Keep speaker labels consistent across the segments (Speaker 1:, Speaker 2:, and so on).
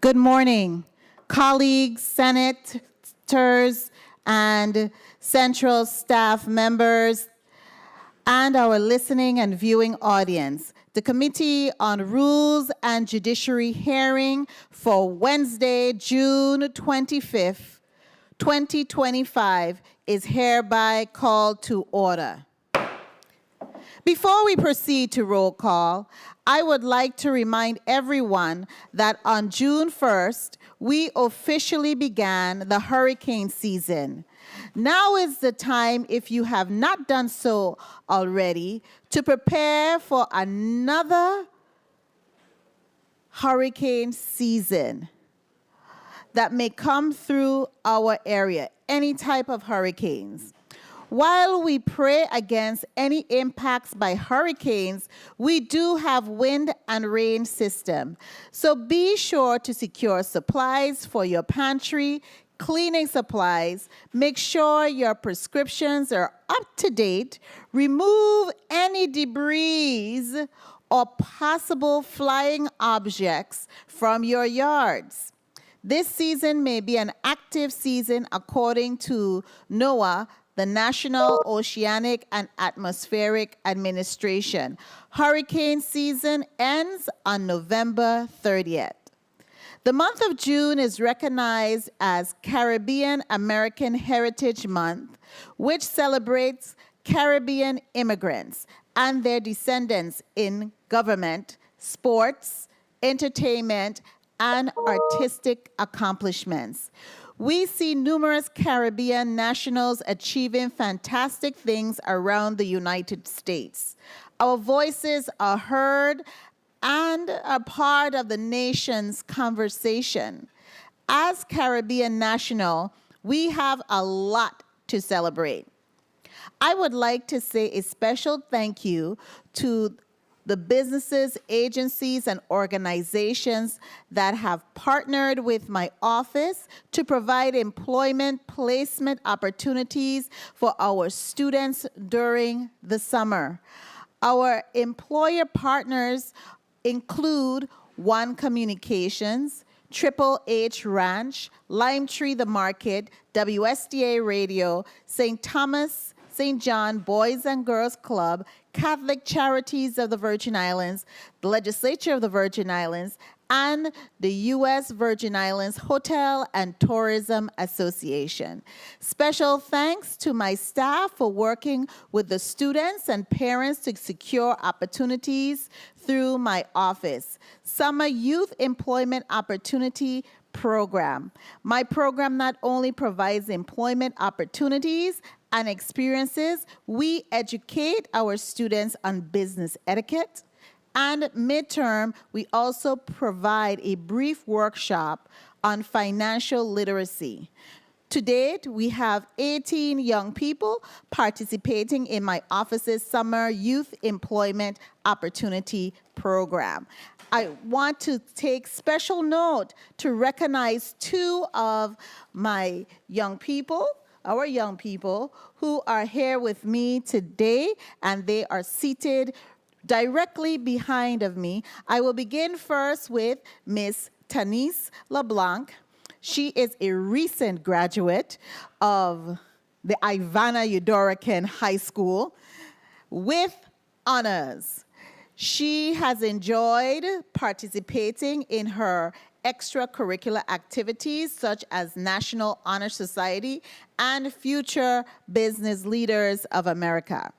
Speaker 1: Good morning, colleagues, senators, and central staff members, and our listening and viewing audience. The Committee on Rules and Judiciary hearing for Wednesday, June 25th, 2025 is hereby called to order. Before we proceed to roll call, I would like to remind everyone that on June 1st, we officially began the hurricane season. Now is the time, if you have not done so already, to prepare for another hurricane season that may come through our area, any type of hurricanes. While we pray against any impacts by hurricanes, we do have wind and rain system. So be sure to secure supplies for your pantry, cleaning supplies, make sure your prescriptions are up to date, remove any debris or possible flying objects from your yards. This season may be an active season according to NOAA, the National Oceanic and Atmospheric Administration. Hurricane season ends on November 30th. The month of June is recognized as Caribbean American Heritage Month, which celebrates Caribbean immigrants and their descendants in government, sports, entertainment, and artistic accomplishments. We see numerous Caribbean nationals achieving fantastic things around the United States. Our voices are heard and are part of the nation's conversation. As Caribbean national, we have a lot to celebrate. I would like to say a special thank you to the businesses, agencies, and organizations that have partnered with my office to provide employment placement opportunities for our students during the summer. Our employer partners include One Communications, Triple H Ranch, Lime Tree The Market, WSTA Radio, St. Thomas, St. John Boys and Girls Club, Catholic Charities of the Virgin Islands, the Legislature of the Virgin Islands, and the U.S. Virgin Islands Hotel and Tourism Association. Special thanks to my staff for working with the students and parents to secure opportunities through my office. Summer Youth Employment Opportunity Program. My program not only provides employment opportunities and experiences, we educate our students on business etiquette, and midterm, we also provide a brief workshop on financial literacy. To date, we have 18 young people participating in my office's Summer Youth Employment Opportunity Program. I want to take special note to recognize two of my young people, our young people, who are here with me today, and they are seated directly behind of me. I will begin first with Miss Tanise LeBlanc. She is a recent graduate of the Ivana Udorakan High School with honors. She has enjoyed participating in her extracurricular activities such as National Honor Society and Future Business Leaders of America.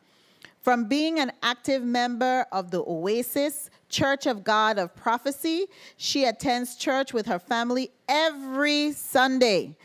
Speaker 1: From being an active member of the Oasis Church of God of Prophecy, she attends church with her family every Sunday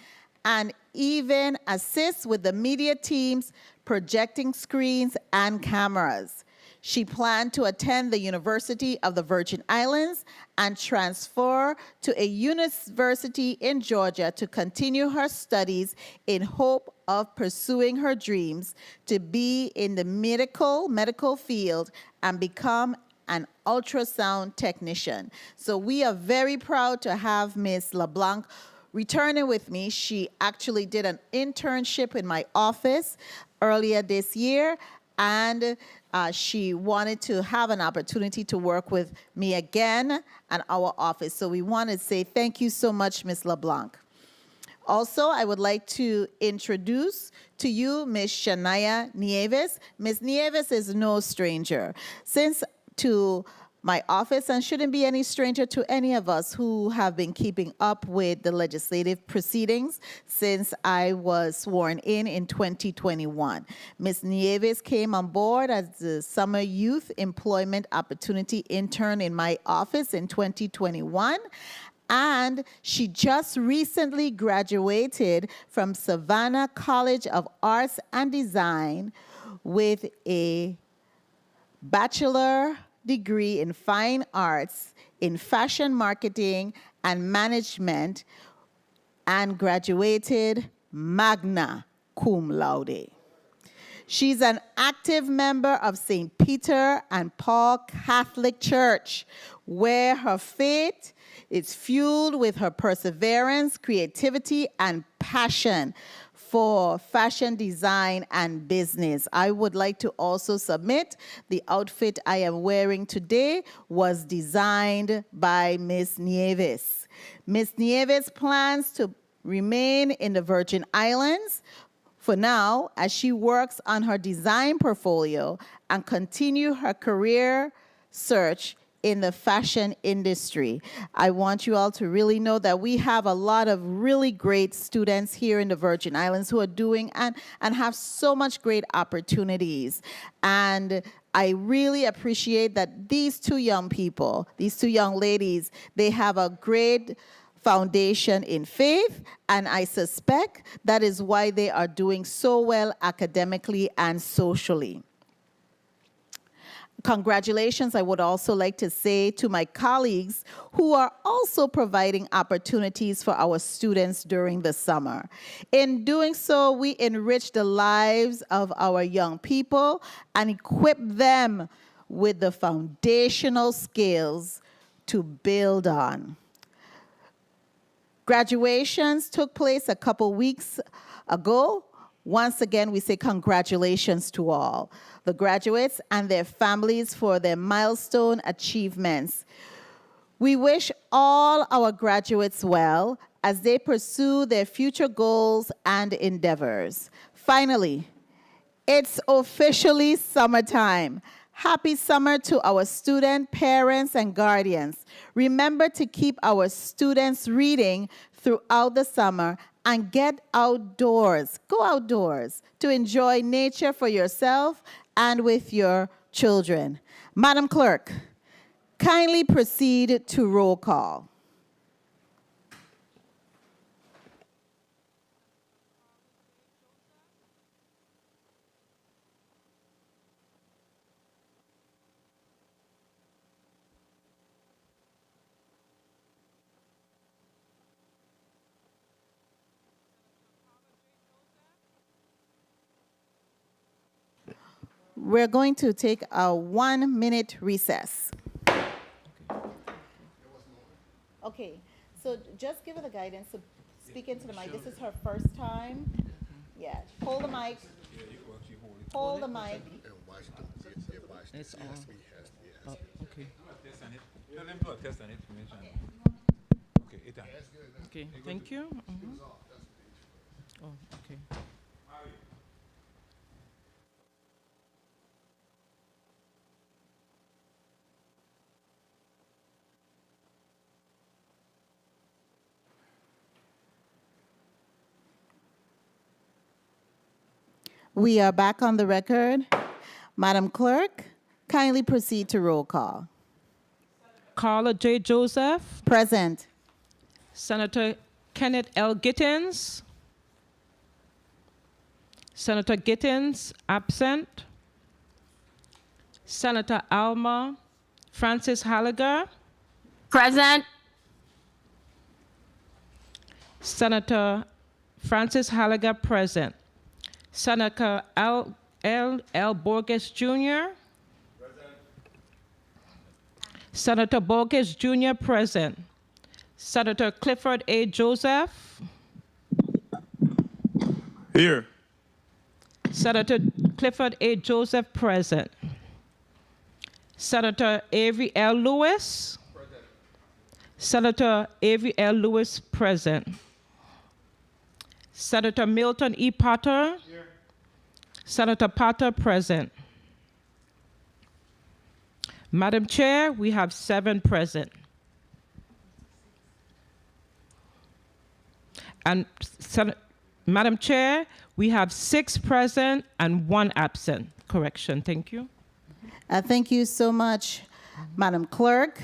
Speaker 1: and even assists with the media teams projecting screens and cameras. She planned to attend the University of the Virgin Islands and transfer to a university in Georgia to continue her studies in hope of pursuing her dreams to be in the medical field and become an ultrasound technician. So we are very proud to have Ms. LeBlanc returning with me. She actually did an internship in my office earlier this year, and she wanted to have an opportunity to work with me again and our office. So we want to say thank you so much, Ms. LeBlanc. Also, I would like to introduce to you Ms. Shania Nieves. Ms. Nieves is no stranger to my office and shouldn't be any stranger to any of us who have been keeping up with the legislative proceedings since I was sworn in 2021. Ms. Nieves came on board as the Summer Youth Employment Opportunity Intern in my office in 2021. And she just recently graduated from Savannah College of Arts and Design with a bachelor degree in fine arts in fashion marketing and management, and graduated magna cum laude. She's an active member of St. Peter and Paul Catholic Church, where her faith is fueled with her perseverance, creativity, and passion for fashion design and business. I would like to also submit the outfit I am wearing today was designed by Ms. Nieves. Ms. Nieves plans to remain in the Virgin Islands for now as she works on her design portfolio and continue her career search in the fashion industry. I want you all to really know that we have a lot of really great students here in the Virgin Islands who are doing and have so much great opportunities. And I really appreciate that these two young people, these two young ladies, they have a great foundation in faith, and I suspect that is why they are doing so well academically and socially. Congratulations, I would also like to say to my colleagues who are also providing opportunities for our students during the summer. In doing so, we enrich the lives of our young people and equip them with the foundational skills to build on. Graduations took place a couple weeks ago. Once again, we say congratulations to all the graduates and their families for their milestone achievements. We wish all our graduates well as they pursue their future goals and endeavors. Finally, it's officially summertime. Happy summer to our student, parents, and guardians. Remember to keep our students reading throughout the summer and get outdoors, go outdoors to enjoy nature for yourself and with your children. Madam Clerk, kindly proceed to roll call. We're going to take a 1-minute recess. Okay, so just give her the guidance to speak into the mic. This is her first time. Yeah, hold the mic. Hold the mic.
Speaker 2: It's on. Oh, okay. Okay, thank you. Oh, okay.
Speaker 1: We are back on the record. Madam Clerk, kindly proceed to roll call.
Speaker 2: Carla J. Joseph.
Speaker 1: Present.
Speaker 2: Senator Kenneth L. Gittins. Senator Gittins, absent. Senator Alma Francis Halliger.
Speaker 3: Present.
Speaker 2: Senator Francis Halliger, present. Senator L. Borges Jr. Present. Senator Borges Jr. present. Senator Clifford A. Joseph.
Speaker 4: Here.
Speaker 2: Senator Clifford A. Joseph, present. Senator Avery L. Lewis. Present. Senator Avery L. Lewis, present. Senator Milton E. Potter. Here. Senator Potter, present. Madam Chair, we have 7 present. And Madam Chair, we have 6 present and 1 absent. Correction, thank you.
Speaker 1: Thank you so much, Madam Clerk.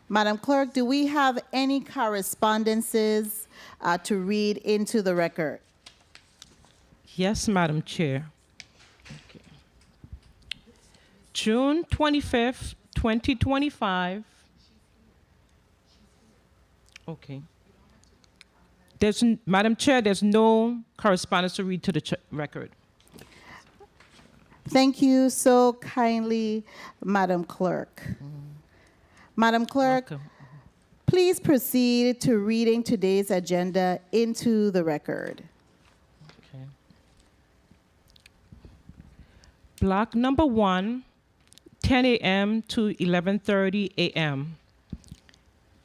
Speaker 1: Madam Clerk, do we have any correspondences to read into the record?
Speaker 2: Yes, Madam Chair. Okay. June 25th, 2025. Okay. Madam Chair, there's no correspondence to read to the record.
Speaker 1: Thank you so kindly, Madam Clerk. Madam Clerk,
Speaker 2: Welcome.
Speaker 1: Please proceed to reading today's agenda into the record.
Speaker 2: Okay. Block number 1, 10 a.m. to 11:30 a.m.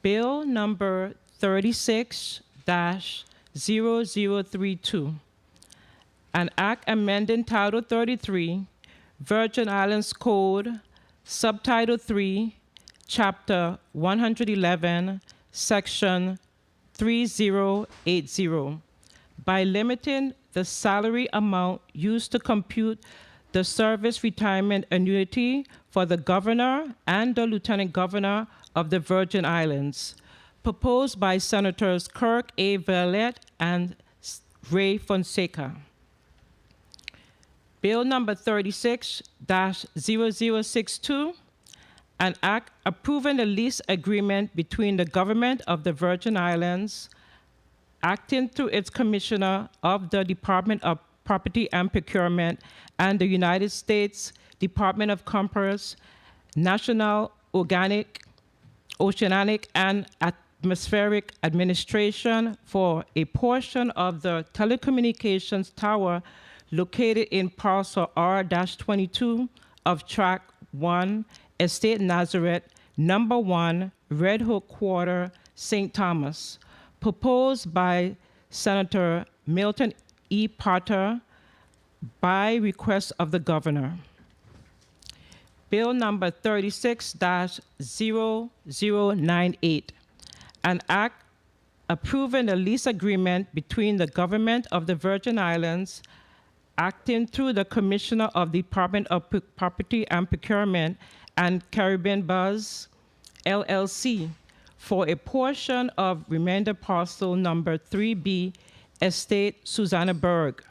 Speaker 2: Bill number 36-0032. An act amending Title 33, Virgin Islands Code, Subtitle 3, Chapter 111, Section 3080, by limiting the salary amount used to compute the service retirement annuity for the governor and the lieutenant governor of the Virgin Islands, proposed by Senators Kirk A. Vellet and Ray Fonseca. Bill number 36-0062, an act approving the lease agreement between the government of the Virgin Islands, acting through its commissioner of the Department of Property and Procurement, and the United States Department of Commerce, National Oceanic and Atmospheric Administration for a portion of the telecommunications tower located in parcel R-22 of Track 1, Estate Nazareth, Number 1, Red Hook Quarter, St. Thomas, proposed by Senator Milton E. Potter by request of the governor. Bill number 36-0098, an act approving a lease agreement between the government of the Virgin Islands, acting through the Commissioner of the Department of Property and Procurement, and Caribbean Buzz, LLC, for a portion of remainder parcel number 3B, Estate Susanna Berg,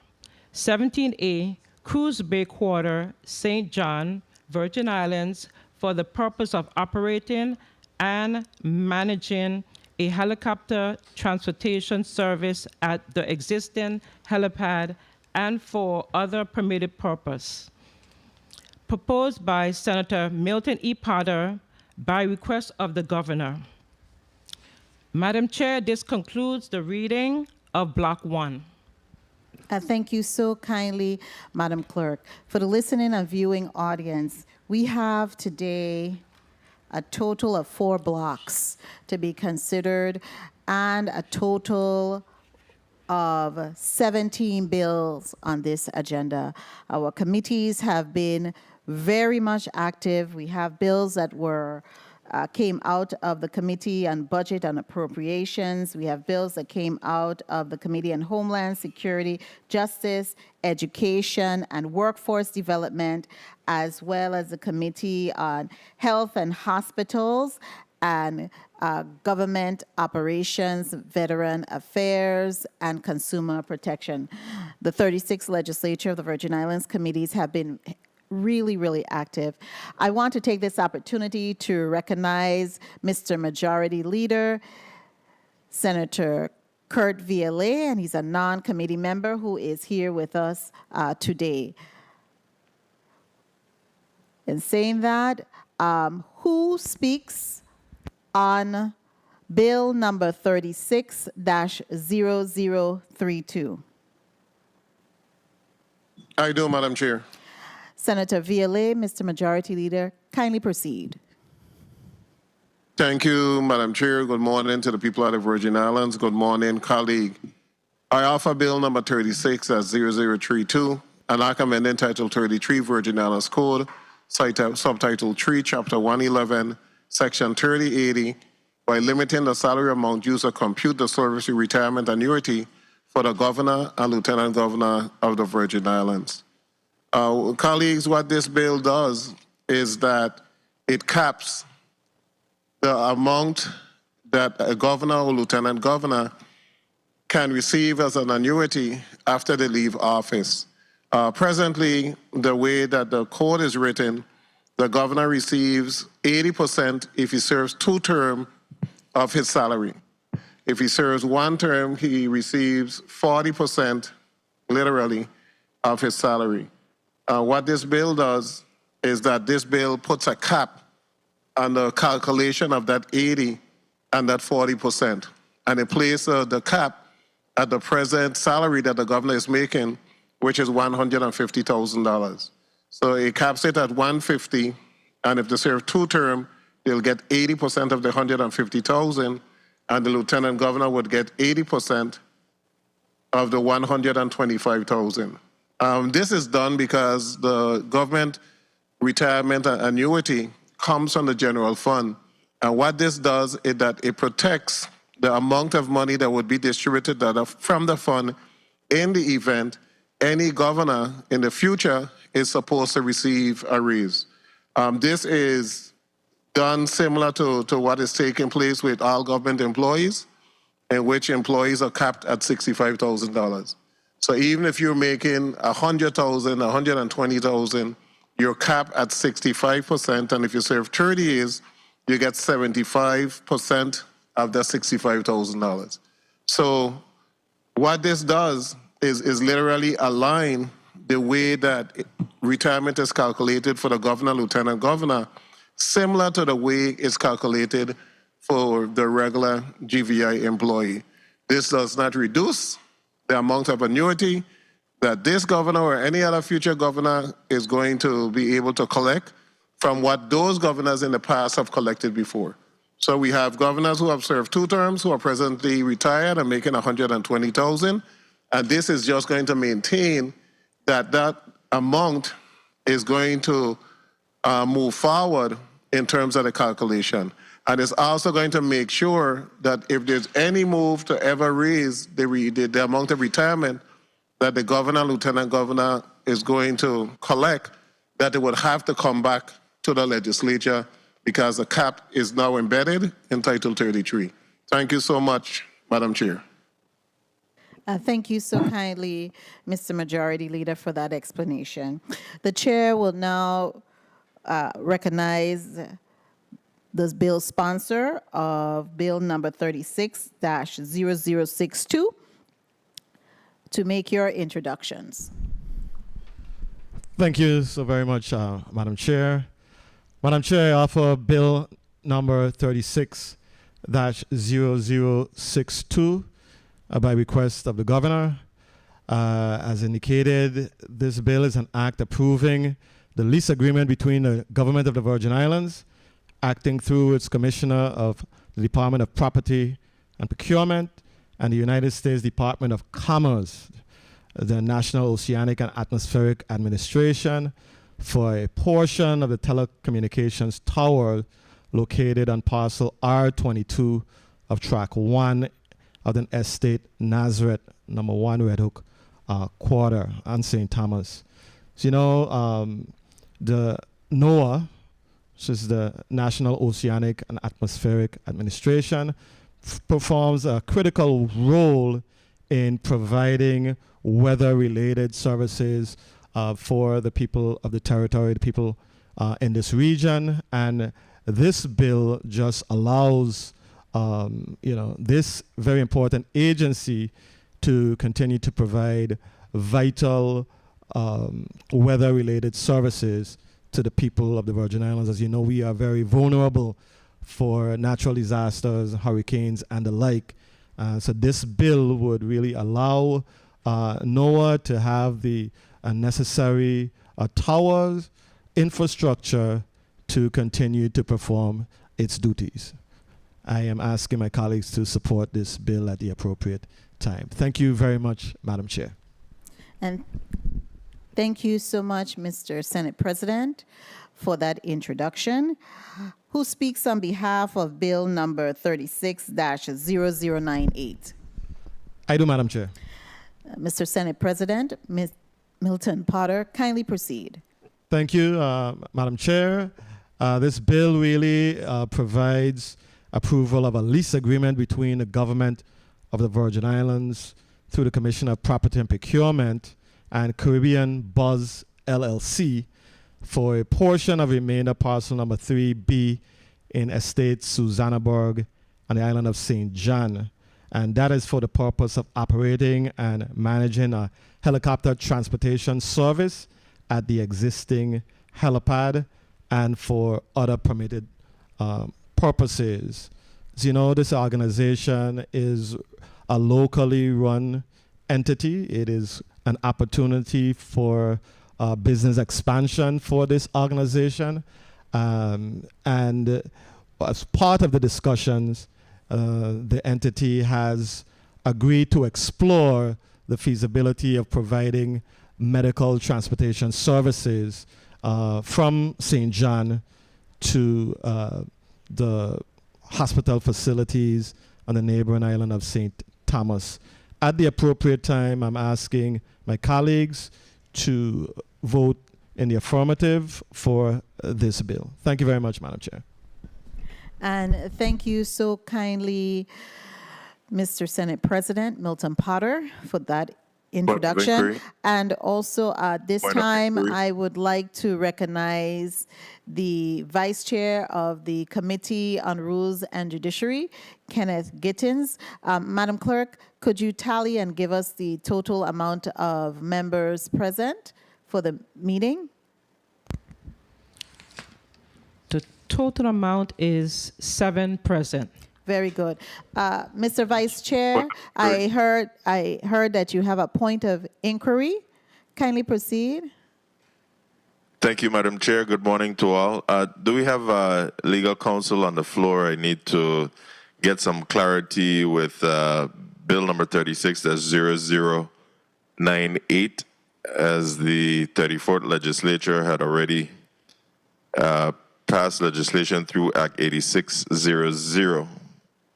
Speaker 2: 17A, Cruise Bay Quarter, St. John, Virgin Islands, for the purpose of operating and managing a helicopter transportation service at the existing helipad and for other permitted purpose. Proposed by Senator Milton E. Potter by request of the governor. Madam Chair, this concludes the reading of Block 1.
Speaker 1: Thank you so kindly, Madam Clerk. For the listening and viewing audience, we have today a total of 4 blocks to be considered and a total of 17 bills on this agenda. Our committees have been very much active. We have bills that came out of the Committee on Budget and Appropriations. We have bills that came out of the Committee on Homeland Security, Justice, Education, and Workforce Development, as well as the Committee on Health and Hospitals and Government Operations, Veteran Affairs, and Consumer Protection. The 36th Legislature of the Virgin Islands committees have been really, really active. I want to take this opportunity to recognize Mr. Majority Leader, Senator Kurt Vialet, and he's a non-committee member who is here with us today. In saying that, who speaks on Bill number 36-0032?
Speaker 3: I do, Madam Chair.
Speaker 1: Senator Viale, Mr. Majority Leader, kindly proceed.
Speaker 3: Thank you, Madam Chair. Good morning to the people of the Virgin Islands. Good morning, colleague. I offer Bill number 36 as 0032, an act amending Title 33 Virgin Islands Code, subtitle 3, Chapter 111, Section 3080, by limiting the salary amount used to compute the service retirement annuity for the Governor and Lieutenant Governor of the Virgin Islands. Colleagues, what this bill does is that it caps the amount that a governor or lieutenant governor can receive as an annuity after they leave office. Presently, the way that the code is written, the governor receives 80% if he serves 2 terms of his salary. If he serves 1 term, he receives 40%, literally, of his salary. What this bill does is that this bill puts a cap on the calculation of that 80 and that 40%. And it places the cap at the present salary that the governor is making, which is $150,000. So it caps it at 150, and if they serve 2 terms, they'll get 80% of the 150,000, and the lieutenant governor would get 80% of the 125,000. This is done because the government retirement annuity comes from the general fund. And what this does is that it protects the amount of money that would be distributed from the fund in the event any governor in the future is supposed to receive a raise. This is done similar to what is taking place with all government employees, in which employees are capped at $65,000. So even if you're making $100,000, $120,000, you're capped at 65%, and if you serve 30 years, you get 75% of that $65,000. So what this does is literally align the way that retirement is calculated for the governor, lieutenant governor, similar to the way it's calculated for the regular GVI employee. This does not reduce the amount of annuity that this governor or any other future governor is going to be able to collect from what those governors in the past have collected before. So we have governors who have served 2 terms who are presently retired and making $120,000, and this is just going to maintain that amount is going to move forward in terms of the calculation. And it's also going to make sure that if there's any move to ever raise the amount of retirement that the governor, lieutenant governor is going to collect, that it would have to come back to the legislature because the cap is now embedded in Title 33. Thank you so much, Madam Chair.
Speaker 1: Thank you so kindly, Mr. Majority Leader, for that explanation. The chair will now recognize the bill sponsor of bill number 36-0062 to make your introductions.
Speaker 4: Thank you so very much, Madam Chair. Madam Chair, I offer bill number 36-0062 by request of the governor. As indicated, this bill is an act approving the lease agreement between the government of the Virgin Islands, acting through its commissioner of the Department of Property and Procurement, and the United States Department of Commerce, the National Oceanic and Atmospheric Administration, for a portion of the telecommunications tower located on parcel R22 of track 1 of the estate Nazareth, number 1 Red Hook quarter on St. Thomas. So, you know, the NOAA, which is the National Oceanic and Atmospheric Administration, performs a critical role in providing weather-related services for the people of the territory, the people in this region. And this bill just allows, this very important agency to continue to provide vital weather-related services to the people of the Virgin Islands. As you know, we are very vulnerable for natural disasters, hurricanes, and the like. So this bill would really allow NOAA to have the and necessary towers, infrastructure to continue to perform its duties. I am asking my colleagues to support this bill at the appropriate time. Thank you very much, Madam Chair.
Speaker 1: And thank you so much, Mr. Senate President, for that introduction. Who speaks on behalf of Bill number 36-0098?
Speaker 4: I do, Madam Chair.
Speaker 1: Mr. Senate President, Ms. Milton Potter, kindly proceed.
Speaker 4: Thank you, Madam Chair. This bill really provides approval of a lease agreement between the government of the Virgin Islands through the Commission of Property and Procurement and Caribbean Buzz LLC for a portion of remainder parcel number 3B in Estate Susannaburg on the island of St. John. And that is for the purpose of operating and managing a helicopter transportation service at the existing helipad and for other permitted purposes. As you know, this organization is a locally run entity. It is an opportunity for business expansion for this organization. And as part of the discussions, the entity has agreed to explore the feasibility of providing medical transportation services from St. John to the hospital facilities on the neighboring island of St. Thomas. At the appropriate time, I'm asking my colleagues to vote in the affirmative for this bill. Thank you very much, Madam Chair.
Speaker 1: And thank you so kindly, Mr. Senate President Milton Potter, for that introduction. And also at this time, I would like to recognize the Vice Chair of the Committee on Rules and Judiciary, Kenneth Gittins. Madam Clerk, could you tally and give us the total amount of members present for the meeting?
Speaker 2: The total amount is 7 present.
Speaker 1: Very good. Mr. Vice Chair, I heard that you have a point of inquiry. Kindly proceed.
Speaker 5: Thank you, Madam Chair. Good morning to all. Do we have legal counsel on the floor? I need to get some clarity with Bill number 36, that's 0098, as the 34th Legislature had already passed legislation through Act 8600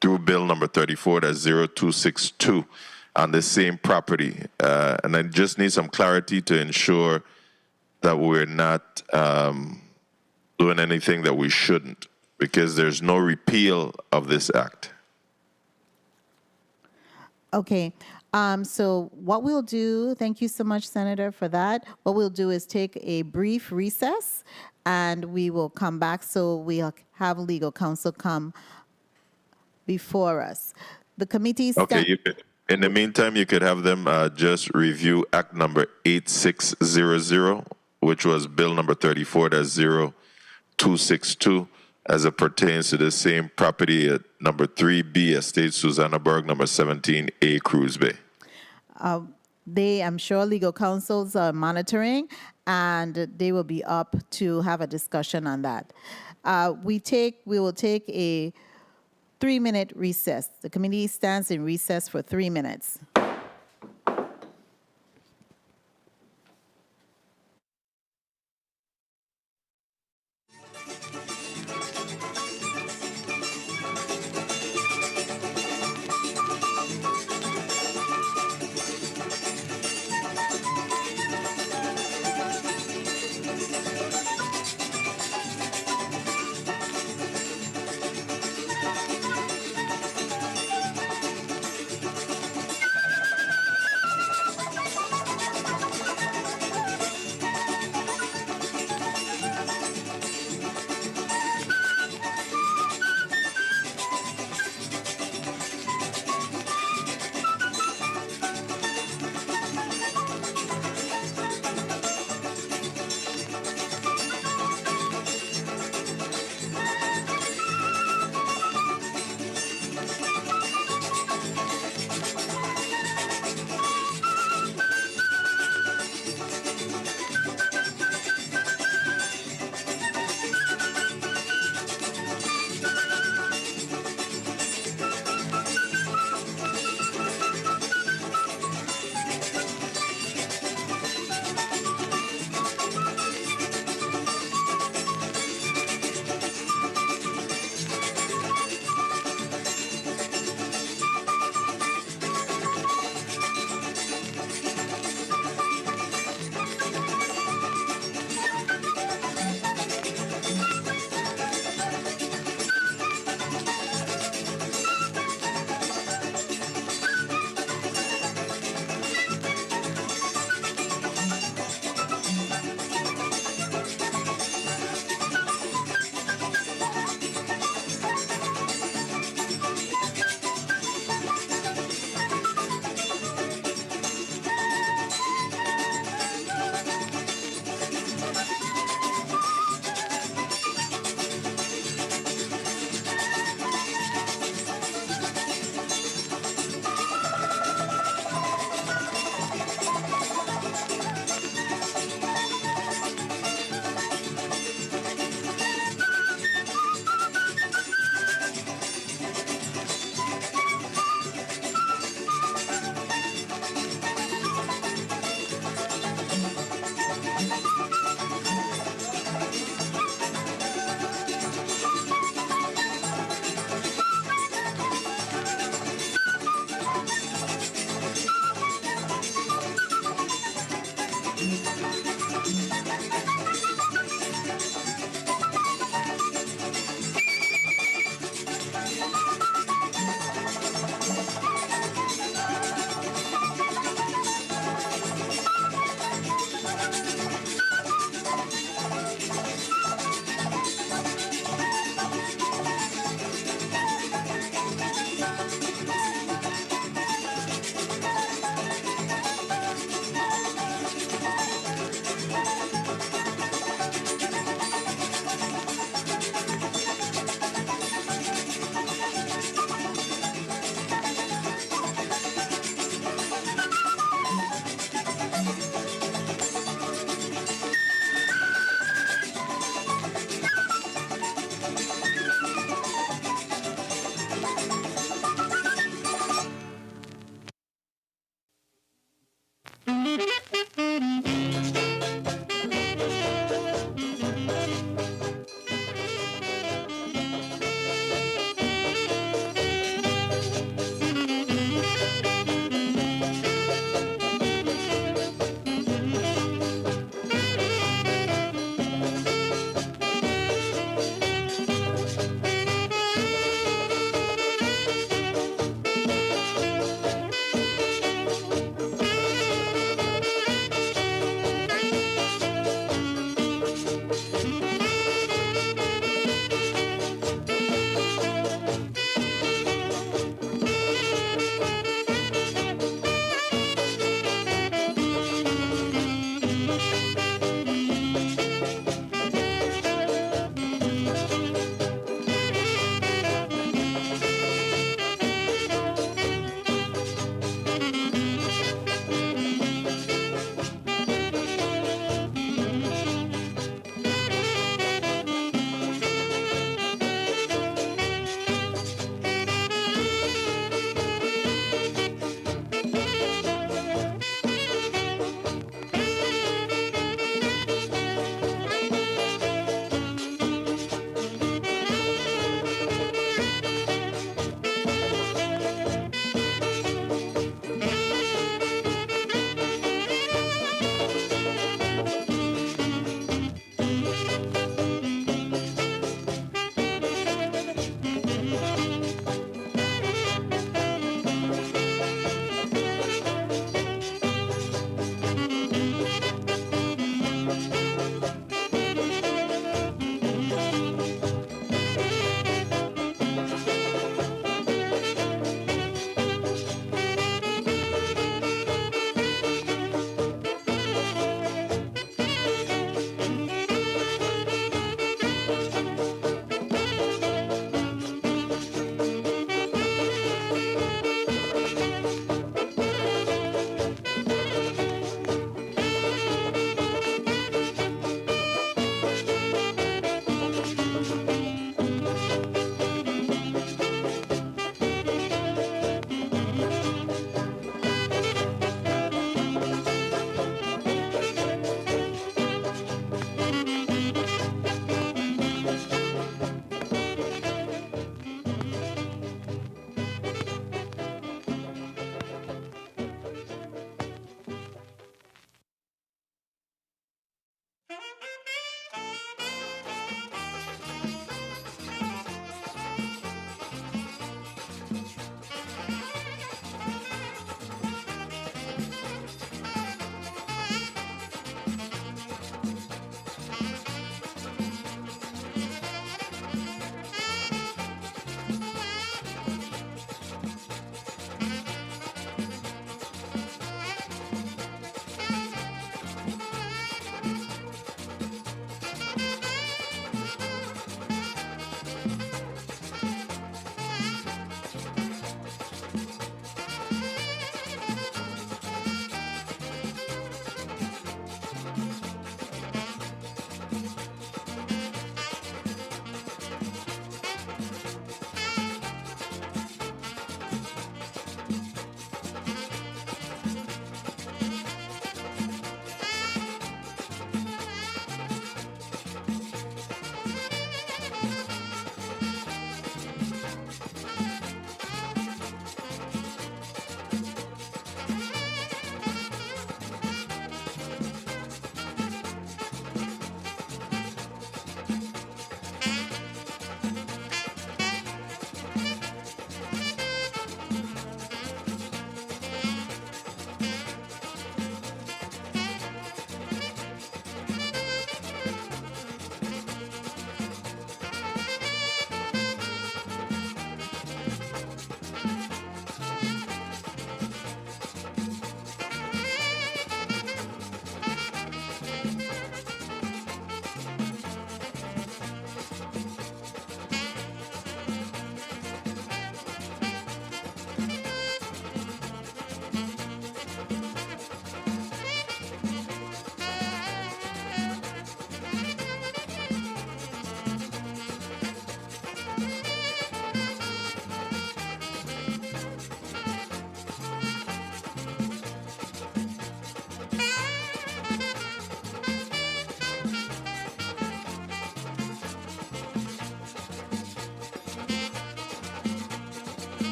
Speaker 5: through Bill number 34, that's 0262, on the same property. And I just need some clarity to ensure that we're not doing anything that we shouldn't, because there's no repeal of this act.
Speaker 1: Okay. So what we'll do, thank you so much, Senator, for that. What we'll do is take a brief recess, and we will come back so we'll have legal counsel come before us. The committee...
Speaker 5: Okay, you could, in the meantime, you could have them just review Act number 8600, which was Bill number 34, that's 0262, as it pertains to the same property at number 3B, Estate Susannaburg, number 17A, Cruise Bay.
Speaker 1: I'm sure legal counsels are monitoring, and they will be up to have a discussion on that. We will take a 3-minute recess. The committee stands in recess for 3 minutes.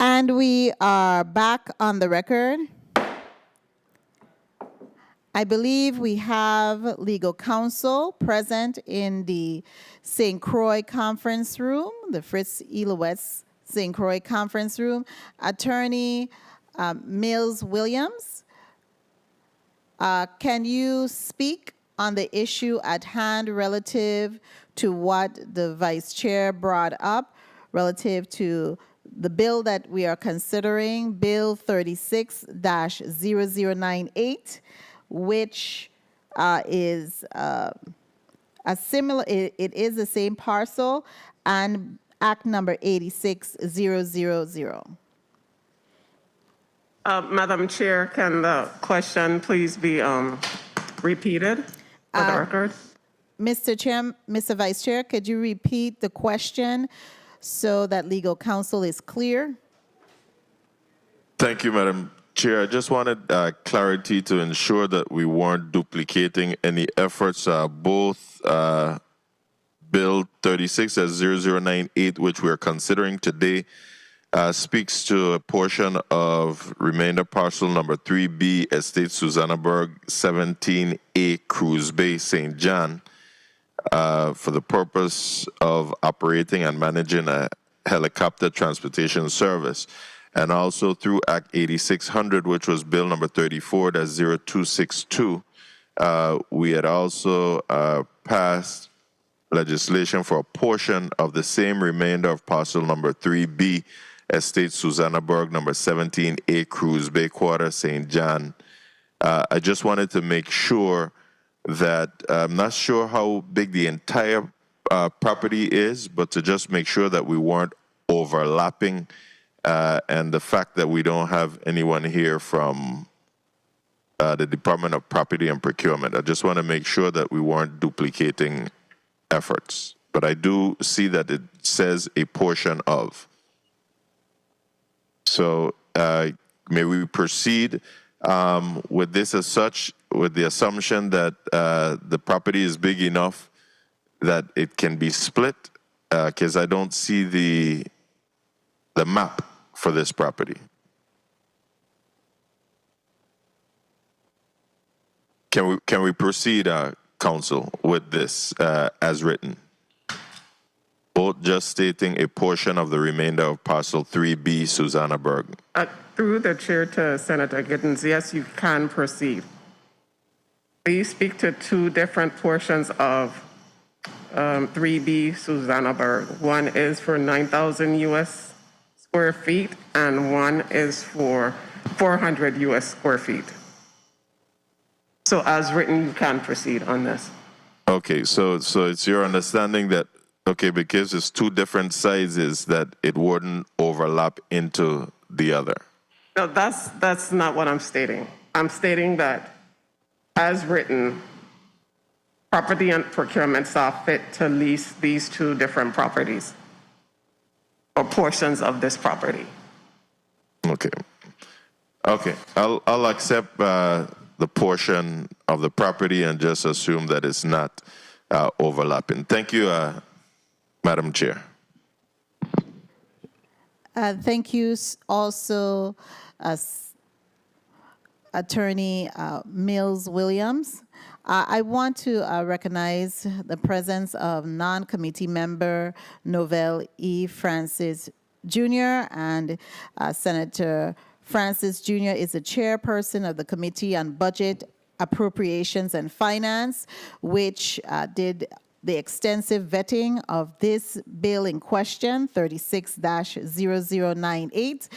Speaker 1: And we are back on the record. I believe we have legal counsel present in the St. Croix conference room, the Fritz Elowitz St. Croix conference room. Attorney Mills Williams, can you speak on the issue at hand relative to what the vice chair brought up relative to the bill that we are considering, Bill 36-0098, which is a similar, it is the same parcel, and Act number 86000.
Speaker 6: Madam Chair, can the question please be repeated for the record?
Speaker 1: Mr. Vice Chair, could you repeat the question so that legal counsel is clear?
Speaker 5: Thank you, Madam Chair. I just wanted clarity to ensure that we weren't duplicating any efforts. Both Bill 36-0098, which we're considering today, speaks to a portion of remainder parcel number 3B, Estate Susannaburg, 17A, Cruise Bay, St. John. for the purpose of operating and managing a helicopter transportation service. And also through Act 8600, which was Bill number 34, that's 0262, we had also passed legislation for a portion of the same remainder of parcel number 3B, Estate Susannaburg, number 17A, Cruise Bay Quarter, St. John. I just wanted to make sure that I'm not sure how big the entire property is, but to just make sure that we weren't overlapping, and the fact that we don't have anyone here from the Department of Property and Procurement. I just want to make sure that we weren't duplicating efforts. But I do see that it says a portion of. So may we proceed with this as such, with the assumption that the property is big enough that it can be split, because I don't see the map for this property. Can we proceed, counsel, with this as written? Both just stating a portion of the remainder of parcel 3B, Susannaburg.
Speaker 6: Through the chair to Senator Giddens, yes, you can proceed. Please speak to two different portions of 3B, Susannaburg. One is for 9,000 US square feet and one is for 400 US square feet. So as written, you can proceed on this.
Speaker 5: Okay, so it's your understanding that, okay, because it's two different sizes, that it wouldn't overlap into the other.
Speaker 6: No, that's not what I'm stating. I'm stating that as written, property and procurement saw fit to lease these two different properties or portions of this property.
Speaker 5: Okay. Okay, I'll accept the portion of the property and just assume that it's not overlapping. Thank you, Madam Chair.
Speaker 1: Thank you also, Attorney Mills Williams. I want to recognize the presence of non-committee member Novell E. Francis Jr. and Senator Francis Jr. is the chairperson of the Committee on Budget, Appropriations, and Finance, which did the extensive vetting of this bill in question, 36-0098.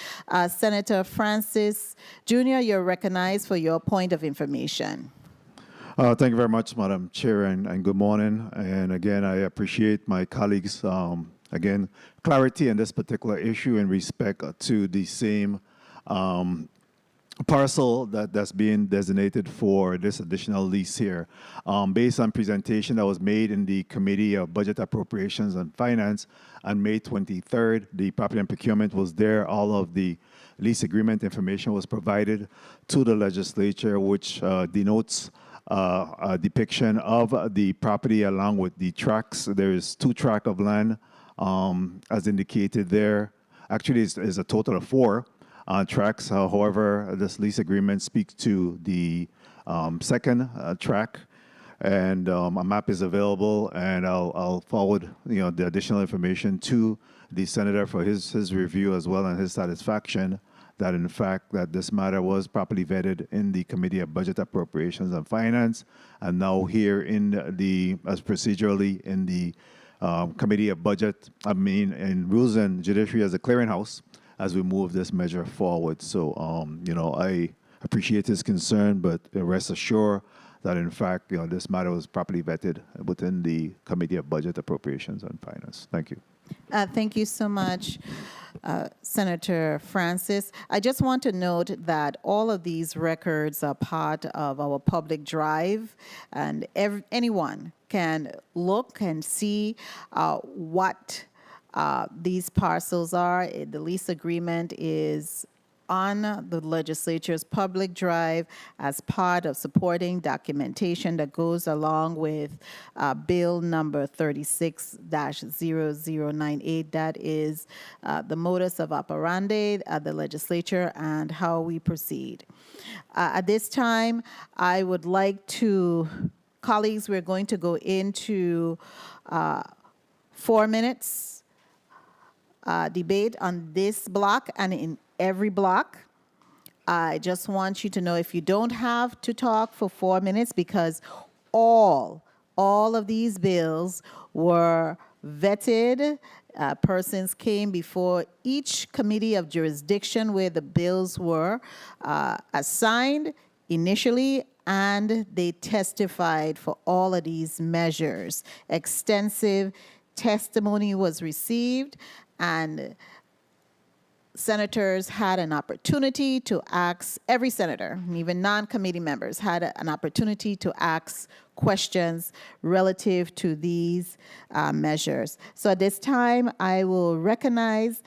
Speaker 1: Senator Francis Jr., you're recognized for your point of information.
Speaker 7: Thank you very much, Madam Chair, and good morning. And again, I appreciate my colleagues' again clarity in this particular issue in respect to the same parcel that's being designated for this additional lease here. Based on presentation that was made in the Committee of Budget, Appropriations, and Finance on May 23rd, the Property and Procurement was there. All of the lease agreement information was provided to the legislature, which denotes a depiction of the property along with the tracts. There is 2 tracts of land as indicated there. Actually, it's a total of 4 tracts. However, this lease agreement speaks to the second tract, and a map is available, and I'll forward the additional information to the senator for his review as well and his satisfaction that in fact that this matter was properly vetted in the Committee of Budget, Appropriations, and Finance, and now here in as procedurally in the Committee of Budget, in Rules and Judiciary as a clearinghouse as we move this measure forward. So, I appreciate his concern, but rest assured that in fact, this matter was properly vetted within the Committee of Budget, Appropriations, and Finance. Thank you.
Speaker 1: Thank you so much, Senator Francis. I just want to note that all of these records are part of our public drive, and anyone can look and see what these parcels are. The lease agreement is on the legislature's public drive as part of supporting documentation that goes along with bill number 36-0098. That is the modus of operandi at the legislature and how we proceed. At this time, I would like to Colleagues, we're going to go into 4 minutes debate on this block and in every block. I just want you to know if you don't have to talk for 4 minutes, because all of these bills were vetted. Persons came before each committee of jurisdiction where the bills were assigned initially, and they testified for all of these measures. Extensive testimony was received, and senators had an opportunity to ask, every senator, and even non-committee members, had an opportunity to ask questions relative to these measures. So at this time, I will recognize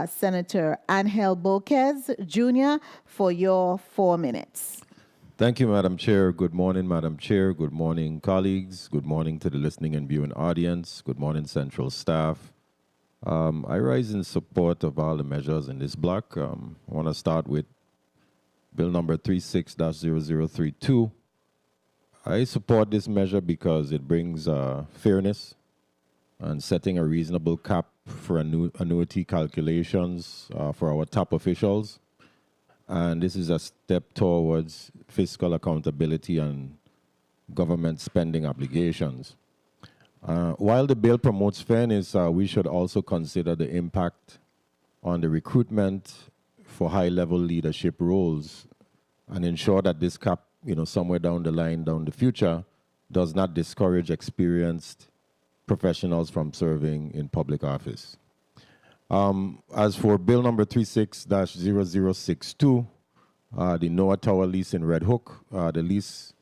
Speaker 1: Senator Angel Boquez Jr. for your 4 minutes.
Speaker 8: Thank you, Madam Chair. Good morning, Madam Chair. Good morning, colleagues. Good morning to the listening and viewing audience. Good morning, Central staff. I rise in support of all the measures in this block. I want to start with Bill number 36-0032. I support this measure because it brings fairness and setting a reasonable cap for annuity calculations for our top officials. And this is a step towards fiscal accountability and government spending obligations. While the bill promotes fairness, we should also consider the impact on the recruitment for high-level leadership roles and ensure that this cap, somewhere down the line, down the future, does not discourage experienced professionals from serving in public office. As for Bill number 36-0062, the NOAA Tower lease in Red Hook, the lease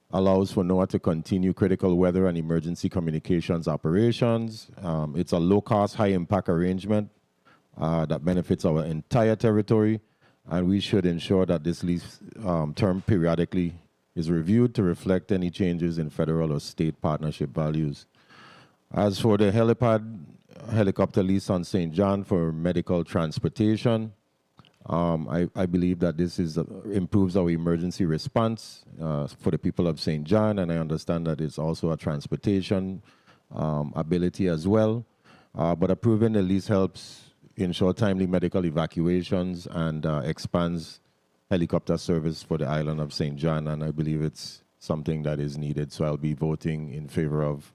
Speaker 8: allows for NOAA to continue critical weather and emergency communications operations. It's a low-cost, high-impact arrangement that benefits our entire territory, and we should ensure that this lease term periodically is reviewed to reflect any changes in federal or state partnership values. As for the helicopter lease on St. John for medical transportation, I believe that this improves our emergency response for the people of St. John, and I understand that it's also a transportation ability as well. But approving the lease helps ensure timely medical evacuations and expands helicopter service for the island of St. John, and I believe it's something that is needed. So I'll be voting in favor of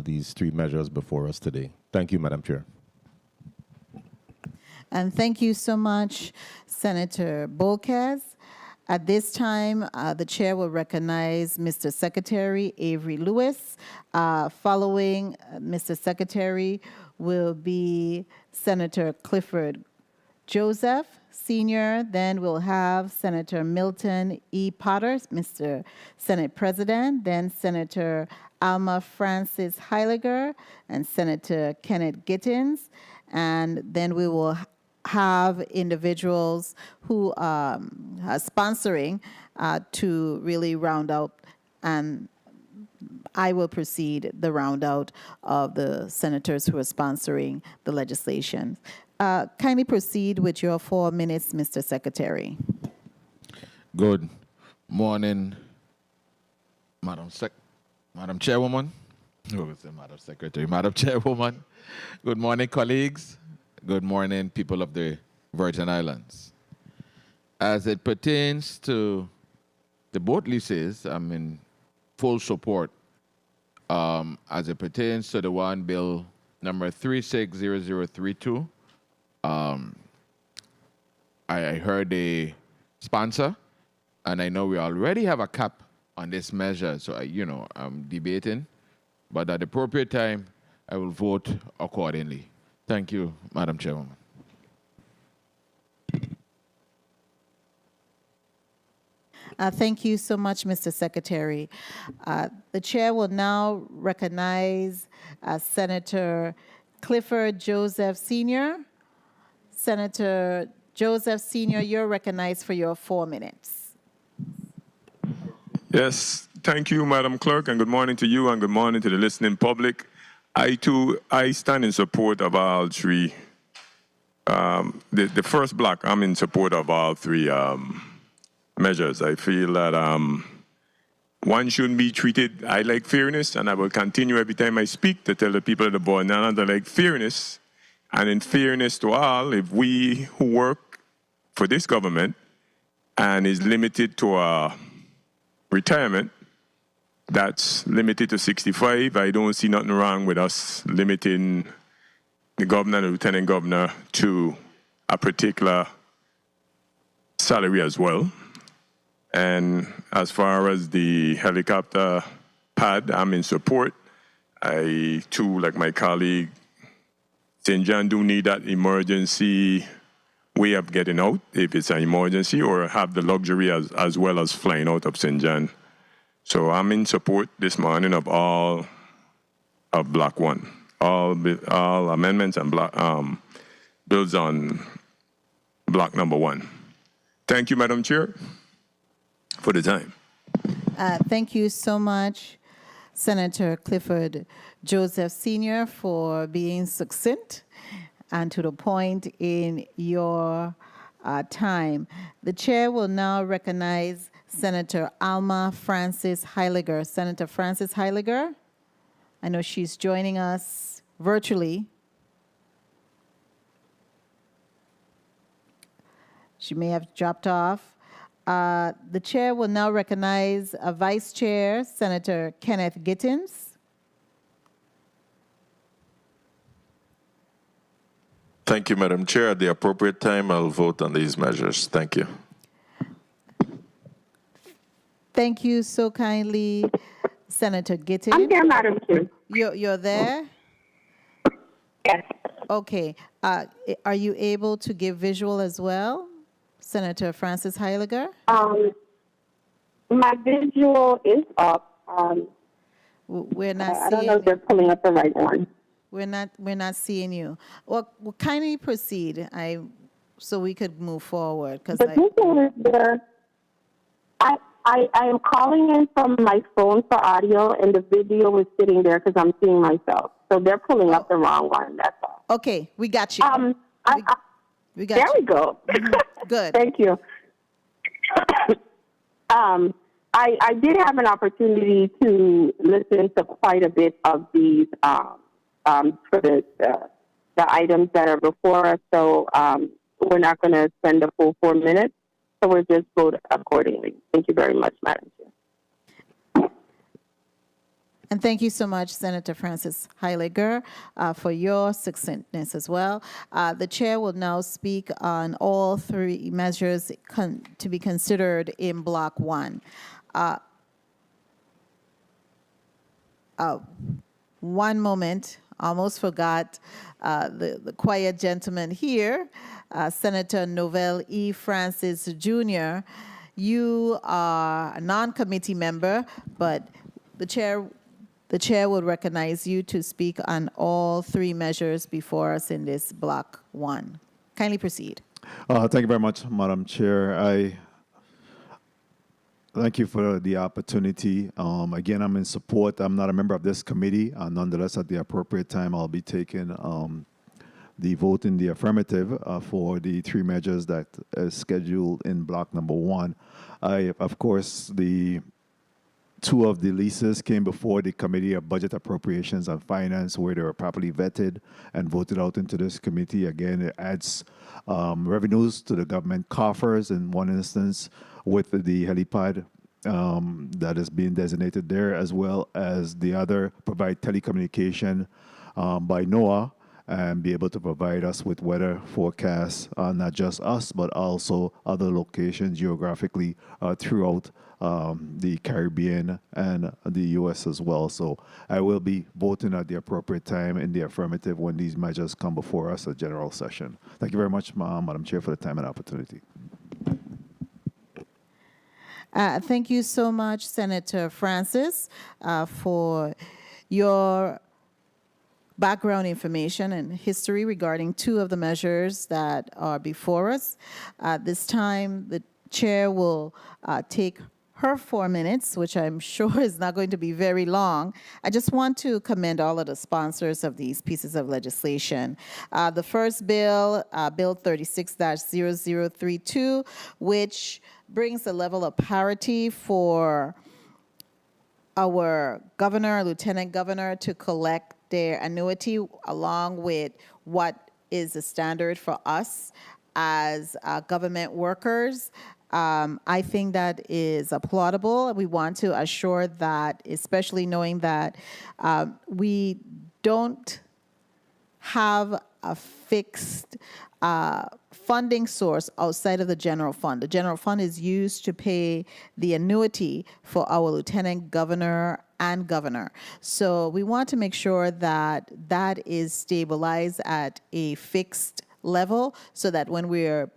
Speaker 8: these 3 measures before us today. Thank you, Madam Chair.
Speaker 1: And thank you so much, Senator Boquez. At this time, the chair will recognize Mr. Secretary Avery Lewis. Following Mr. Secretary will be Senator Clifford Joseph Sr. Then we'll have Senator Milton E. Potter, Mr. Senate President, then Senator Alma Francis Heiliger and Senator Kenneth Gittins. And then we will have individuals who are sponsoring to really round out, and I will proceed the round out of the senators who are sponsoring the legislation. Kindly proceed with your 4 minutes, Mr. Secretary.
Speaker 9: Good morning, Madam Chairwoman. Madam Secretary, Madam Chairwoman. Good morning, colleagues. Good morning, people of the Virgin Islands. As it pertains to the boat leases, I'm in full support. As it pertains to the one bill number 360032, I heard the sponsor, and I know we already have a cap on this measure, so I'm debating, but at the appropriate time, I will vote accordingly. Thank you, Madam Chairwoman.
Speaker 1: Thank you so much, Mr. Secretary. The chair will now recognize Senator Clifford Joseph Sr. Senator Joseph Sr., you're recognized for your 4 minutes.
Speaker 10: Yes, thank you, Madam Clerk, and good morning to you and good morning to the listening public. I stand in support of all 3. The first block, I'm in support of all 3 measures. I feel that one shouldn't be treated. I like fairness, and I will continue every time I speak to tell the people of the Virgin Islands I like fairness. And in fairness to all, if we who work for this government and is limited to a retirement that's limited to 65, I don't see nothing wrong with us limiting the governor and the lieutenant governor to a particular salary as well. And as far as the helicopter pad, I'm in support. I, too, like my colleague, St. John, do need that emergency way of getting out if it's an emergency, or have the luxury as well as flying out of St. John. So I'm in support this morning of all of Block 1, all amendments and bills on Block number 1. Thank you, Madam Chair, for the time.
Speaker 1: Thank you so much, Senator Clifford Joseph Sr., for being succinct and to the point in your time. The chair will now recognize Senator Alma Francis Heiliger. Senator Francis Heiliger, I know she's joining us virtually. She may have dropped off. The chair will now recognize Vice Chair, Senator Kenneth Gittins.
Speaker 5: Thank you, Madam Chair. At the appropriate time, I'll vote on these measures. Thank you.
Speaker 1: Thank you so kindly, Senator Gittins.
Speaker 11: I'm here, Madam Chair.
Speaker 1: You're there?
Speaker 11: Yes.
Speaker 1: Okay. Are you able to give visual as well, Senator Francis Heiliger?
Speaker 11: My visual is up.
Speaker 1: We're not
Speaker 11: I
Speaker 1: seeing.
Speaker 11: don't know if they're pulling up the right one.
Speaker 1: We're not seeing you. Well, kindly proceed. So we could move forward because
Speaker 11: The visual is there. I am calling in from my phone for audio, and the video is sitting there because I'm seeing myself. So they're pulling up the wrong one. That's all.
Speaker 1: Okay, we got you. We got
Speaker 11: there
Speaker 1: you.
Speaker 11: we go.
Speaker 1: Good.
Speaker 11: Thank you. I did have an opportunity to listen to quite a bit of these for the items that are before us. So we're not going to spend the full 4 minutes. So we'll just vote accordingly. Thank you very much, Madam Chair.
Speaker 1: And thank you so much, Senator Francis Heiliger, for your succinctness as well. The chair will now speak on all three measures to be considered in Block 1. One moment, almost forgot the quiet gentleman here, Senator Novell E. Francis Jr. You are a non-committee member, but the chair will recognize you to speak on all three measures before us in this Block 1. Kindly proceed.
Speaker 7: Thank you very much, Madam Chair. I thank you for the opportunity. Again, I'm in support. I'm not a member of this committee. Nonetheless, at the appropriate time, I'll be taking the vote in the affirmative for the three measures that is scheduled in Block number 1. Of course, the two of the leases came before the Committee of Budget Appropriations and Finance, where they were properly vetted and voted out into this committee. Again, it adds revenues to the government coffers in one instance with the helipad that is being designated there, as well as the other, provide telecommunication by NOAA and be able to provide us with weather forecasts, not just us, but also other locations geographically throughout the Caribbean and the U.S. as well. So I will be voting at the appropriate time in the affirmative when these measures come before us at general session. Thank you very much, Madam Chair, for the time and opportunity.
Speaker 1: Thank you so much, Senator Francis, for your background information and history regarding two of the measures that are before us. This time, the chair will take her 4 minutes, which I'm sure is not going to be very long. I just want to commend all of the sponsors of these pieces of legislation. The first bill, Bill 36-0032, which brings a level of parity for our governor, lieutenant governor, to collect their annuity along with what is the standard for us as government workers. I think that is applaudable. We want to assure that, especially knowing that we don't have a fixed funding source outside of the general fund. The general fund is used to pay the annuity for our lieutenant governor and governor. So we want to make sure that that is stabilized at a fixed level so that when we're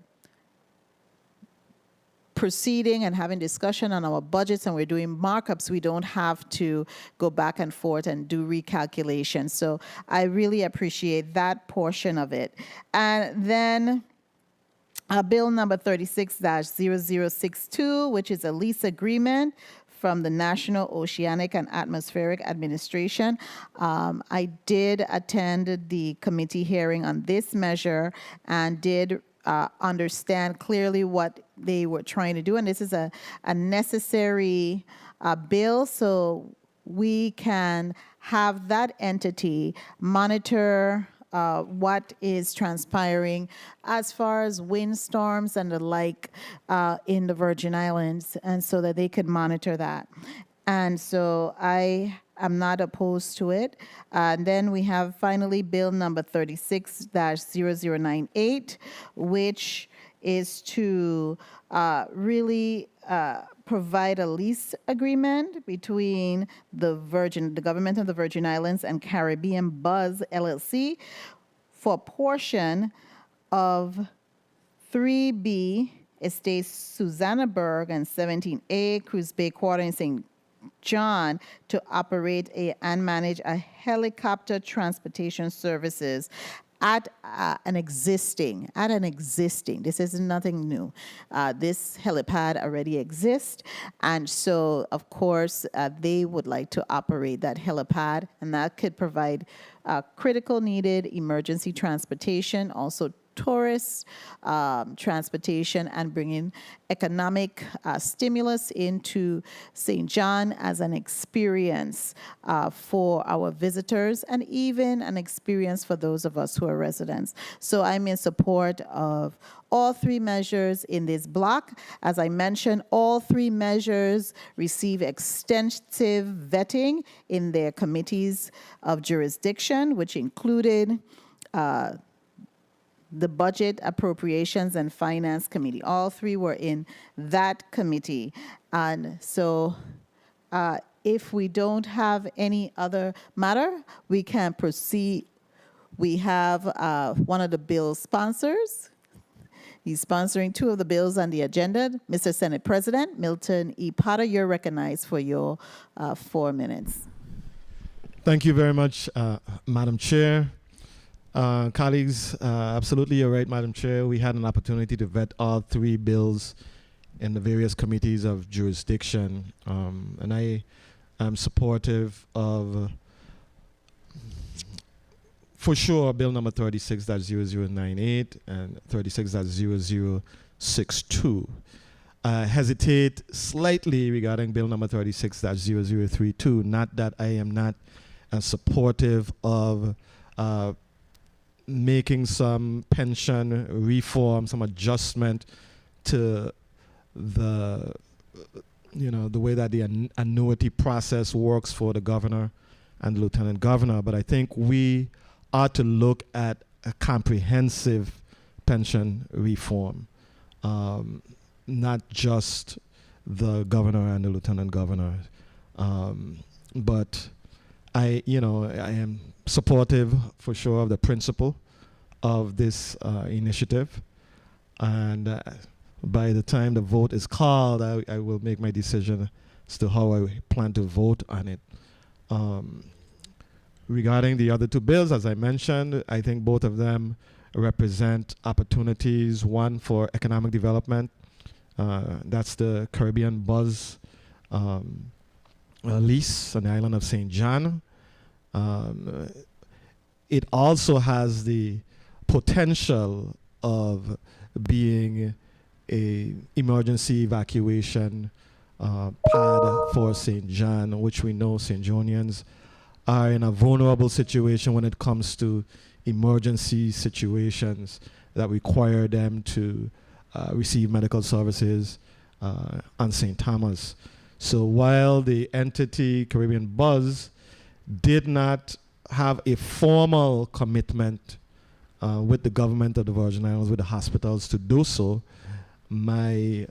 Speaker 1: proceeding and having discussion on our budgets and we're doing markups, we don't have to go back and forth and do recalculation. So I really appreciate that portion of it. And then bill number 36-0062, which is a lease agreement from the National Oceanic and Atmospheric Administration. I did attend the committee hearing on this measure and did understand clearly what they were trying to do. And this is a necessary bill so we can have that entity monitor what is transpiring as far as windstorms and the like in the Virgin Islands, and so that they could monitor that. And so I am not opposed to it. And then we have finally bill number 36-0098, which is to really provide a lease agreement between the government of the Virgin Islands and Caribbean Buzz LLC for a portion of 3B Estates Susannaburg and 17A Cruz Bay Quarter in St. John to operate and manage a helicopter transportation services at an existing, this is nothing new. This helipad already exists, and so of course they would like to operate that helipad, and that could provide critical needed emergency transportation, also tourist transportation, and bringing economic stimulus into St. John as an experience for our visitors, and even an experience for those of us who are residents. So I'm in support of all three measures in this block. As I mentioned, all three measures receive extensive vetting in their committees of jurisdiction, which included the Budget, Appropriations, and Finance Committee. All three were in that committee. And so if we don't have any other matter, we can proceed. We have one of the bill sponsors. He's sponsoring two of the bills on the agenda. Mr. Senate President Milton E. Potter, you're recognized for your 4 minutes.
Speaker 4: Thank you very much, Madam Chair. Colleagues, absolutely you're right, Madam Chair. We had an opportunity to vet all three bills in the various committees of jurisdiction, and I am supportive of, for sure, bill number 36-0098 and 36-0062. Hesitate slightly regarding bill number 36-0032, not that I am not supportive of making some pension reform, some adjustment to the, the way that the annuity process works for the governor and the lieutenant governor. But I think we ought to look at a comprehensive pension reform, not just the governor and the lieutenant governor. But I am supportive for sure of the principle of this initiative, and by the time the vote is called, I will make my decision as to how I plan to vote on it. Regarding the other two bills, as I mentioned, I think both of them represent opportunities, one for economic development, that's the Caribbean Buzz lease on the island of St. John. It also has the potential of being a emergency evacuation pad for St. John, which we know St. Johnians are in a vulnerable situation when it comes to emergency situations that require them to receive medical services on St. Thomas. So while the entity Caribbean Buzz did not have a formal commitment with the government of the Virgin Islands, with the hospitals to do so, the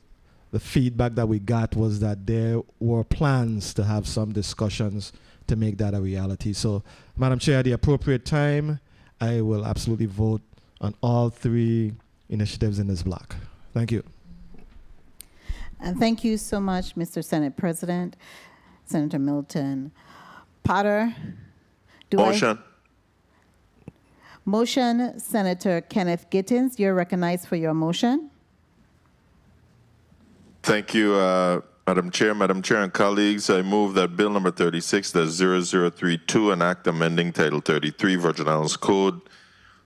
Speaker 4: feedback that we got was that there were plans to have some discussions to make that a reality. So, Madam Chair, at the appropriate time, I will absolutely vote on all three initiatives in this block. Thank you.
Speaker 1: And thank you so much, Mr. Senate President, Senator Milton Potter.
Speaker 5: Motion.
Speaker 1: Motion, Senator Kenneth Gittins, you're recognized for your motion.
Speaker 5: Thank you, Madam Chair. Madam Chair and colleagues, I move that Bill number 36-0032, an act amending Title 33, Virgin Islands Code,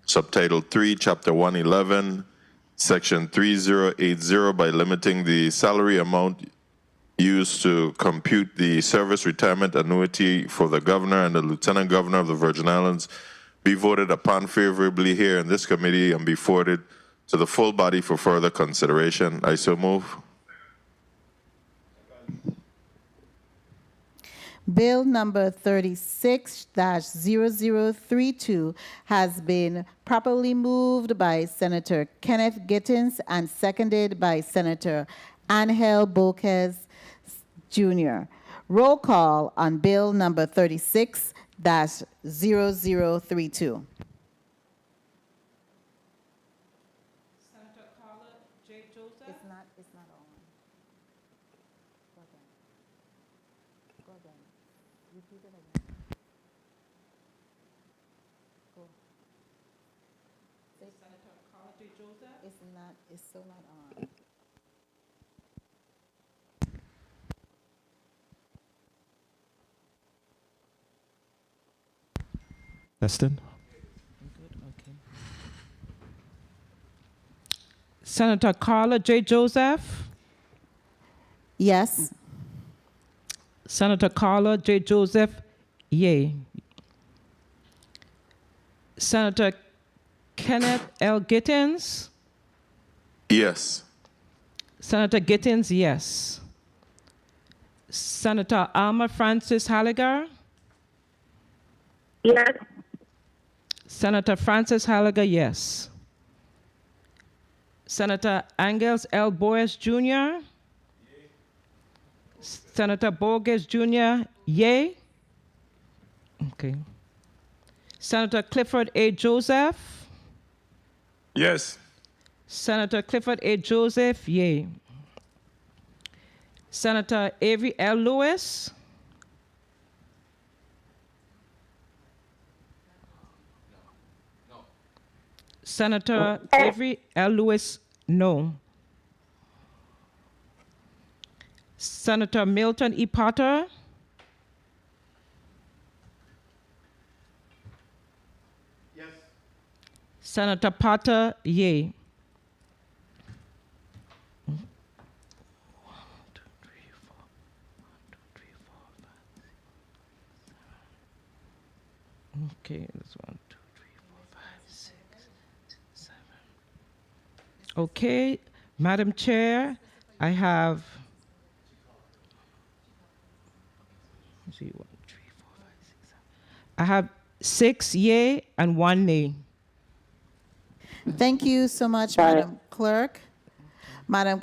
Speaker 5: Subtitle 3, Chapter 111, Section 3080, by limiting the salary amount used to compute the service retirement annuity for the Governor and the Lieutenant Governor of the Virgin Islands, be voted upon favorably here in this committee and be forwarded to the full body for further consideration. I so move.
Speaker 1: Bill number 36-0032 has been properly moved by Senator Kenneth Gittins and seconded by Senator Angel Boquez Jr. Roll call on Bill number 36-0032. It's still not on.
Speaker 4: Eston?
Speaker 2: Senator Carla J. Joseph.
Speaker 1: Yes.
Speaker 2: Senator Carla J. Joseph, yay. Senator Kenneth L. Gittins.
Speaker 5: Yes.
Speaker 2: Senator Gittins, yes. Senator Alma Francis Halliger.
Speaker 11: Yes.
Speaker 2: Senator Francis Halliger, yes. Senator Angels L. Boas Jr. Senator Borges Jr., yay. Okay. Senator Clifford A. Joseph.
Speaker 10: Yes.
Speaker 2: Senator Clifford A. Joseph, yay. Senator Avery L. Lewis. Senator Avery L. Lewis, no. Senator Milton E. Potter.
Speaker 10: Yes.
Speaker 2: Senator Potter, yay. 1, 2, 3, 4. 1, 2, 3, 4, 5, 6, 7. Okay, that's 1, 2, 3, 4, 5, 6, 7. Okay, Madam Chair, I have. Let's see, 1, 3, 4, 5, 6, 7. I have 6 yay and 1 nay.
Speaker 1: Thank you so much, Madam Clerk. Madam,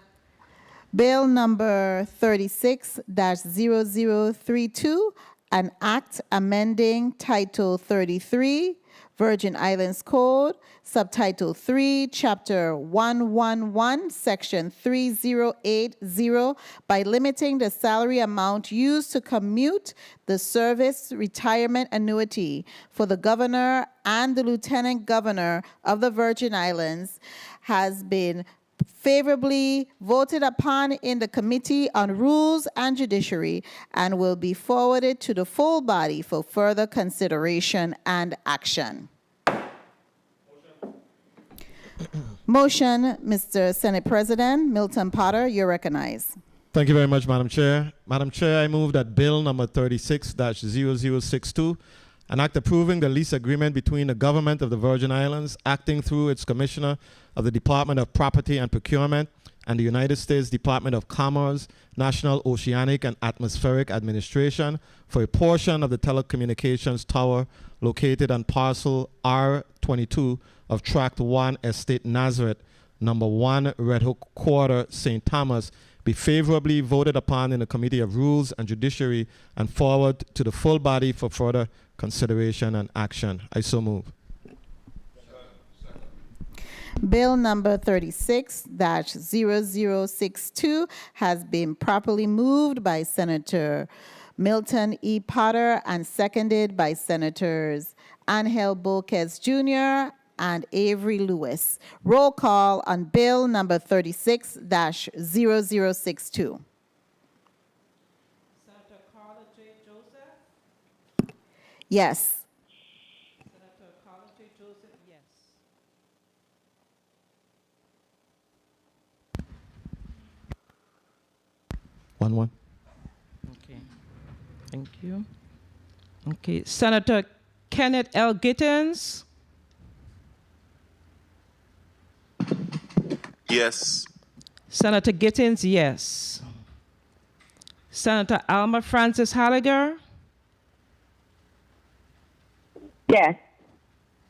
Speaker 1: Bill number 36-0032, an act amending Title 33, Virgin Islands Code, Subtitle 3, Chapter 111, Section 3080, by limiting the salary amount used to commute the service retirement annuity for the Governor and the Lieutenant Governor of the Virgin Islands, has been favorably voted upon in the Committee on Rules and Judiciary and will be forwarded to the full body for further consideration and action. Motion, Mr. Senate President Milton Potter, you're recognized.
Speaker 4: Thank you very much, Madam Chair. Madam Chair, I move that Bill number 36-0062, an act approving the lease agreement between the government of the Virgin Islands, acting through its Commissioner of the Department of Property and Procurement, and the United States Department of Commerce, National Oceanic and Atmospheric Administration for a portion of the telecommunications tower located on parcel R22 of Tract 1, Estate Nazareth, number 1, Red Hook Quarter, St. Thomas, be favorably voted upon in the Committee of Rules and Judiciary and forward to the full body for further consideration and action. I so move.
Speaker 1: Bill number 36-0062 has been properly moved by Senator Milton E. Potter and seconded by Senators Angel Boquez Jr. and Avery Lewis. Roll call on Bill number 36-0062.
Speaker 2: Senator Carla J. Joseph?
Speaker 1: Yes.
Speaker 2: Senator Carla J. Joseph, yes.
Speaker 4: One.
Speaker 2: Okay. Thank you. Okay. Senator Kenneth L. Gittens?
Speaker 5: Yes.
Speaker 2: Senator Gittens, yes. Senator Alma Francis Halliger?
Speaker 11: Yes.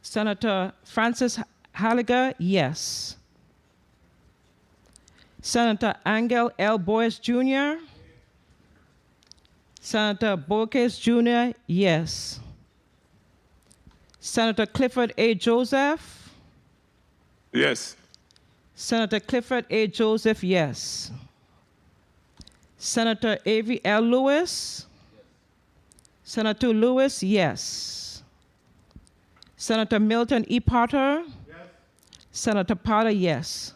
Speaker 2: Senator Francis Halliger, yes. Senator Angel L. Boyce Jr.? Senator Boquez Jr., yes. Senator Clifford A. Joseph?
Speaker 10: Yes.
Speaker 2: Senator Clifford A. Joseph, yes. Senator Avery L. Lewis? Senator Lewis, yes. Senator Milton E. Potter? Yes. Senator Potter, yes.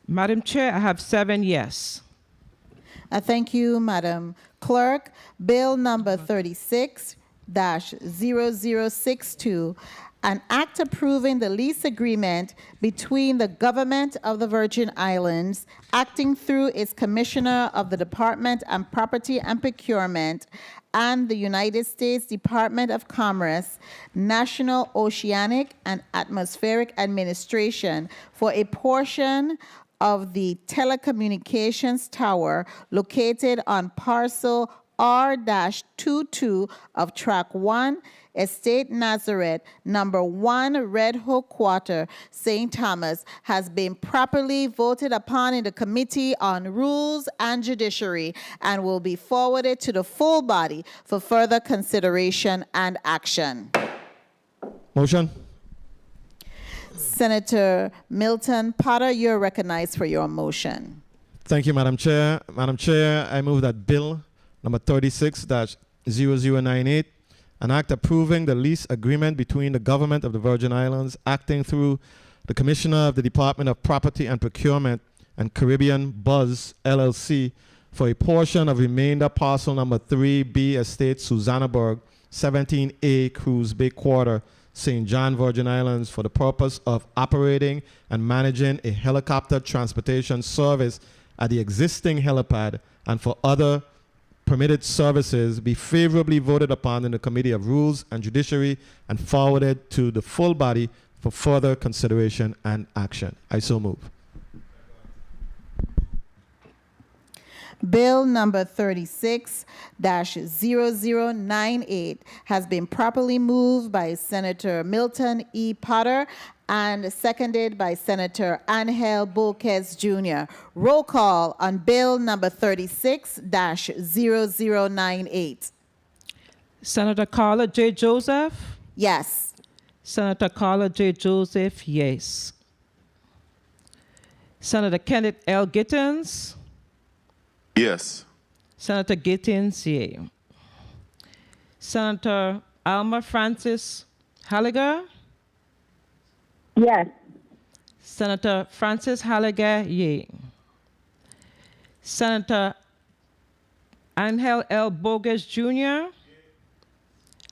Speaker 2: Madam Chair, I have 7 yes.
Speaker 1: Thank you, Madam Clerk. Bill number 36-0062, an act approving the lease agreement between the government of the Virgin Islands, acting through its Commissioner of the Department of Property and Procurement, and the United States Department of Commerce, National Oceanic and Atmospheric Administration for a portion of the telecommunications tower located on parcel R-22 of Track 1, Estate Nazareth, number 1, Red Hook Quarter, St. Thomas, has been properly voted upon in the Committee on Rules and Judiciary and will be forwarded to the full body for further consideration and action.
Speaker 4: Motion.
Speaker 1: Senator Milton Potter, you're recognized for your motion.
Speaker 4: Thank you, Madam Chair. Madam Chair, I move that Bill number 36-0098, an act approving the lease agreement between the government of the Virgin Islands, acting through the Commissioner of the Department of Property and Procurement, and Caribbean Buzz, LLC, for a portion of remainder parcel number 3B, Estate Susannaburg, 17A, Cruise Bay Quarter, St. John, Virgin Islands, for the purpose of operating and managing a helicopter transportation service at the existing helipad and for other permitted services, be favorably voted upon in the Committee of Rules and Judiciary and forwarded to the full body for further consideration and action. I so move.
Speaker 1: Bill number 36-0098 has been properly moved by Senator Milton E. Potter and seconded by Senator Angel Boquez Jr. Roll call on Bill number 36-0098.
Speaker 2: Senator Carla J. Joseph?
Speaker 1: Yes.
Speaker 2: Senator Carla J. Joseph, yes. Senator Kenneth L. Gittens?
Speaker 5: Yes.
Speaker 2: Senator Gittens, yea. Senator Alma Francis Halliger?
Speaker 11: Yes.
Speaker 2: Senator Francis Halliger, yea. Senator Angel L. Boquez Jr.?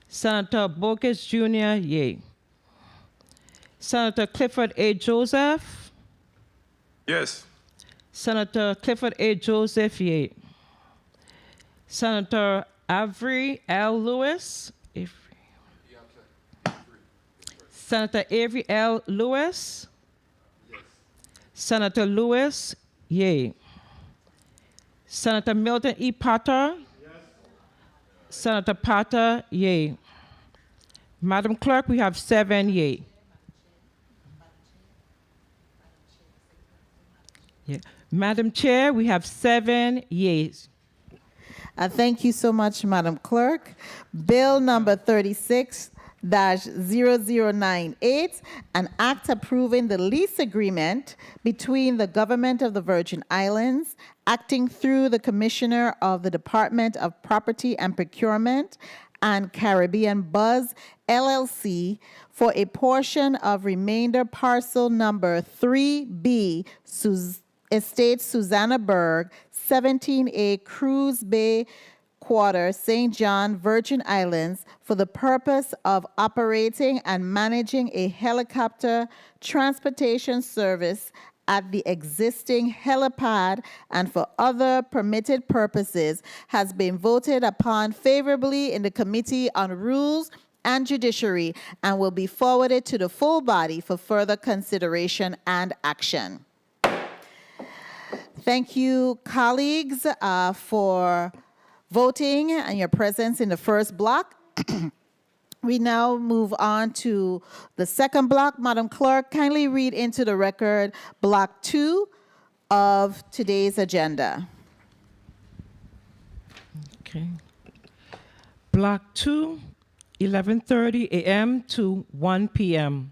Speaker 2: Senator Boquez Jr., yea. Senator Clifford A. Joseph?
Speaker 10: Yes.
Speaker 2: Senator Clifford A. Joseph, yea. Senator Avery L. Lewis. Senator Avery L. Lewis. Yes. Senator Lewis, yea. Senator Milton E. Potter. Yes. Senator Potter, yea. Madam Clerk, we have 7 yea. Yeah. Madam Chair, we have 7 yeas.
Speaker 1: Thank you so much, Madam Clerk. Bill number 36-0098, an act approving the lease agreement between the Government of the Virgin Islands, acting through the Commissioner of the Department of Property and Procurement, and Caribbean Buzz, LLC, for a portion of remainder parcel number 3B, Estate Susannaburg, 17A Cruz Bay Quarter, St. John, Virgin Islands, for the purpose of operating and managing a helicopter transportation service at the existing helipad and for other permitted purposes, has been voted upon favorably in the Committee on Rules and Judiciary and will be forwarded to the full body for further consideration and action. Thank you, colleagues, for voting and your presence in the first block. We now move on to the second block. Madam Clerk, kindly read into the record Block 2 of today's agenda.
Speaker 2: Okay. Block 2, 11:30 a.m. to 1 p.m.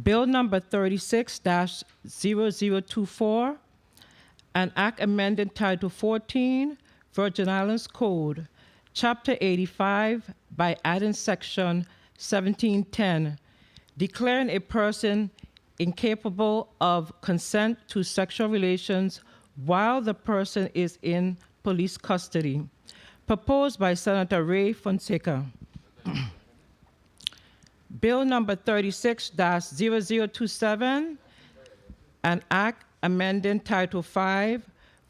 Speaker 2: Bill number 36-0024, an act amending Title 14, Virgin Islands Code, Chapter 85, by adding Section 1710, declaring a person incapable of consent to sexual relations while the person is in police custody, proposed by Senator Ray Fonseca. Bill number 36-0027, an act amending Title 5,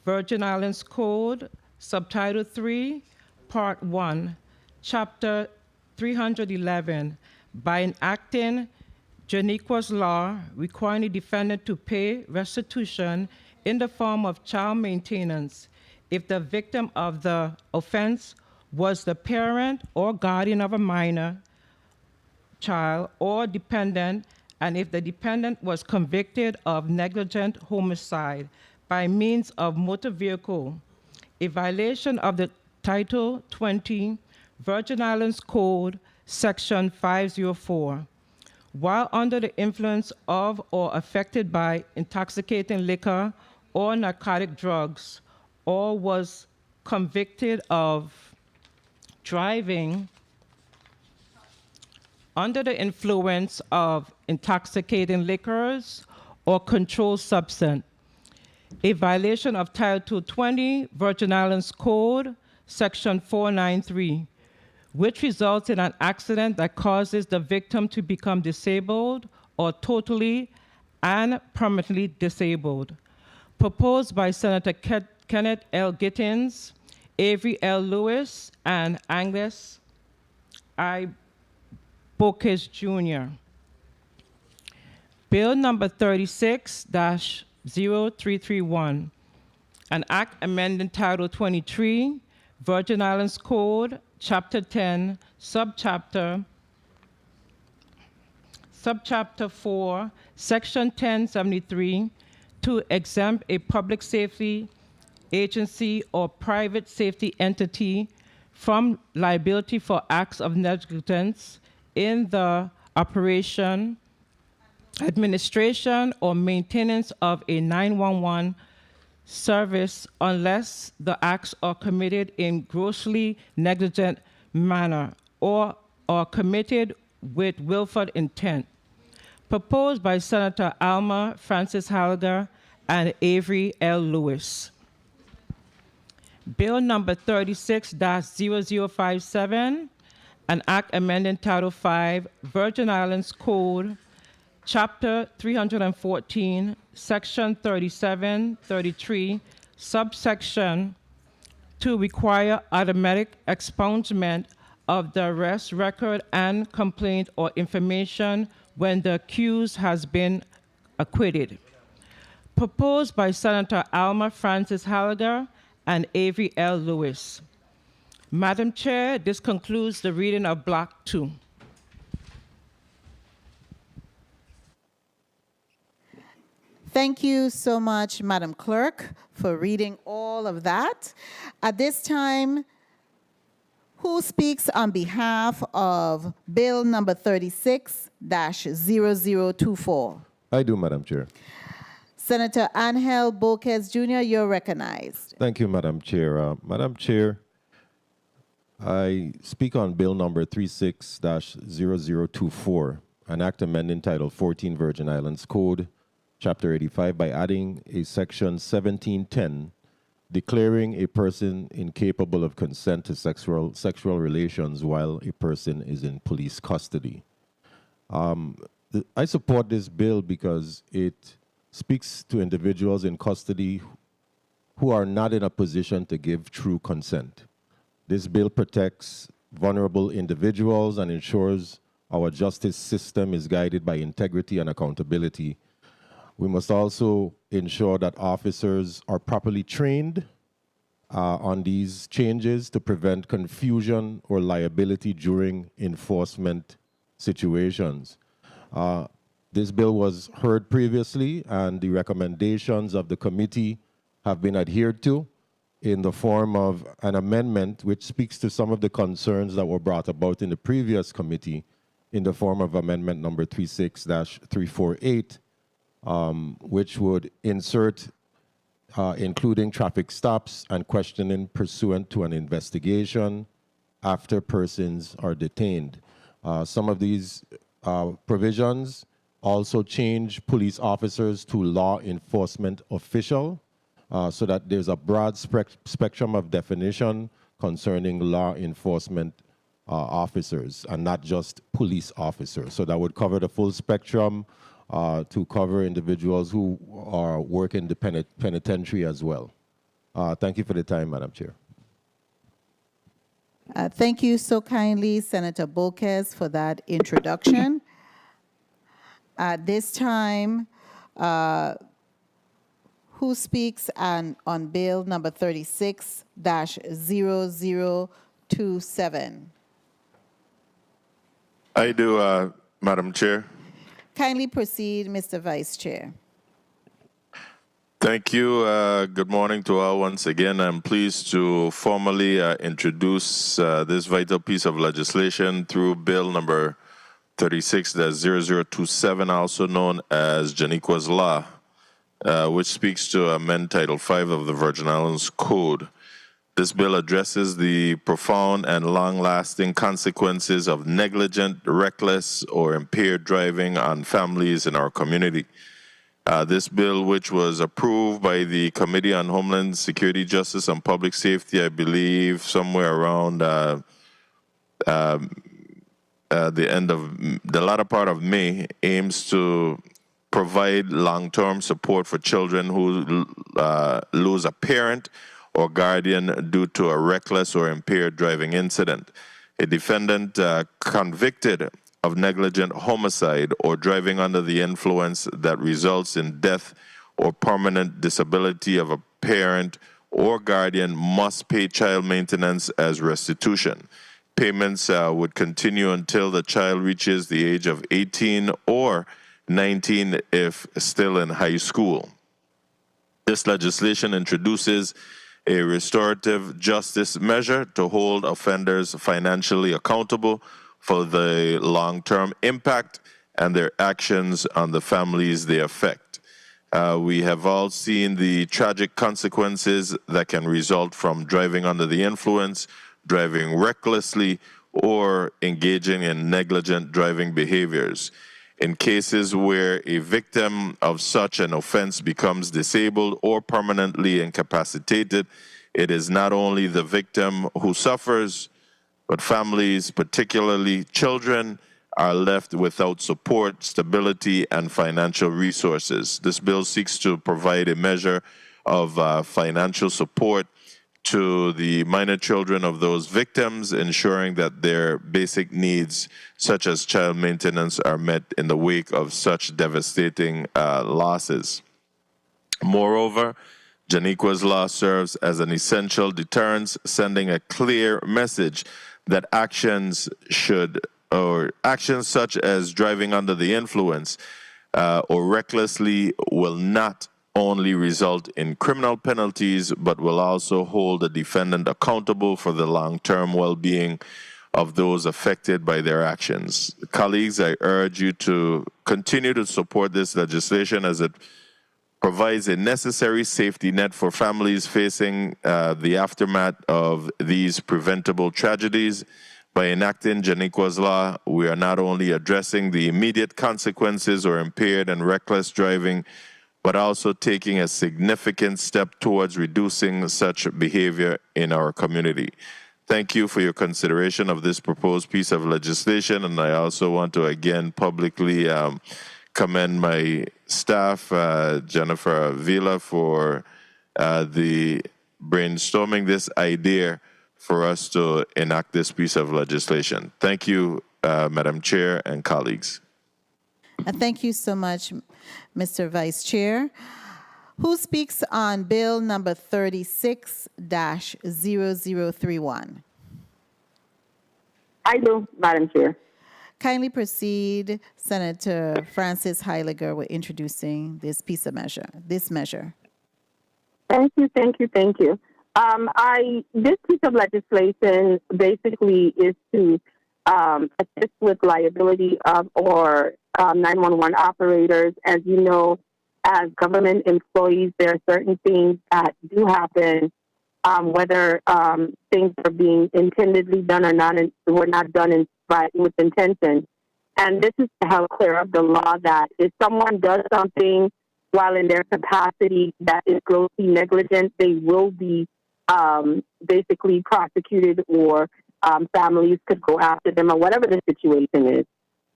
Speaker 2: Virgin Islands Code, Subtitle 3, Part 1, Chapter 311, by enacting Janiqua's law requiring the defendant to pay restitution in the form of child maintenance if the victim of the offense was the parent or guardian of a minor child or dependent, and if the dependent was convicted of negligent homicide by means of motor vehicle, a violation of the Title 20 Virgin Islands Code, Section 504, while under the influence of or affected by intoxicating liquor or narcotic drugs, or was convicted of driving under the influence of intoxicating liquors or controlled substance, a violation of Title 20 Virgin Islands Code, Section 493, which results in an accident that causes the victim to become disabled or totally and permanently disabled, proposed by Senator Kenneth L. Gittins, Avery L. Lewis, and Angus I. Bocage Jr. Bill number 36-0331, an act amending Title 23, Virgin Islands Code, Chapter 10, Subchapter 4, Section 1073, to exempt a public safety agency or private safety entity from liability for acts of negligence in the operation, administration, or maintenance of a 911 service unless the acts are committed in grossly negligent manner or are committed with willful intent. Proposed by Senator Alma Francis Hallger and Avery L. Lewis. Bill number 36-0057, an act amending Title 5 Virgin Islands Code, Chapter 314, Section 37, 33, subsection to require automatic expungement of the arrest record and complaint or information when the accused has been acquitted. Proposed by Senator Alma Francis Gallagher and Avery L. Lewis. Madam Chair, this concludes the reading of Block 2.
Speaker 1: Thank you so much, Madam Clerk, for reading all of that. At this time, who speaks on behalf of Bill number 36-0024?
Speaker 8: I do, Madam Chair.
Speaker 1: Senator Angel Boquez Jr., you're recognized.
Speaker 8: Thank you, Madam Chair. Madam Chair, I speak on Bill number 36-0024, an act amending Title 14 Virgin Islands Code, Chapter 85, by adding a Section 1710 declaring a person incapable of consent to sexual relations while a person is in police custody. I support this bill because it speaks to individuals in custody who are not in a position to give true consent. This bill protects vulnerable individuals and ensures our justice system is guided by integrity and accountability. We must also ensure that officers are properly trained on these changes to prevent confusion or liability during enforcement situations. This bill was heard previously, and the recommendations of the committee have been adhered to in the form of an amendment which speaks to some of the concerns that were brought about in the previous committee in the form of amendment number 36-348, which would insert including traffic stops and questioning pursuant to an investigation after persons are detained. Some of these provisions also change police officers to law enforcement official so that there's a broad spectrum of definition concerning law enforcement officers and not just police officers. So that would cover the full spectrum to cover individuals who are working the penitentiary as well. Thank you for the time, Madam Chair.
Speaker 1: Thank you so kindly, Senator Boquez, for that introduction. At this time, who speaks on Bill number 36-0027?
Speaker 5: I do, Madam Chair.
Speaker 1: Kindly proceed, Mr. Vice Chair.
Speaker 5: Thank you. Good morning to all once again. I'm pleased to formally introduce this vital piece of legislation through Bill number 36-0027, also known as Janiqua's Law, which speaks to amend Title 5 of the Virgin Islands Code. This bill addresses the profound and long-lasting consequences of negligent, reckless, or impaired driving on families in our community. This bill, which was approved by the Committee on Homeland Security, Justice, and Public Safety, I believe somewhere around the latter part of May, aims to provide long-term support for children who lose a parent or guardian due to a reckless or impaired driving incident. A defendant convicted of negligent homicide or driving under the influence that results in death or permanent disability of a parent or guardian must pay child maintenance as restitution. Payments would continue until the child reaches the age of 18 or 19 if still in high school. This legislation introduces a restorative justice measure to hold offenders financially accountable for the long-term impact and their actions on the families they affect. We have all seen the tragic consequences that can result from driving under the influence, driving recklessly, or engaging in negligent driving behaviors. In cases where a victim of such an offense becomes disabled or permanently incapacitated, it is not only the victim who suffers, but families, particularly children are left without support, stability, and financial resources. This bill seeks to provide a measure of financial support to the minor children of those victims, ensuring that their basic needs, such as child maintenance, are met in the wake of such devastating losses. Moreover, Janiqua's law serves as an essential deterrence, sending a clear message that actions such as driving under the influence or recklessly will not only result in criminal penalties, but will also hold the defendant accountable for the long-term well-being of those affected by their actions. Colleagues, I urge you to continue to support this legislation as it provides a necessary safety net for families facing the aftermath of these preventable tragedies. By enacting Janiqua's law, we are not only addressing the immediate consequences of impaired and reckless driving, but also taking a significant step towards reducing such behavior in our community. Thank you for your consideration of this proposed piece of legislation, and I also want to again publicly commend my staff, Jennifer Avila, for the brainstorming this idea for us to enact this piece of legislation. Thank you, Madam Chair and colleagues.
Speaker 1: Thank you so much, Mr. Vice Chair. Who speaks on Bill number 36-0031?
Speaker 11: I do, Madam Chair.
Speaker 1: Kindly proceed, Senator Francis Heiliger, with introducing this piece of measure,
Speaker 11: Thank you. This piece of legislation basically is to assist with liability of or 911 operators. As you know, as government employees, there are certain things that do happen, whether things are being intendedly done or not, were not done with intention. And this is to help clear up the law that if someone does something while in their capacity that is grossly negligent, they will be basically prosecuted, or families could go after them, or whatever the situation is.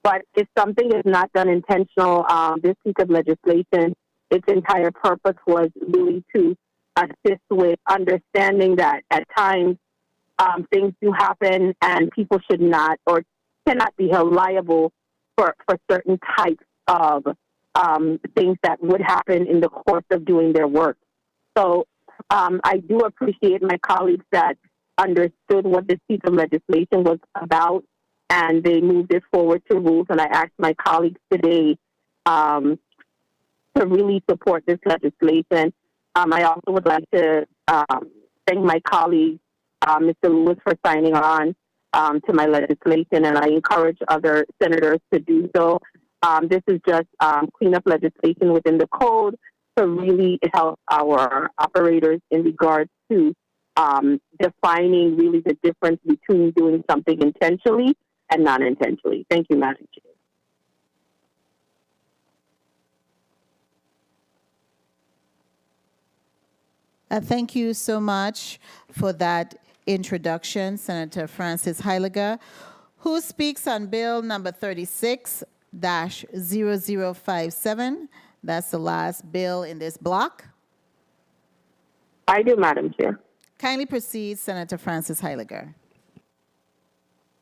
Speaker 11: But if something is not done intentional, this piece of legislation, its entire purpose was really to assist with understanding that at times things do happen and people should not or cannot be held liable for certain types of things that would happen in the course of doing their work. So I do appreciate my colleagues that understood what this piece of legislation was about, and they moved it forward to rules. And I asked my colleagues today to really support this legislation. I also would like to thank my colleague, Mr. Lewis, for signing on to my legislation, and I encourage other senators to do so. This is just cleanup legislation within the code to really help our operators in regards to defining really the difference between doing something intentionally and non-intentionally. Thank you, Madam Chair.
Speaker 1: Thank you so much for that introduction, Senator Francis Heiliger. Who speaks on Bill number 36-0057? That's the last bill in this block.
Speaker 11: I do, Madam Chair.
Speaker 1: Kindly proceed, Senator Francis Heiliger.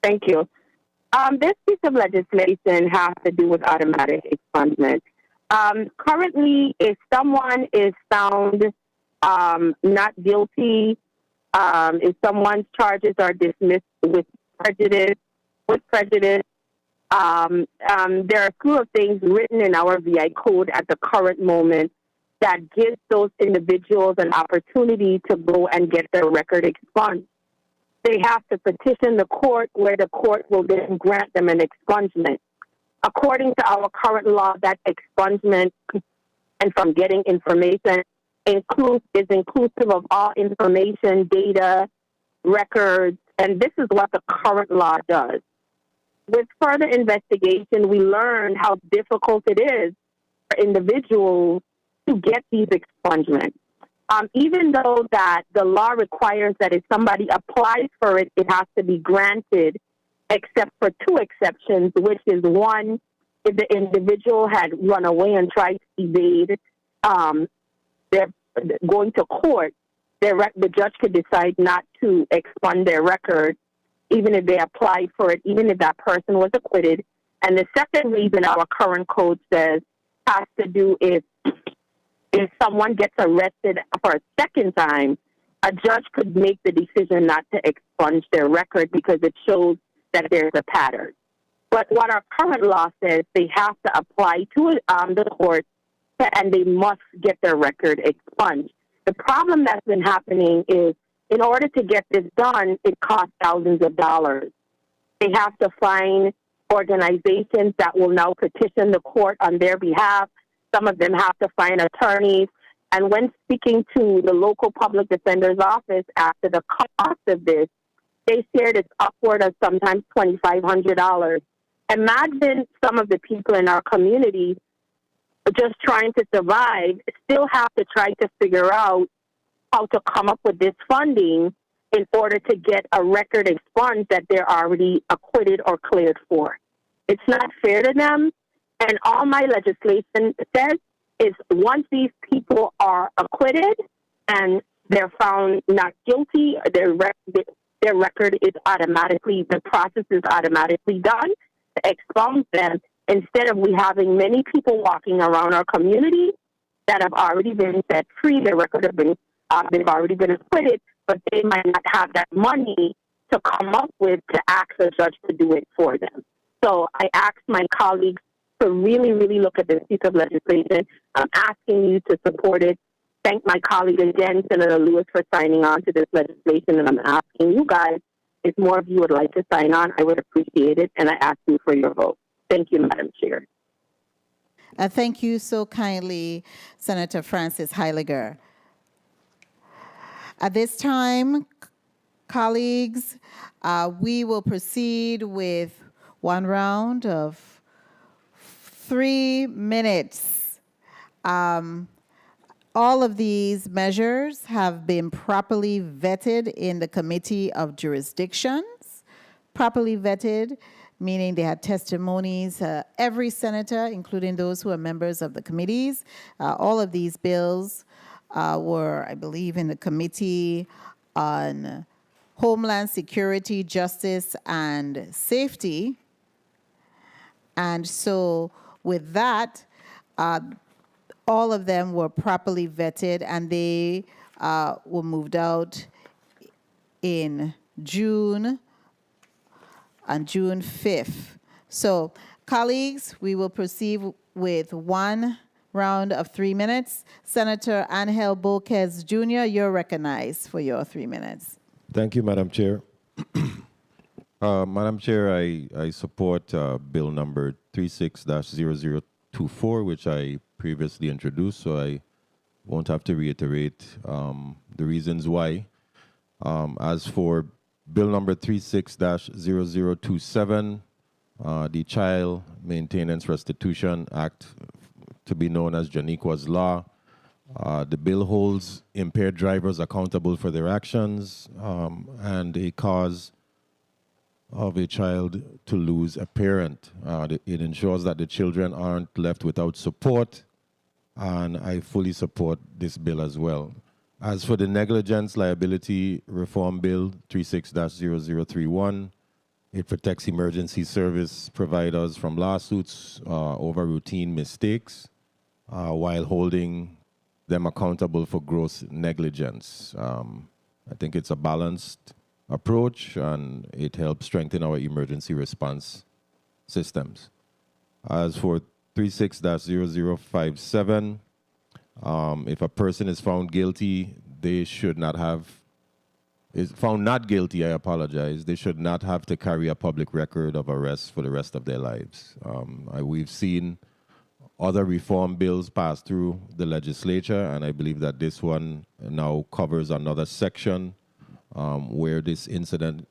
Speaker 11: Thank you. This piece of legislation has to do with automatic expungement. Currently, if someone is found not guilty, if someone's charges are dismissed with prejudice, there are a slew of things written in our VI code at the current moment that gives those individuals an opportunity to go and get their record expunged. They have to petition the court, where the court will then grant them an expungement. According to our current law, that expungement and from getting information is inclusive of all information, data, records, and this is what the current law does. With further investigation, we learned how difficult it is for individuals to get these expungements. Even though that the law requires that if somebody applies for it, it has to be granted, except for two exceptions, which is one, if the individual had run away and tried to evade their going to court, the judge could decide not to expunge their record, even if they applied for it, even if that person was acquitted. And the second reason our current code says has to do if someone gets arrested for a second time, a judge could make the decision not to expunge their record because it shows that there's a pattern. But what our current law says, they have to apply to the court and they must get their record expunged. The problem that's been happening is in order to get this done, it costs thousands of dollars. They have to find organizations that will now petition the court on their behalf. Some of them have to find attorneys. And when speaking to the local public defender's office after the cost of this, they shared it's upward of sometimes $2,500. Imagine some of the people in our community just trying to survive still have to try to figure out how to come up with this funding in order to get a record expunged that they're already acquitted or cleared for. It's not fair to them. And all my legislation says is once these people are acquitted and they're found not guilty, their record is automatically, the process is automatically done to expunge them, instead of we having many people walking around our community that have already been set free, their record have been, they've already been acquitted, but they might not have that money to come up with to ask a judge to do it for them. So I ask my colleagues to really, really look at this piece of legislation. I'm asking you to support it. Thank my colleague again, Senator Lewis, for signing on to this legislation. And I'm asking you guys, if more of you would like to sign on, I would appreciate it. And I ask you for your vote. Thank you, Madam Chair.
Speaker 1: Thank you so kindly, Senator Francis Heiliger. At this time, colleagues, we will proceed with one round of 3 minutes. All of these measures have been properly vetted in the Committee of Jurisdictions. Properly vetted, meaning they had testimonies. Every senator, including those who are members of the committees, all of these bills were, I believe, in the Committee on Homeland Security, Justice, and Safety. And so with that, all of them were properly vetted, and they were moved out in June, on June 5th. So, colleagues, we will proceed with one round of 3 minutes. Senator Angel Boquez Jr., you're recognized for your 3 minutes.
Speaker 8: Thank you, Madam Chair. Madam Chair, I support Bill number 36-0024, which I previously introduced, so I won't have to reiterate the reasons why. As for Bill number 36-0027, the Child Maintenance Restitution Act, to be known as Janiqua's Law, the bill holds impaired drivers accountable for their actions and a cause of a child to lose a parent. It ensures that the children aren't left without support, and I fully support this bill as well. As for the Negligence Liability Reform Bill 36-0031, it protects emergency service providers from lawsuits over routine mistakes while holding them accountable for gross negligence. I think it's a balanced approach, and it helps strengthen our emergency response systems. As for 36-0057, if a person is found guilty, they should not have, is found not guilty, I apologize, they should not have to carry a public record of arrest for the rest of their lives. We've seen other reform bills pass through the legislature, and I believe that this one now covers another section where this incident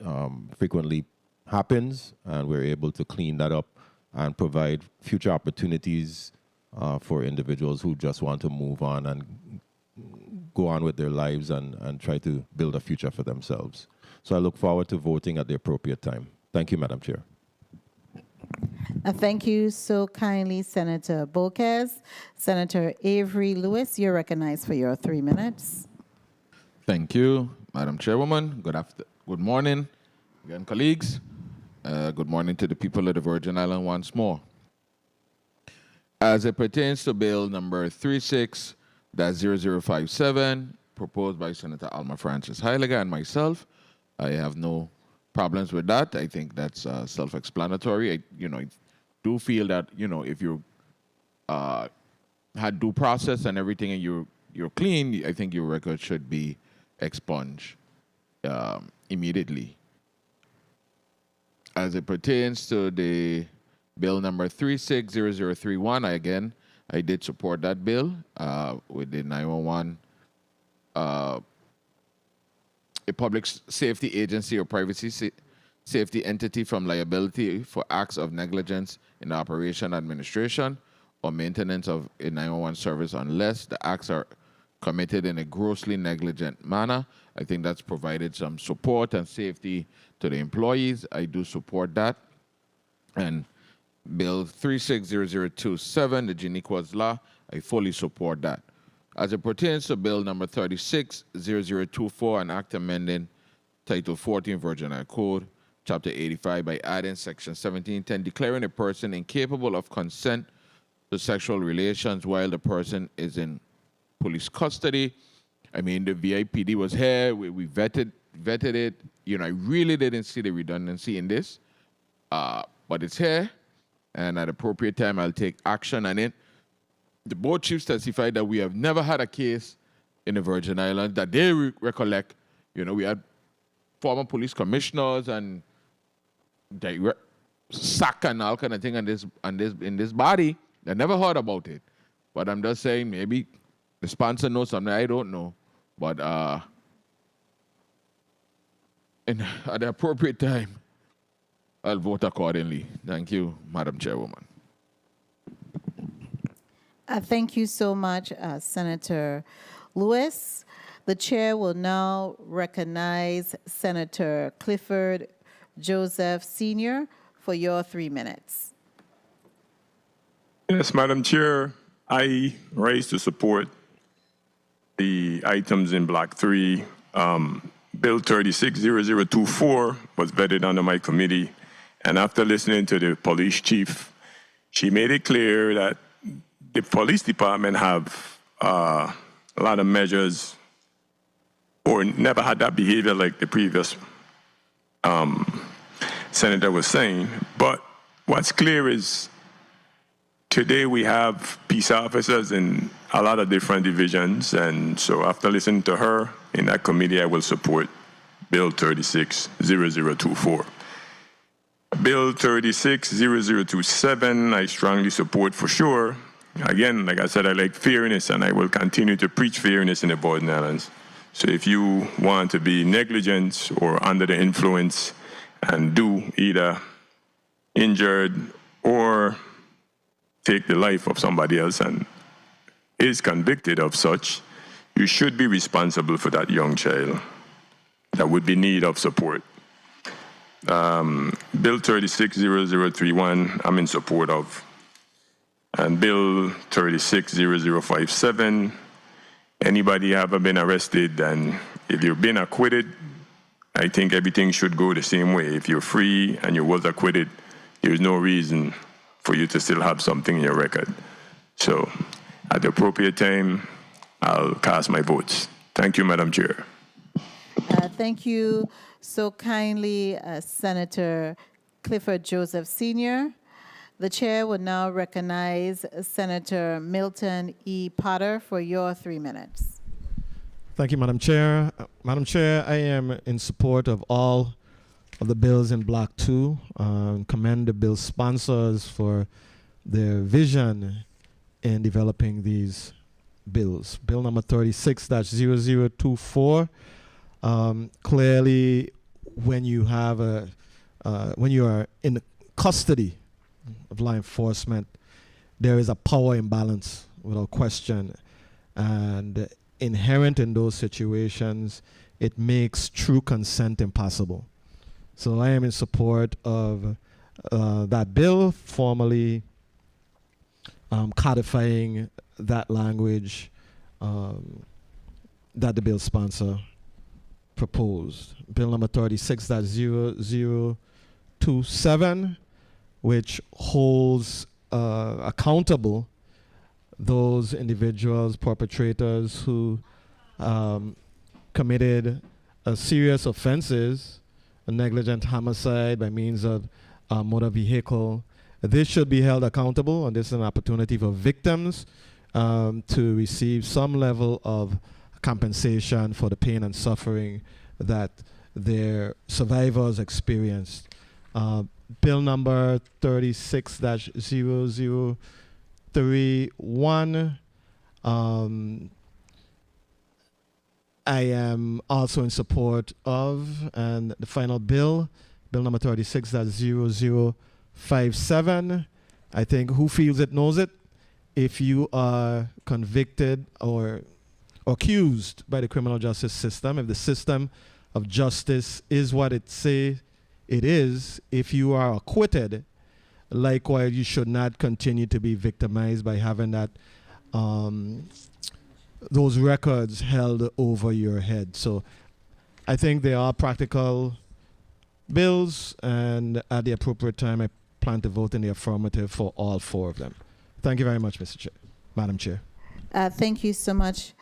Speaker 8: frequently happens, and we're able to clean that up and provide future opportunities for individuals who just want to move on and go on with their lives and try to build a future for themselves. So I look forward to voting at the appropriate time. Thank you, Madam Chair.
Speaker 1: Thank you so kindly, Senator Bolkes. Senator Avery Lewis, you're recognized for your 3 minutes.
Speaker 9: Thank you, Madam Chairwoman. Good morning, again, colleagues. Good morning to the people of the Virgin Islands once more. As it pertains to Bill number 36-0057, proposed by Senator Alma Francis Heiliger and myself, I have no problems with that. I think that's self-explanatory. I do feel that, if you had due process and everything and you're clean, I think your record should be expunged immediately. As it pertains to the bill number 360031, I did support that bill with the 911, a public safety agency or privacy safety entity from liability for acts of negligence in the operation, administration, or maintenance of a 911 service unless the acts are committed in a grossly negligent manner. I think that's provided some support and safety to the employees. I do support that. And Bill 360027, the Giniquas Law, I fully support that. As it pertains to Bill number 360024, an act amending Title 14 Virgin Islands Code, Chapter 85 by adding Section 1710, declaring a person incapable of consent to sexual relations while the person is in police custody. I mean, the VIPD was here. We vetted it. I really didn't see the redundancy in this, but it's here. And at appropriate time, I'll take action on it. The board chiefs testified that we have never had a case in the Virgin Islands that they recollect. We had former police commissioners and direct sack and all kind of thing in this body. I never heard about it. But I'm just saying, maybe the sponsor knows something I don't know. But at the appropriate time, I'll vote accordingly. Thank you, Madam Chairwoman.
Speaker 1: Thank you so much, Senator Lewis. The chair will now recognize Senator Clifford Joseph Sr. for your 3 minutes.
Speaker 10: Yes, Madam Chair, I rise to support the items in Block 3. Bill 360024 was vetted under my committee, and after listening to the police chief, she made it clear that the police department have a lot of measures or never had that behavior like the previous senator was saying. But what's clear is today we have peace officers in a lot of different divisions, and so after listening to her in that committee, I will support Bill 360024. Bill 360027, I strongly support for sure. Again, like I said, I like fairness, and I will continue to preach fairness in the Virgin Islands. So if you want to be negligent or under the influence and do either injured or take the life of somebody else and is convicted of such, you should be responsible for that young child that would be in need of support. Bill 360031, I'm in support of. And Bill 360057, anybody ever been arrested, and if you've been acquitted, I think everything should go the same way. If you're free and you was acquitted, there's no reason for you to still have something in your record. So at the appropriate time, I'll cast my votes. Thank you, Madam Chair.
Speaker 1: Thank you so kindly, Senator Clifford Joseph Sr. The chair will now recognize Senator Milton E. Potter for your 3 minutes.
Speaker 4: Thank you, Madam Chair. Madam Chair, I am in support of all of the bills in Block 2. Commend the bill sponsors for their vision in developing these bills. Bill number 36-0024. Clearly, when you have when you are in the custody of law enforcement, there is a power imbalance without question, and inherent in those situations, it makes true consent impossible. So I am in support of that bill, formally codifying that language that the bill sponsor proposed. Bill number 36.0027, which holds accountable those individuals, perpetrators who committed serious offenses, a negligent homicide by means of motor vehicle. This should be held accountable, and this is an opportunity for victims to receive some level of compensation for the pain and suffering that their survivors experienced. Bill number 36-0031. I am also in support of, and the final bill, bill number 36.0057. I think who feels it knows it. If you are convicted or accused by the criminal justice system, if the system of justice is what it say it is, if you are acquitted, likewise, you should not continue to be victimized by having that those records held over your head. So I think they are practical bills, and at the appropriate time, I plan to vote in the affirmative for all four of them. Thank you very much, Mr. Chair, Madam Chair.
Speaker 1: Thank you so much,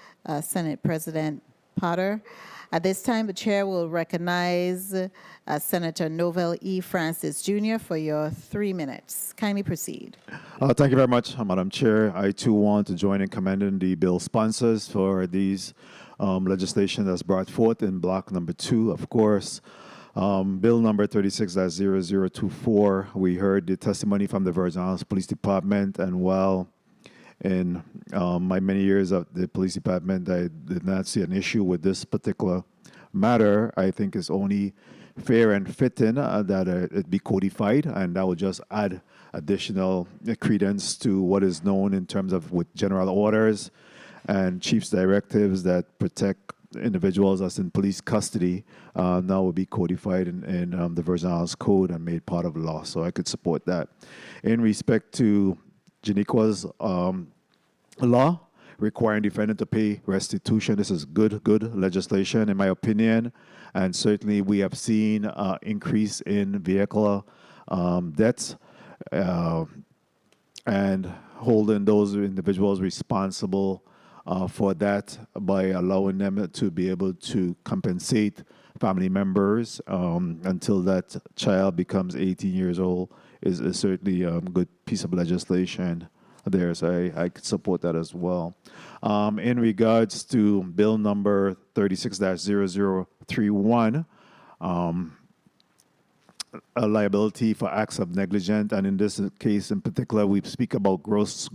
Speaker 1: Senate President Potter. At this time, the chair will recognize Senator Novell E. Francis Jr. for your 3 minutes. Kindly proceed.
Speaker 7: Thank you very much, Madam Chair. I too want to join in commending the bill sponsors for these legislation that's brought forth in block number 2, of course. Bill number 36.0024, we heard the testimony from the Virgin Islands Police Department, and while in my many years of the police department, I did not see an issue with this particular matter. I think it's only fair and fitting that it be codified, and that would just add additional credence to what is known in terms of with general orders and chief's directives that protect individuals as in police custody. Now will be codified in the Virgin Islands Code and made part of law. So I could support that. In respect to Janiqua's law requiring defendant to pay restitution, this is good legislation in my opinion, and certainly we have seen increase in vehicle deaths and holding those individuals responsible for that by allowing them to be able to compensate family members until that child becomes 18 years old is certainly a good piece of legislation there. So I could support that as well. In regards to bill number 36-0031, a liability for acts of negligence, and in this case in particular, we speak about gross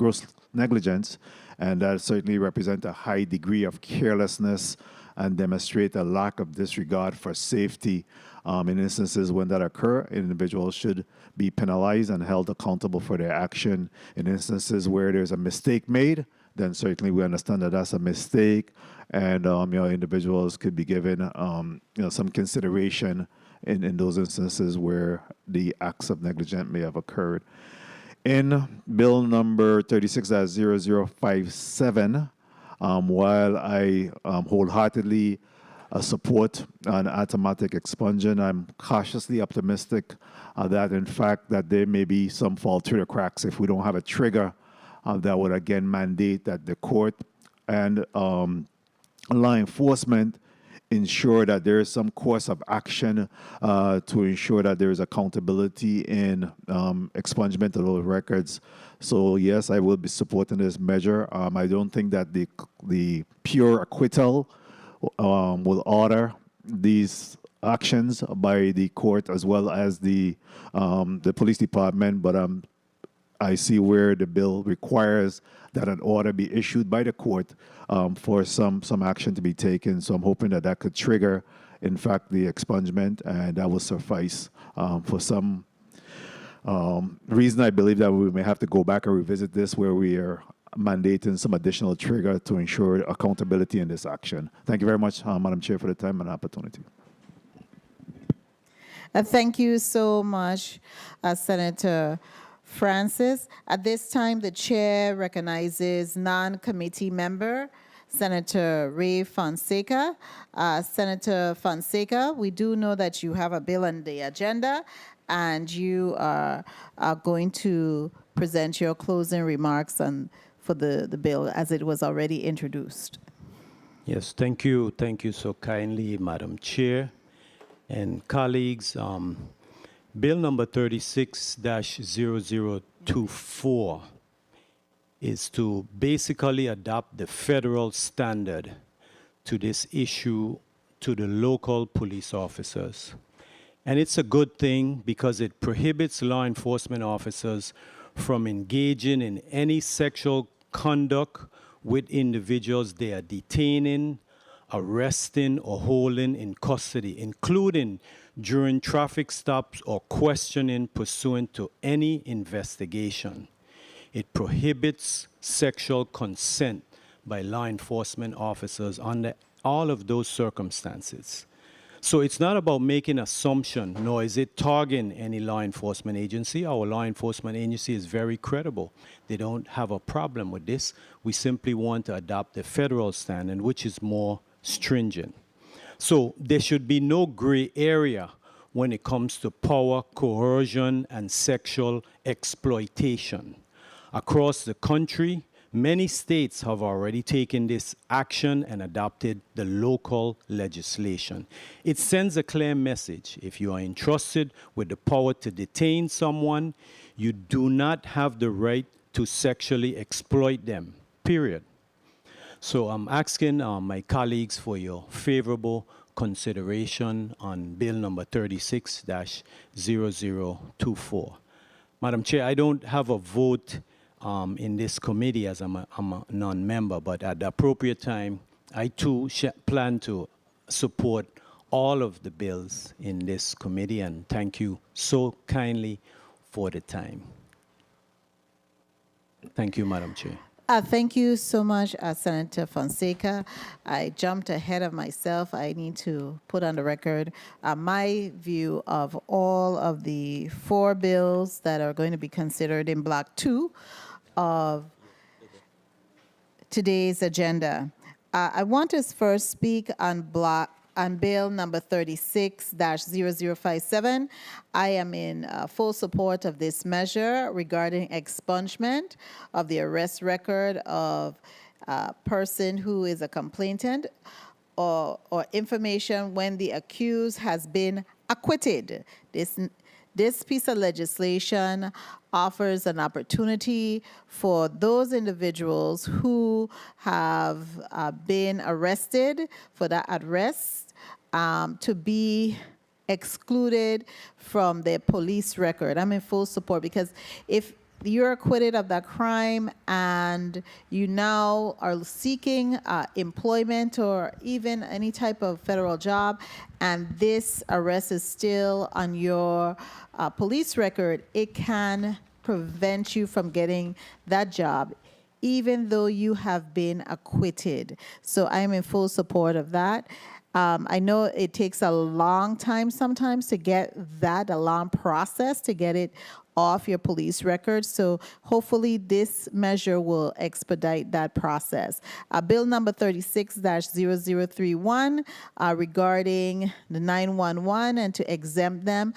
Speaker 7: negligence, and that certainly represents a high degree of carelessness and demonstrate a lack of disregard for safety. In instances when that occur, individuals should be penalized and held accountable for their action. In instances where there's a mistake made, then certainly we understand that that's a mistake, and individuals could be given some consideration in those instances where the acts of negligence may have occurred. In bill number 36.0057, while I wholeheartedly support an automatic expungement, I'm cautiously optimistic that in fact that there may be some fall through the cracks if we don't have a trigger that would again mandate that the court and law enforcement ensure that there is some course of action to ensure that there is accountability in expungement of those records. So yes, I will be supporting this measure. I don't think that the pure acquittal will order these actions by the court as well as the police department, but I see where the bill requires that an order be issued by the court for some action to be taken. So I'm hoping that that could trigger, in fact, the expungement, and that will suffice. For some reason, I believe that we may have to go back and revisit this, where we are mandating some additional trigger to ensure accountability in this action. Thank you very much, Madam Chair, for the time and opportunity.
Speaker 1: Thank you so much, Senator Francis. At this time, the chair recognizes non-committee member, Senator Ray Fonseca. Senator Fonseca, we do know that you have a bill on the agenda, and you are going to present your closing remarks for the bill as it was already introduced.
Speaker 12: Yes, thank you. Thank you so kindly, Madam Chair and colleagues. Bill number 36-0024 is to basically adopt the federal standard to this issue to the local police officers. And it's a good thing because it prohibits law enforcement officers from engaging in any sexual conduct with individuals they are detaining, arresting, or holding in custody, including during traffic stops or questioning pursuant to any investigation. It prohibits sexual consent by law enforcement officers under all of those circumstances. So it's not about making assumption, nor is it targeting any law enforcement agency. Our law enforcement agency is very credible. They don't have a problem with this. We simply want to adopt the federal standard, which is more stringent. So there should be no gray area when it comes to power, coercion, and sexual exploitation. Across the country, many states have already taken this action and adopted the local legislation. It sends a clear message. If you are entrusted with the power to detain someone, you do not have the right to sexually exploit them, period. So I'm asking my colleagues for your favorable consideration on Bill number 36-0024. Madam Chair, I don't have a vote in this committee as I'm a non-member, but at the appropriate time, I too plan to support all of the bills in this committee, and thank you so kindly for the time. Thank you, Madam Chair.
Speaker 1: Thank you so much, Senator Fonseca. I jumped ahead of myself. I need to put on the record my view of all of the 4 bills that are going to be considered in Block 2 of today's agenda. I want to first speak on Bill number 36-0057. I am in full support of this measure regarding expungement of the arrest record of a person who is a complainant or information when the accused has been acquitted. This piece of legislation offers an opportunity for those individuals who have been arrested for that arrest to be excluded from their police record. I'm in full support because if you're acquitted of that crime and you now are seeking employment or even any type of federal job, and this arrest is still on your police record, it can prevent you from getting that job, even though you have been acquitted. So I'm in full support of that. I know it takes a long time sometimes to get that, a long process to get it off your police record. So hopefully this measure will expedite that process. Bill number 36-0031 regarding the 911 and to exempt them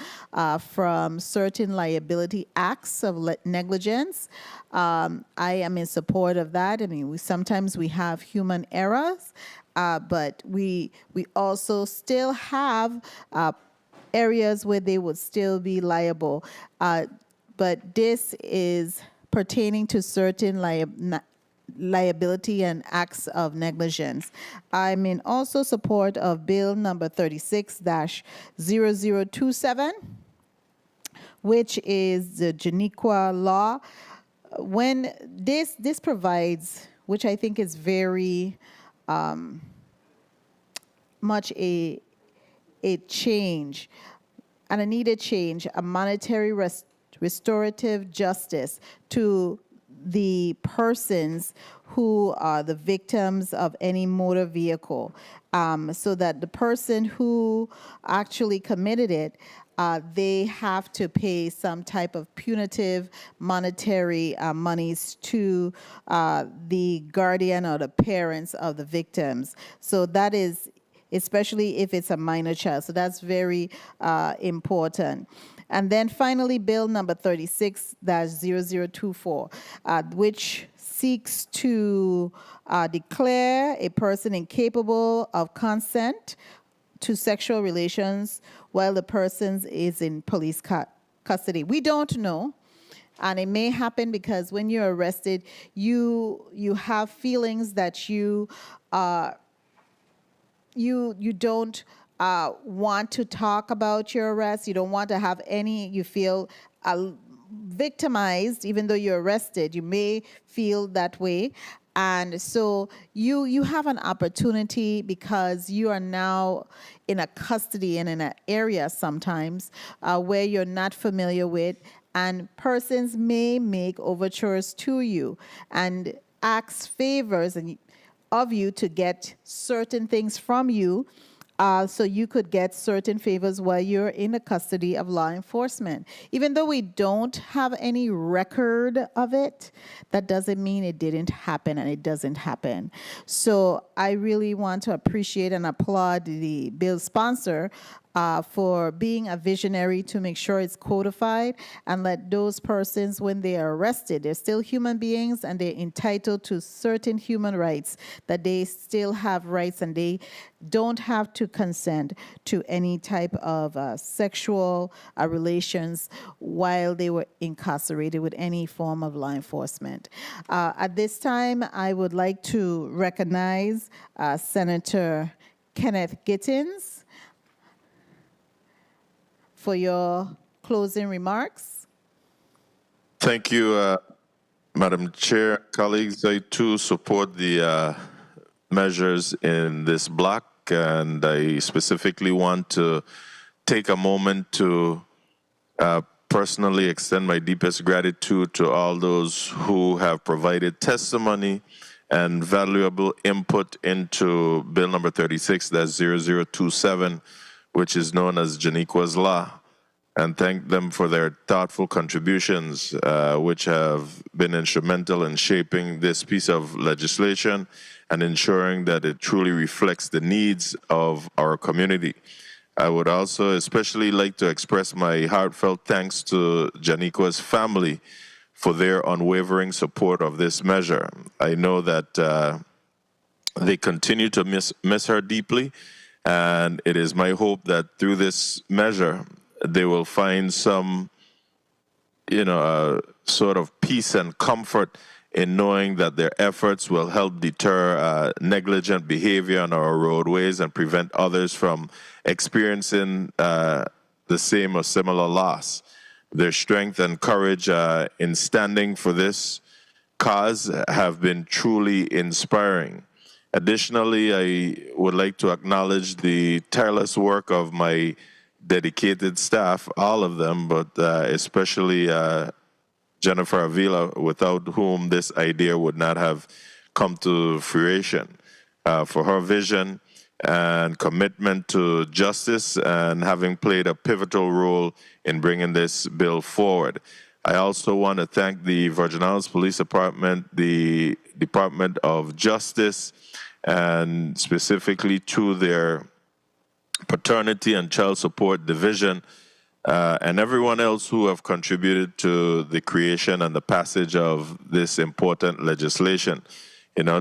Speaker 1: from certain liability acts of negligence. I am in support of that. I mean, sometimes we have human errors, but we also still have areas where they would still be liable. But this is pertaining to certain liability and acts of negligence. I'm in also support of Bill number 36-0027, which is the Janiqua law. When this provides, which I think is very much a change, and a needed change, a monetary restorative justice to the persons who are the victims of any motor vehicle, so that the person who actually committed it they have to pay some type of punitive monetary monies to the guardian or the parents of the victims. So that is, especially if it's a minor child. So that's very important. And then finally, Bill number 36-0024, which seeks to declare a person incapable of consent to sexual relations while the person is in police custody. We don't know. And it may happen because when you're arrested, you have feelings that you don't want to talk about your arrest. You don't want to have any, you feel victimized, even though you're arrested. You may feel that way. And so you have an opportunity because you are now in a custody and in an area sometimes where you're not familiar with, and persons may make overtures to you and ask favors of you to get certain things from you, so you could get certain favors while you're in the custody of law enforcement. Even though we don't have any record of it, that doesn't mean it didn't happen, and it doesn't happen. So I really want to appreciate and applaud the bill sponsor for being a visionary to make sure it's codified and let those persons, when they are arrested, they're still human beings and they're entitled to certain human rights, that they still have rights and they don't have to consent to any type of sexual relations while they were incarcerated with any form of law enforcement. At this time, I would like to recognize Senator Kenneth Gittins for your closing remarks.
Speaker 5: Thank you, Madam Chair. Colleagues, I too support the measures in this block, and I specifically want to take a moment to personally extend my deepest gratitude to all those who have provided testimony and valuable input into Bill number 36, that's 0027, which is known as Janiqua's Law, and thank them for their thoughtful contributions, which have been instrumental in shaping this piece of legislation and ensuring that it truly reflects the needs of our community. I would also especially like to express my heartfelt thanks to Janiqua's family for their unwavering support of this measure. I know that they continue to miss her deeply, and it is my hope that through this measure, they will find some, sort of peace and comfort in knowing that their efforts will help deter negligent behavior on our roadways and prevent others from experiencing the same or similar loss. Their strength and courage in standing for this cause have been truly inspiring. Additionally, I would like to acknowledge the tireless work of my dedicated staff, all of them, but especially Jennifer Avila, without whom this idea would not have come to fruition, for her vision and commitment to justice and having played a pivotal role in bringing this bill forward. I also want to thank the Virgin Islands Police Department, the Department of Justice, and specifically to their Paternity and Child Support Division, and everyone else who have contributed to the creation and the passage of this important legislation.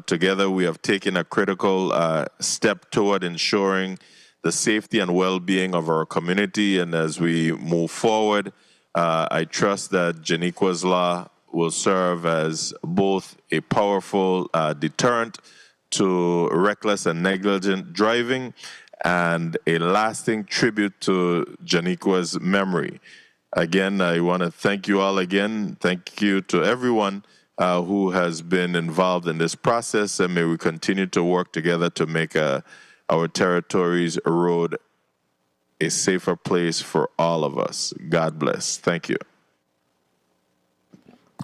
Speaker 5: Together we have taken a critical step toward ensuring the safety and well-being of our community, and as we move forward, I trust that Janiqua's Law will serve as both a powerful deterrent to reckless and negligent driving and a lasting tribute to Janiqua's memory. Again, I want to thank you all again. Thank you to everyone who has been involved in this process, and may we continue to work together to make our territory's road a safer place for all of us. God bless. Thank you.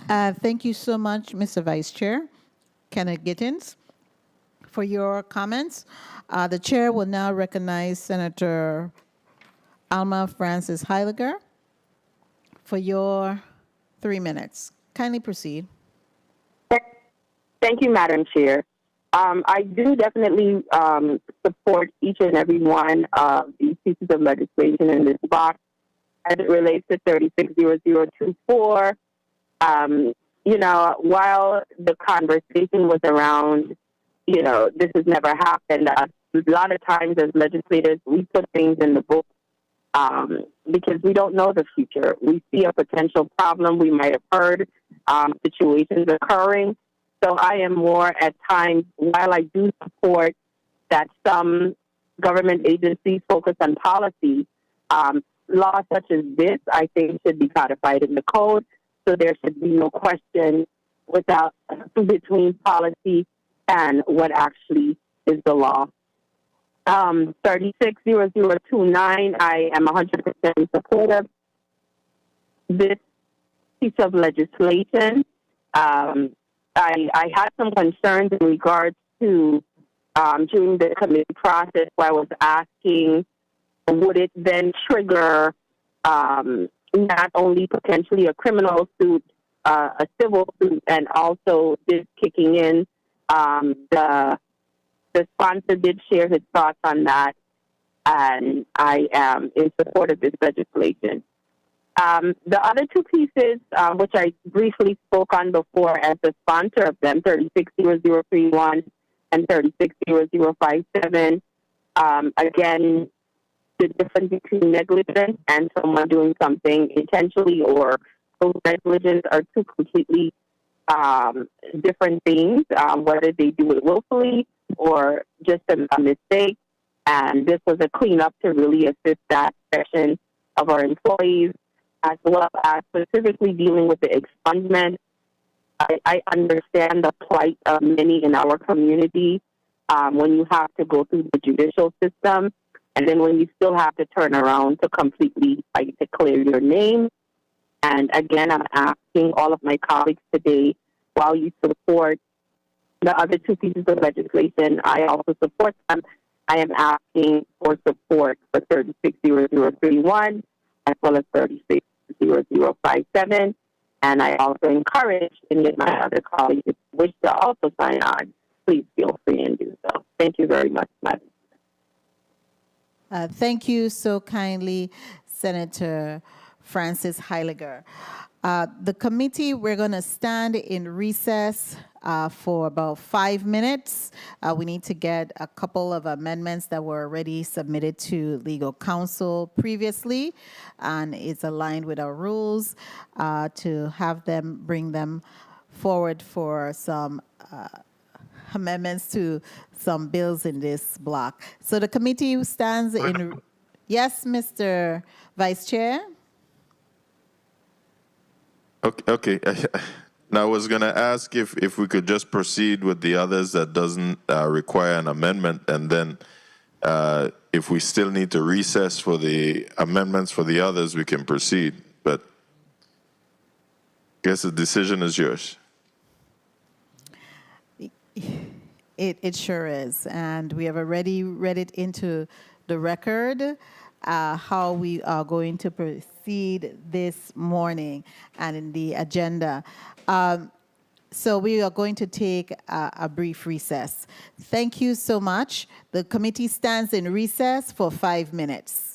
Speaker 1: Thank you so much, Mr. Vice Chair Kenneth Gittins, for your comments. The chair will now recognize Senator Alma Francis Heiliger, for your 3 minutes. Kindly proceed.
Speaker 11: Thank you, Madam Chair. I do definitely support each and every one of these pieces of legislation in this box as it relates to 360024. While the conversation was around, this has never happened, a lot of times as legislators, we put things in the book because we don't know the future. We see a potential problem. We might have heard situations occurring. So I am more at times, while I do support that some government agencies focus on policy, laws such as this, I think, should be codified in the code. So there should be no question between policy and what actually is the law. 360029, I am 100% supportive. This piece of legislation, I had some concerns in regards to during the committee process where I was asking, would it then trigger not only potentially a criminal suit, a civil suit, and also this kicking in? The sponsor did share his thoughts on that, and I am in support of this legislation. The other two pieces, which I briefly spoke on before as the sponsor of them, 360031 and 360057, again, the difference between negligence and someone doing something intentionally or negligence are two completely different things, whether they do it willfully or just a mistake. And this was a cleanup to really assist that section of our employees, as well as specifically dealing with the expungement. I understand the plight of many in our community when you have to go through the judicial system, and then when you still have to turn around to completely fight to clear your name. And again, I'm asking all of my colleagues today, while you support the other two pieces of legislation, I also support them. I am asking for support for 360031 as well as 360057. And I also encourage any of my other colleagues who wish to also sign on, please feel free and do so. Thank you very much, Madam.
Speaker 1: Thank you so kindly, Senator Francis Heiliger. The committee, we're going to stand in recess for about 5 minutes. We need to get a couple of amendments that were already submitted to legal counsel previously, and it's aligned with our rules to have them bring them forward for some amendments to some bills in this block. So the committee stands in. Yes, Mr. Vice Chair.
Speaker 5: Okay. Now I was going to ask if we could just proceed with the others that doesn't require an amendment, and then if we still need to recess for the amendments for the others, we can proceed. But I guess the decision is yours.
Speaker 1: It sure is, and we have already read it into the record how we are going to proceed this morning and in the agenda. So we are going to take a brief recess. Thank you so much. The committee stands in recess for 5 minutes.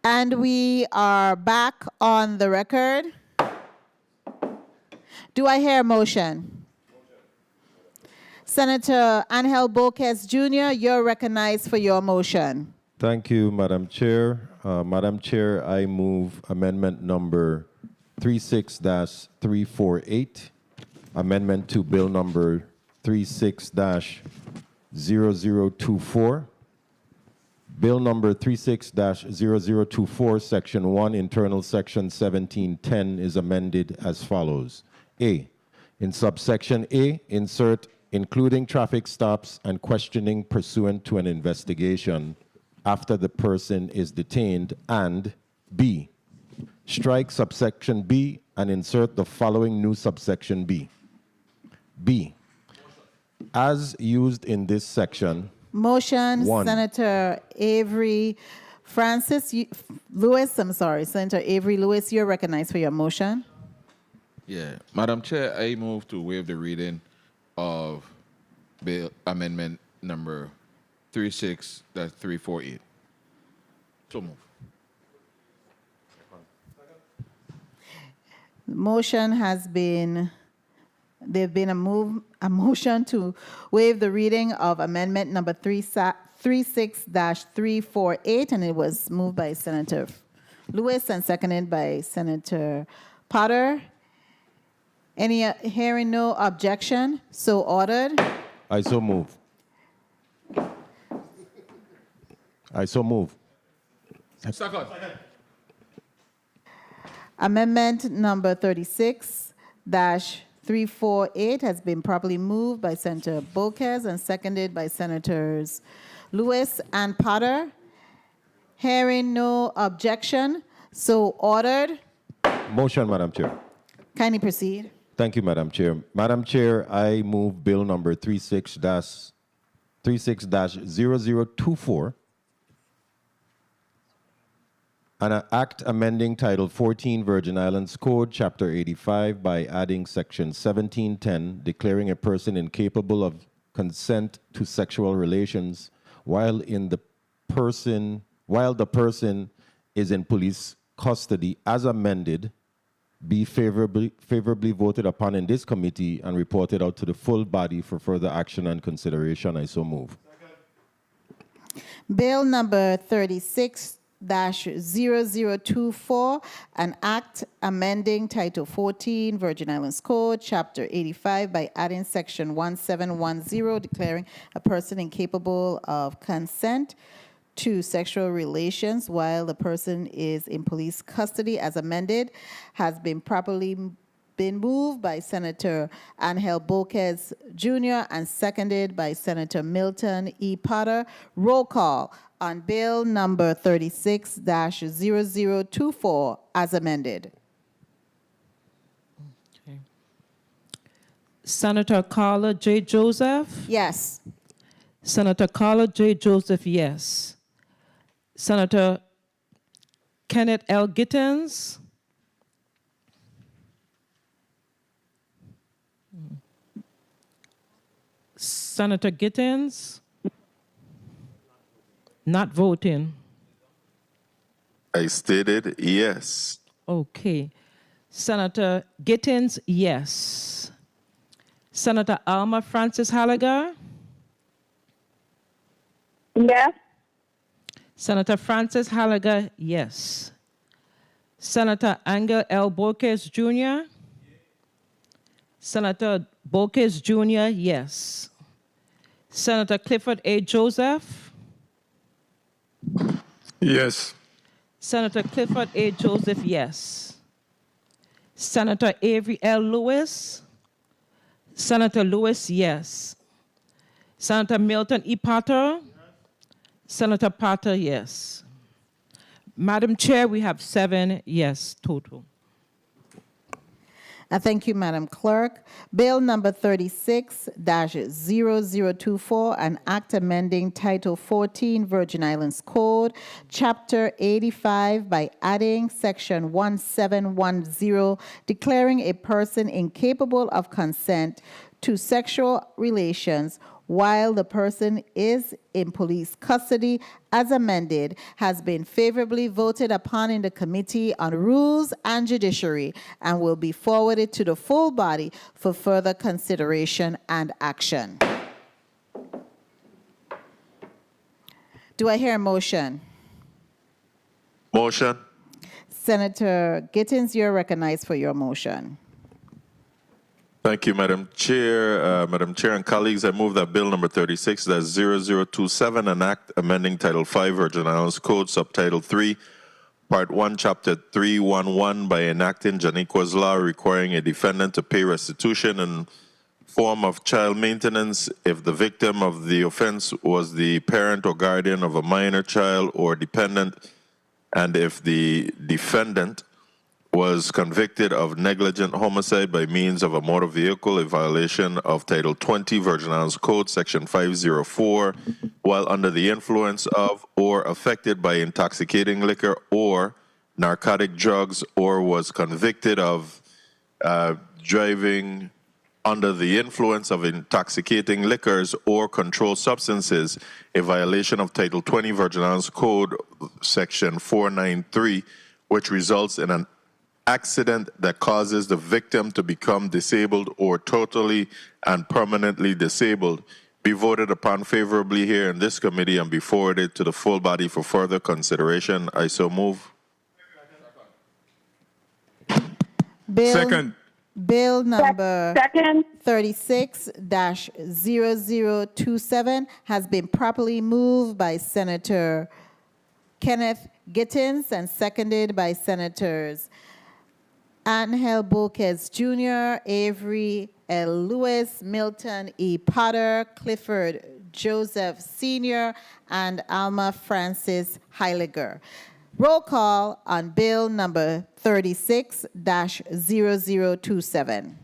Speaker 1: And we are back on the record. Do I hear a motion? Senator Angel Boquez Jr., you're recognized for your motion.
Speaker 8: Thank you, Madam Chair. Madam Chair, I move amendment number 36-348, amendment to bill number 36-0024. Bill number 36-0024, section 1, internal section 1710 is amended as follows. A, in subsection A, insert including traffic stops and questioning pursuant to an investigation after the person is detained, and B, strike subsection B and insert the following new subsection B. B, as used in this section.
Speaker 1: Motion,
Speaker 8: One.
Speaker 1: Senator Avery Senator Avery Lewis, you're recognized for your motion.
Speaker 9: Yeah, Madam Chair, I move to waive the reading of Bill Amendment number 36-348. So move.
Speaker 1: The motion has been, there's been a motion to waive the reading of amendment number 36-348, and it was moved by Senator Lewis and seconded by Senator Potter. Any hearing no objection, so ordered.
Speaker 8: I so move. I so move.
Speaker 9: Second.
Speaker 1: Amendment number 36-348 has been properly moved by Senator Boquez and seconded by Senators Lewis and Potter. Hearing no objection, so ordered.
Speaker 8: Motion, Madam Chair.
Speaker 1: Kindly proceed.
Speaker 8: Thank you, Madam Chair. Madam Chair, I move bill number 36-0024, an act amending Title 14 Virgin Islands Code, Chapter 85, by adding Section 1710, declaring a person incapable of consent to sexual relations while the person is in police custody, as amended, be favorably voted upon in this committee and reported out to the full body for further action and consideration. I so move.
Speaker 1: Bill number 36-0024, an act amending Title 14 Virgin Islands Code, Chapter 85, by adding Section 1710, declaring a person incapable of consent to sexual relations while the person is in police custody, as amended, has been properly been moved by Senator Angel Boquez Jr. and seconded by Senator Milton E. Potter. Roll call on bill number 36-0024 as amended.
Speaker 2: Okay. Senator Carla J. Joseph?
Speaker 1: Yes.
Speaker 2: Senator Carla J. Joseph, yes. Senator Kenneth L. Gittens? Senator Gittens? Not voting.
Speaker 5: I stated yes.
Speaker 2: Okay. Senator Gittens, yes. Senator Alma Francis Halliger?
Speaker 11: Yes.
Speaker 2: Senator Francis Halliger, yes. Senator Angel L. Boquez Jr.? Senator Boquez Jr., yes. Senator Clifford A. Joseph?
Speaker 10: Yes.
Speaker 2: Senator Clifford A. Joseph, yes. Senator Avery L. Lewis? Senator Lewis, yes. Senator Milton E. Potter? Senator Potter, yes. Madam Chair, we have 7 yes total.
Speaker 1: Thank you, Madam Clerk. Bill number 36-0024, an act amending Title 14 Virgin Islands Code, Chapter 85, by adding Section 1710, declaring a person incapable of consent to sexual relations while the person is in police custody, as amended, has been favorably voted upon in the Committee on Rules and Judiciary and will be forwarded to the full body for further consideration and action. Do I hear a motion?
Speaker 5: Motion.
Speaker 1: Senator Gittins, you're recognized for your motion.
Speaker 5: Thank you, Madam Chair. Madam Chair and colleagues, I move that Bill number 36, that's 0027, an act amending Title 5, Virgin Islands Code, Subtitle 3, Part 1, Chapter 311, by enacting Janiqua's Law requiring a defendant to pay restitution in form of child maintenance if the victim of the offense was the parent or guardian of a minor child or dependent, and if the defendant was convicted of negligent homicide by means of a motor vehicle, a violation of Title 20, Virgin Islands Code, Section 504, while under the influence of or affected by intoxicating liquor or narcotic drugs, or was convicted of driving under the influence of intoxicating liquors or controlled substances, a violation of Title 20, Virgin Islands Code, Section 493, which results in an accident that causes the victim to become disabled or totally and permanently disabled, be voted upon favorably here in this committee and be forwarded to the full body for further consideration. I so move.
Speaker 10: Second.
Speaker 1: Bill number 36-0027 has been properly moved by Senator Kenneth Gittins and seconded by Senators Angel Boquez Jr., Avery L. Lewis, Milton E. Potter, Clifford Joseph Sr., and Alma Francis Heiliger. Roll call on Bill number 36-0027.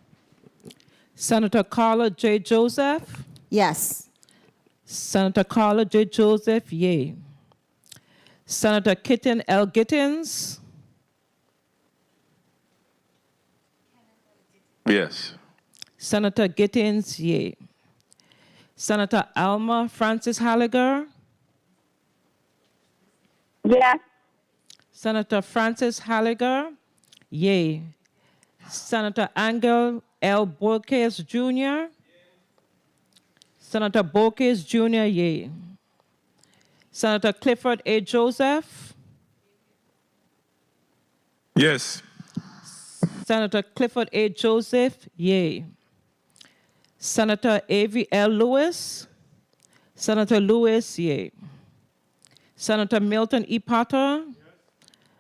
Speaker 2: Senator Carla J. Joseph?
Speaker 1: Yes.
Speaker 2: Senator Carla J. Joseph, yay. Senator Kitten L. Gittins?
Speaker 5: Yes.
Speaker 2: Senator Gittins, yay. Senator Alma Francis Halliger?
Speaker 11: Yes.
Speaker 2: Senator Francis Halliger, yay. Senator Angel L. Boquez Jr.? Senator Boquez Jr., yay. Senator Clifford A. Joseph?
Speaker 10: Yes.
Speaker 2: Senator Clifford A. Joseph, yay. Senator Avery L. Lewis? Senator Lewis, yay. Senator Milton E. Potter? Yes.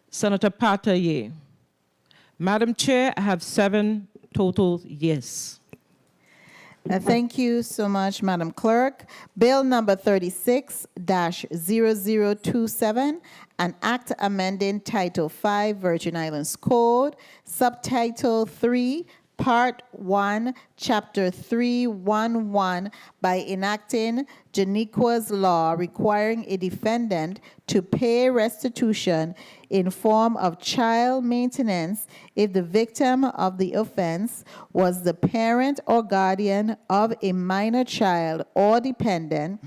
Speaker 2: Senator Potter, yay. Madam Chair, I have 7 total yes.
Speaker 1: Thank you so much, Madam Clerk. Bill number 36-0027, an act amending Title 5, Virgin Islands Code, Subtitle 3, Part 1, Chapter 311, by enacting Janiqua's Law requiring a defendant to pay restitution in form of child maintenance if the victim of the offense was the parent or guardian of a minor child or dependent,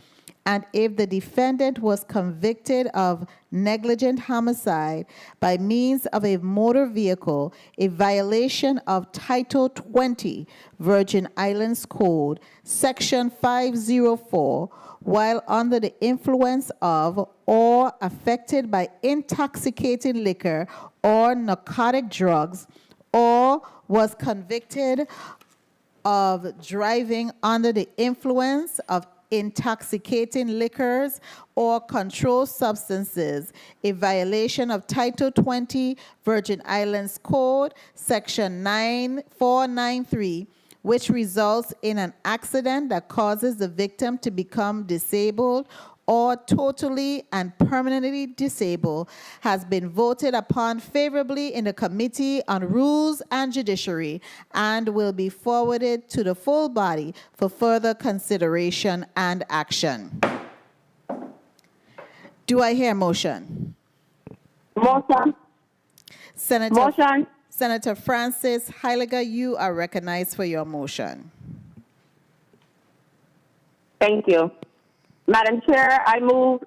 Speaker 1: and if the defendant was convicted of negligent homicide by means of a motor vehicle, a violation of Title 20, Virgin Islands Code, Section 504, while under the influence of or affected by intoxicating liquor or narcotic drugs, or was convicted of driving under the influence of intoxicating liquors or controlled substances, a violation of Title 20, Virgin Islands Code, Section 9493, which results in an accident that causes the victim to become disabled or totally and permanently disabled, has been voted upon favorably in the Committee on Rules and Judiciary and will be forwarded to the full body for further consideration and action. Do I hear a motion?
Speaker 11: Motion.
Speaker 1: Senator Francis Heiliger, you are recognized for your motion.
Speaker 11: Thank you. Madam Chair, I move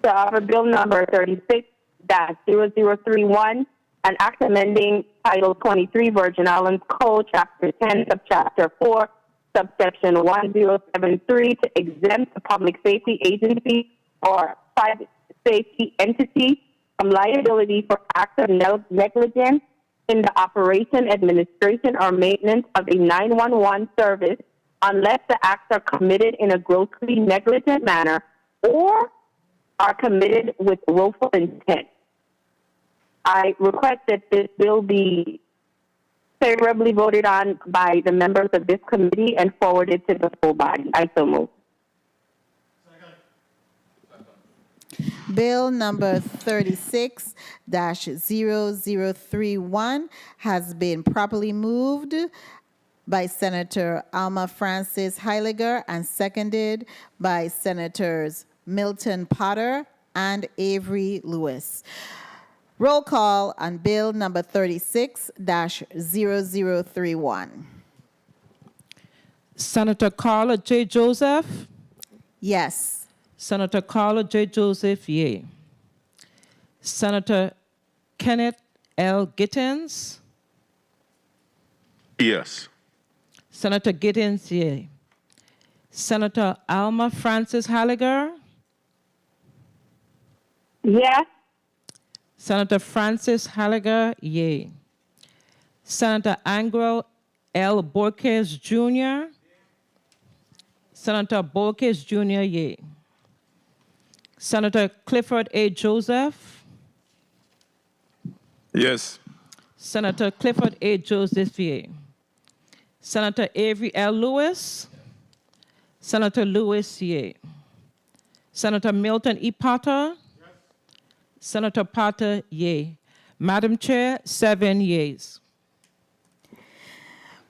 Speaker 11: to offer Bill number 36-0031, an act amending Title 23 Virgin Islands Code, Chapter 10, Subchapter 4, Subsection 1073 to exempt a public safety agency or private safety entity from liability for acts of negligence in the operation, administration, or maintenance of a 911 service unless the acts are committed in a grossly negligent manner or are committed with willful intent. I request that this bill be favorably voted on by the members of this committee and forwarded to the full body. I so move.
Speaker 1: Bill number 36-0031 has been properly moved by Senator Alma Francis Heiliger and seconded by Senators Milton Potter and Avery Lewis. Roll call on Bill number 36-0031.
Speaker 2: Senator Carla J. Joseph?
Speaker 1: Yes.
Speaker 2: Senator Carla J. Joseph, yea. Senator Kenneth L. Gittens?
Speaker 5: Yes.
Speaker 2: Senator Gittens, yea. Senator Alma Francis Halliger?
Speaker 11: Yes.
Speaker 2: Senator Francis Halliger, yea. Senator Angelo L. Borges Jr.? Senator Borges Jr., yea. Senator Clifford A. Joseph?
Speaker 10: Yes.
Speaker 2: Senator Clifford A. Joseph, yea. Senator Avery L. Lewis? Senator Lewis, yea. Senator Milton E. Potter? Yes. Senator Potter, yea. Madam Chair, 7 yeas.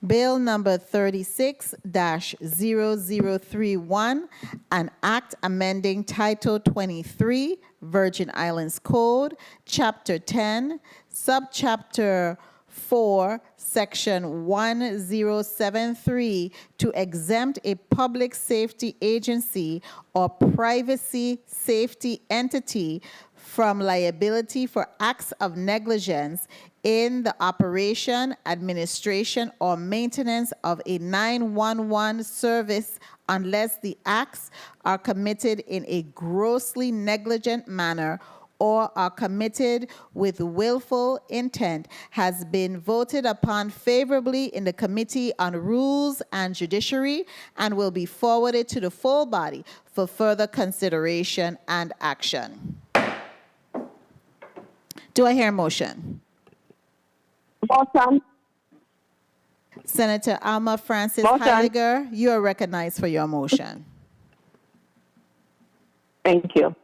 Speaker 1: Bill number 36-0031, an act amending Title 23, Virgin Islands Code, Chapter 10, Subchapter 4, Section 1073 to exempt a public safety agency or privacy safety entity from liability for acts of negligence in the operation, administration, or maintenance of a 911 service unless the acts are committed in a grossly negligent manner or are committed with willful intent, has been voted upon favorably in the Committee on Rules and Judiciary and will be forwarded to the full body for further consideration and action. Do I hear a motion?
Speaker 11: Motion.
Speaker 1: Senator Alma Francis
Speaker 11: Motion.
Speaker 1: Heiliger, you are recognized for your motion.
Speaker 11: Thank you.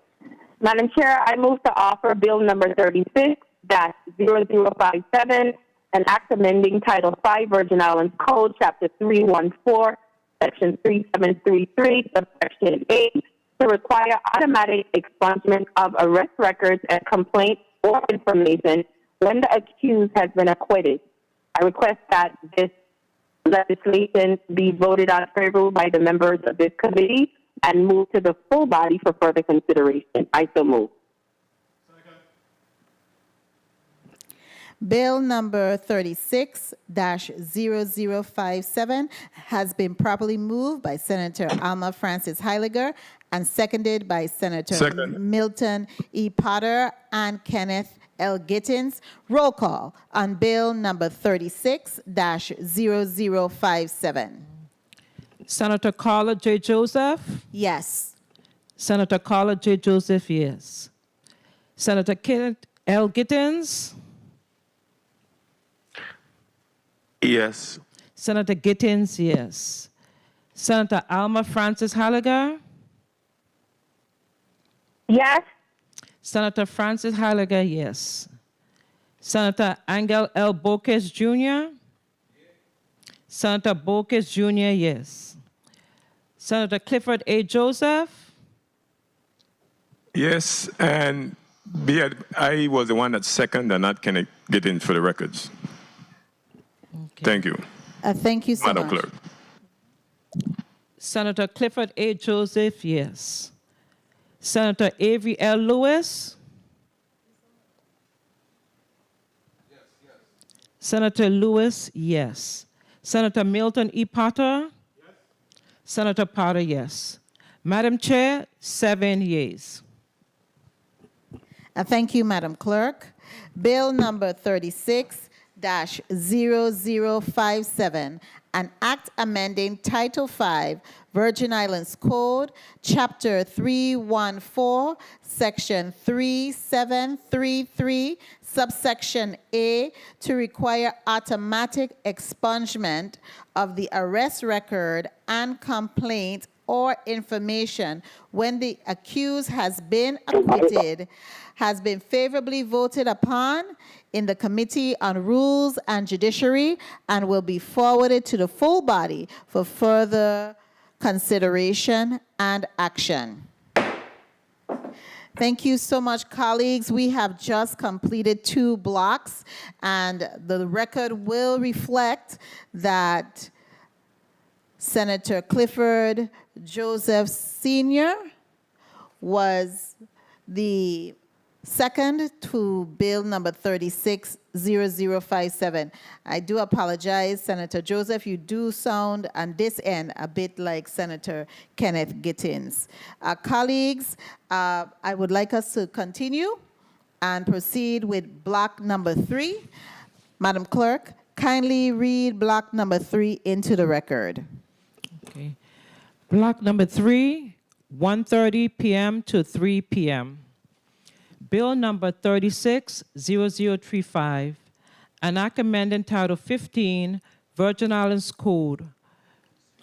Speaker 11: Madam Chair, I move to offer Bill number 36-0057, an act amending Title 5 Virgin Islands Code, Chapter 314, Section 3733, Subsection 8, to require automatic expungement of arrest records and complaint or information when the accused has been acquitted. I request that this legislation be voted on favorably by the members of this committee and move to the full body for further consideration. I so move.
Speaker 1: Bill number 36-0057 has been properly moved by Senator Alma Francis Heiliger and seconded by Senator Milton E. Potter and Kenneth L. Gittens. Roll call on Bill number 36-0057.
Speaker 2: Senator Carla J. Joseph?
Speaker 1: Yes.
Speaker 2: Senator Carla J. Joseph, yes. Senator Kenneth L. Gittens?
Speaker 5: Yes.
Speaker 2: Senator Gittens, yes. Senator Alma Francis Halliger?
Speaker 11: Yes.
Speaker 2: Senator Francis Halliger, yes. Senator Angel L. Borges Jr.? Senator Borges Jr., yes. Senator Clifford A. Joseph?
Speaker 10: Yes, and I was the one that seconded and not can get in for the records.
Speaker 2: Okay.
Speaker 10: Thank you.
Speaker 1: Thank you so
Speaker 10: Madam
Speaker 1: much.
Speaker 10: Clerk.
Speaker 2: Senator Clifford A. Joseph, yes. Senator Avery L. Lewis? Senator Lewis, yes. Senator Milton E. Potter? Yes. Senator Potter, yes. Madam Chair, 7 yeas.
Speaker 1: Thank you, Madam Clerk. Bill number 36-0057, an act amending Title V, Virgin Islands Code, Chapter 314, Section 3733, subsection A, to require automatic expungement of the arrest record and complaint or information when the accused has been acquitted, has been favorably voted upon in the Committee on Rules and Judiciary, and will be forwarded to the full body for further consideration and action. Thank you so much, colleagues. We have just completed 2 blocks, and the record will reflect that Senator Clifford Joseph Sr. was the second to bill number 36-0057. I do apologize, Senator Joseph. You do sound on this end a bit like Senator Kenneth Gittins. Colleagues, I would like us to continue and proceed with block number 3. Madam Clerk, kindly read block number 3 into the record.
Speaker 2: Okay. Block number 3, 1:30 p.m. to 3 p.m. Bill number 36-0035, an act amending Title 15, Virgin Islands Code,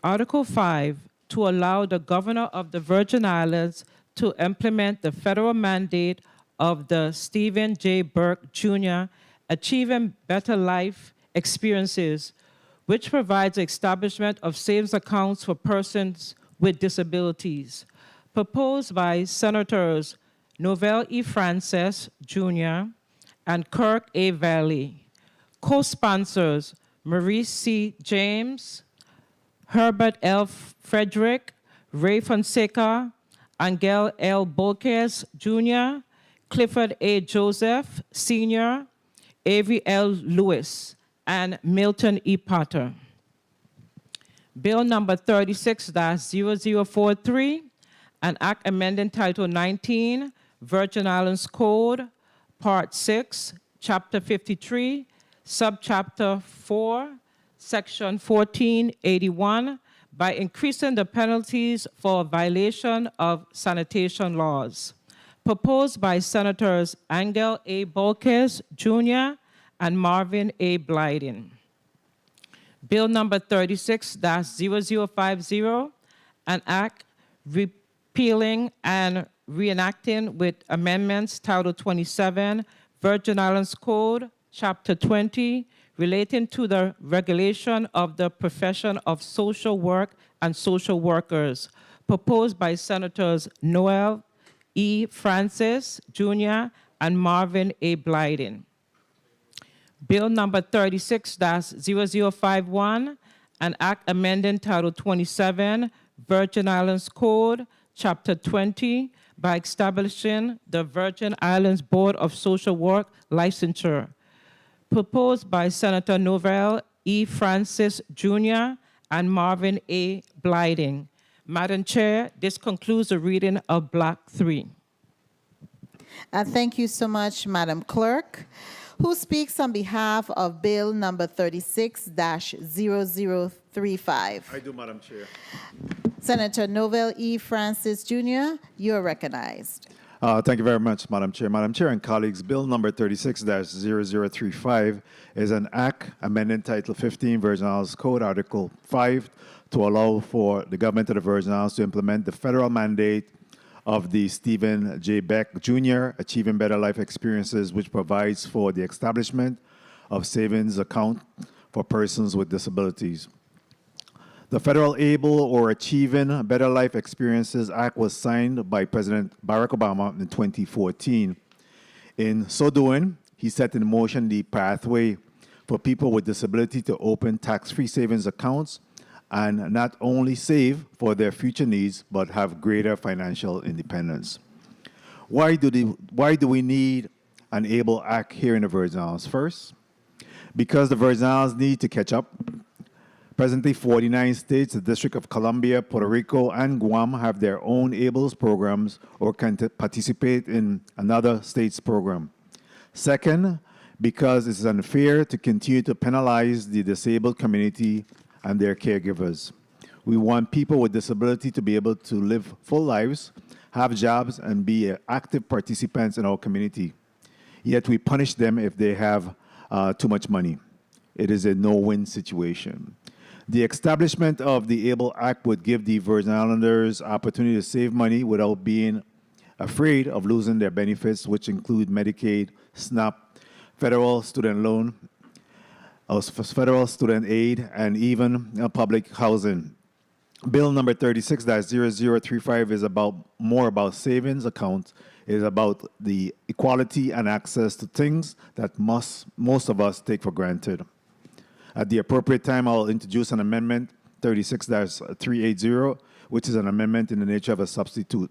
Speaker 2: Article 5, to allow the Governor of the Virgin Islands to implement the federal mandate of the Stephen J. Burke, Jr. Achieving Better Life Experiences, which provides establishment of savings accounts for persons with disabilities, proposed by Senators Novell E. Francis, Jr., and Kirk A. Valley. Co-sponsors Maurice C. James, Herbert L. Frederick, Ray Fonseca, Angel L. Bolquez, Jr., Clifford A. Joseph, Sr., Avery L. Lewis, and Milton E. Potter. Bill number 36-0043, an act amending Title 19, Virgin Islands Code, Part 6, Chapter 53, Subchapter 4, Section 1481, by increasing the penalties for violation of sanitation laws. Proposed by Senators Angel A. Bolquez, Jr., and Marvin A. Blyden. Bill number 36-0050, an act repealing and reenacting with amendments Title 27, Virgin Islands Code, Chapter 20, relating to the regulation of the profession of social work and social workers, proposed by Senators Noel E. Francis, Jr., and Marvin A. Blyden. Bill number 36-0051, an act amending Title 27, Virgin Islands Code, Chapter 20, by establishing the Virgin Islands Board of Social Work licensure, proposed by Senator Novell E. Francis, Jr. and Marvin A. Blyden. Madam Chair, this concludes the reading of Block 3.
Speaker 1: Thank you so much, Madam Clerk. Who speaks on behalf of Bill number 36-0035?
Speaker 7: I do, Madam Chair.
Speaker 1: Senator Novell E. Francis, Jr., you're recognized.
Speaker 7: Thank you very much, Madam Chair. Madam Chair and colleagues, Bill number 36-0035 is an act amending Title 15, Virgin Islands Code, Article 5, to allow for the government of the Virgin Islands to implement the federal mandate of the Stephen J. Beck, Jr. Achieving Better Life Experiences, which provides for the establishment of savings account for persons with disabilities. The Federal Able or Achieving Better Life Experiences Act was signed by President Barack Obama in 2014. In so doing, he set in motion the pathway for people with disability to open tax-free savings accounts and not only save for their future needs, but have greater financial independence. Why do we need an ABLE Act here in the Virgin Islands? First, because the Virgin Islands need to catch up. Presently, 49 states, the District of Columbia, Puerto Rico, and Guam have their own ABLES programs or can participate in another state's program. Second, because it is unfair to continue to penalize the disabled community and their caregivers. We want people with disability to be able to live full lives, have jobs, and be active participants in our community. Yet we punish them if they have too much money. It is a no-win situation. The establishment of the ABLE Act would give the Virgin Islanders opportunity to save money without being afraid of losing their benefits, which include Medicaid, SNAP, federal student loan, federal student aid, and even public housing. Bill number 36-0035 is more about savings accounts. It is about the equality and access to things that most of us take for granted. At the appropriate time, I'll introduce an amendment, 36-380, which is an amendment in the nature of a substitute.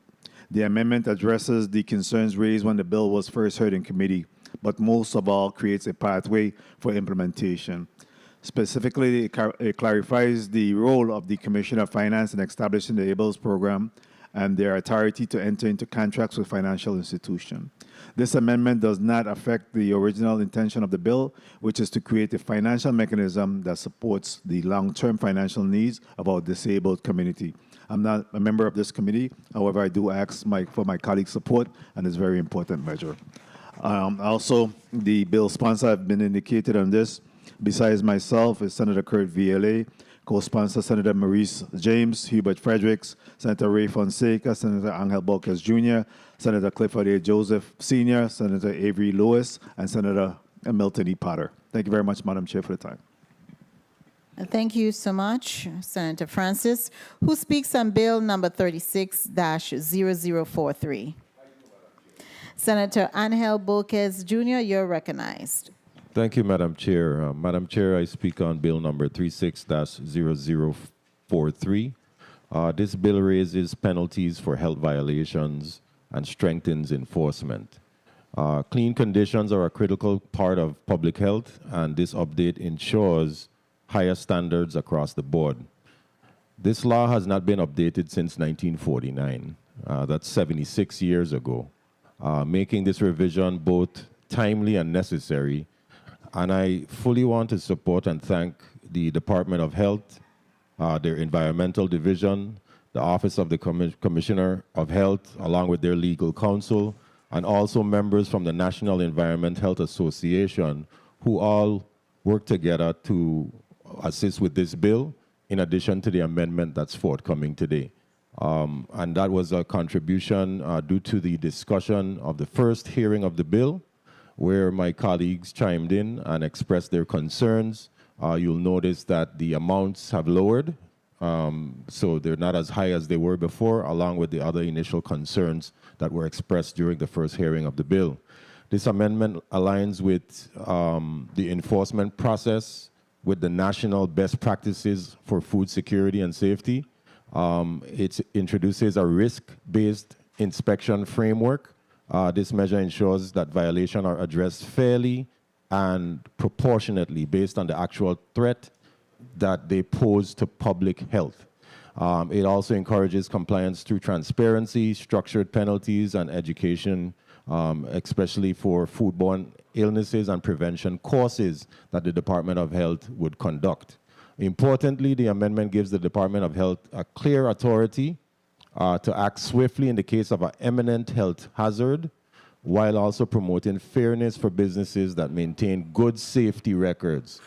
Speaker 7: The amendment addresses the concerns raised when the bill was first heard in committee, but most of all creates a pathway for implementation. Specifically, it clarifies the role of the Commissioner of Finance in establishing the ABLES program and their authority to enter into contracts with financial institutions. This amendment does not affect the original intention of the bill, which is to create a financial mechanism that supports the long-term financial needs of our disabled community. I'm not a member of this committee. However, I do ask for my colleagues' support, and it's a very important measure. Also, the bill sponsor have been indicated on this. Besides myself is Senator Kurt VLA, co-sponsor Senator Maurice James, Hubert Fredericks, Senator Ray Fonseca, Senator Angel Borges Jr., Senator Clifford A. Joseph Sr., Senator Avery Lewis, and Senator Milton E. Potter. Thank you very much, Madam Chair, for the time.
Speaker 1: Thank you so much, Senator Francis. Who speaks on bill number 36-0043? Senator Angel Borges Jr., you're recognized.
Speaker 8: Thank you, Madam Chair. Madam Chair, I speak on bill number 36-0043. This bill raises penalties for health violations and strengthens enforcement. Clean conditions are a critical part of public health, and this update ensures higher standards across the board. This law has not been updated since 1949. That's 76 years ago, making this revision both timely and necessary. And I fully want to support and thank the Department of Health, their Environmental Division, the Office of the Commissioner of Health, along with their legal counsel, and also members from the National Environment Health Association, who all work together to assist with this bill, in addition to the amendment that's forthcoming today. And that was a contribution due to the discussion of the first hearing of the bill, where my colleagues chimed in and expressed their concerns. You'll notice that the amounts have lowered, so they're not as high as they were before, along with the other initial concerns that were expressed during the first hearing of the bill. This amendment aligns with the enforcement process with the national best practices for food security and safety. It introduces a risk-based inspection framework. This measure ensures that violations are addressed fairly and proportionately based on the actual threat that they pose to public health. It also encourages compliance through transparency, structured penalties, and education, especially for foodborne illnesses and prevention courses that the Department of Health would conduct. Importantly, the amendment gives the Department of Health a clear authority to act swiftly in the case of an imminent health hazard, while also promoting fairness for businesses that maintain good safety records.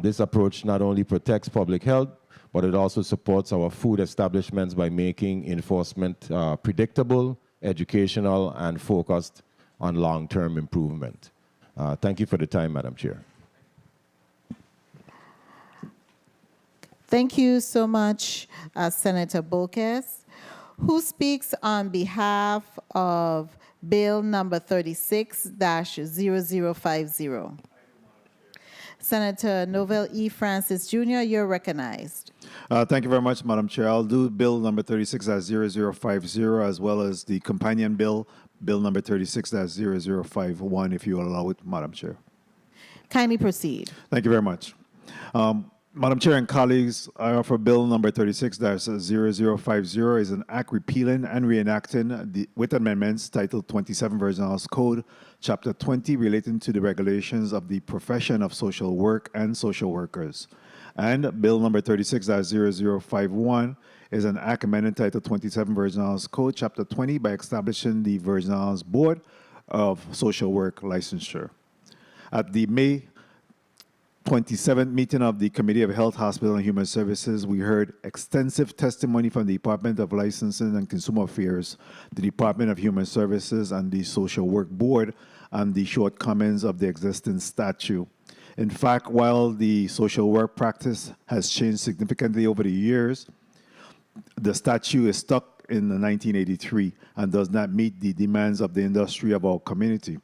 Speaker 8: This approach not only protects public health, but it also supports our food establishments by making enforcement predictable, educational, and focused on long-term improvement. Thank you for the time, Madam Chair.
Speaker 1: Thank you so much, Senator Borges. Who speaks on behalf of bill number 36-0050? Senator Novell E. Francis Jr., you're recognized.
Speaker 7: Thank you very much, Madam Chair. I'll do Bill number 36-0050 as well as the companion bill, Bill number 36-0051, if you allow it, Madam Chair.
Speaker 1: Kindly proceed.
Speaker 7: Thank you very much. Madam Chair and colleagues, I offer Bill number 36-0050 is an act repealing and reenacting with amendments Title 27 Virgin Islands Code, Chapter 20 relating to the regulations of the profession of social work and social workers. And Bill number 36-0051 is an act amending Title 27 Virgin Islands Code, Chapter 20 by establishing the Virgin Islands Board of Social Work Licensure. At the May 27th meeting of the Committee of Health, Hospital, and Human Services, we heard extensive testimony from the Department of Licensing and Consumer Affairs, the Department of Human Services, and the Social Work Board on the shortcomings of the existing statute. In fact, while the social work practice has changed significantly over the years, the statute is stuck in 1983 and does not meet the demands of the industry of our community.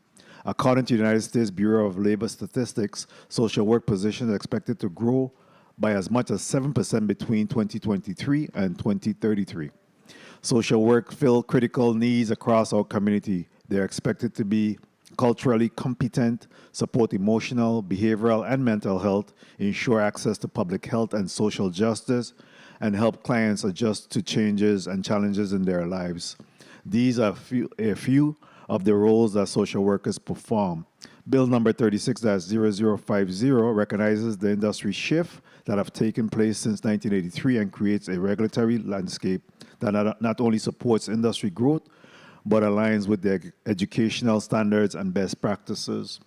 Speaker 7: According to the United States Bureau of Labor Statistics, social work positions are expected to grow by as much as 7% between 2023 and 2033. Social work fill critical needs across our community. They're expected to be culturally competent, support emotional, behavioral, and mental health, ensure access to public health and social justice, and help clients adjust to changes and challenges in their lives. These are a few of the roles that social workers perform. Bill number 36-0050 recognizes the industry shift that have taken place since 1983 and creates a regulatory landscape that not only supports industry growth, but aligns with the educational standards and best practices.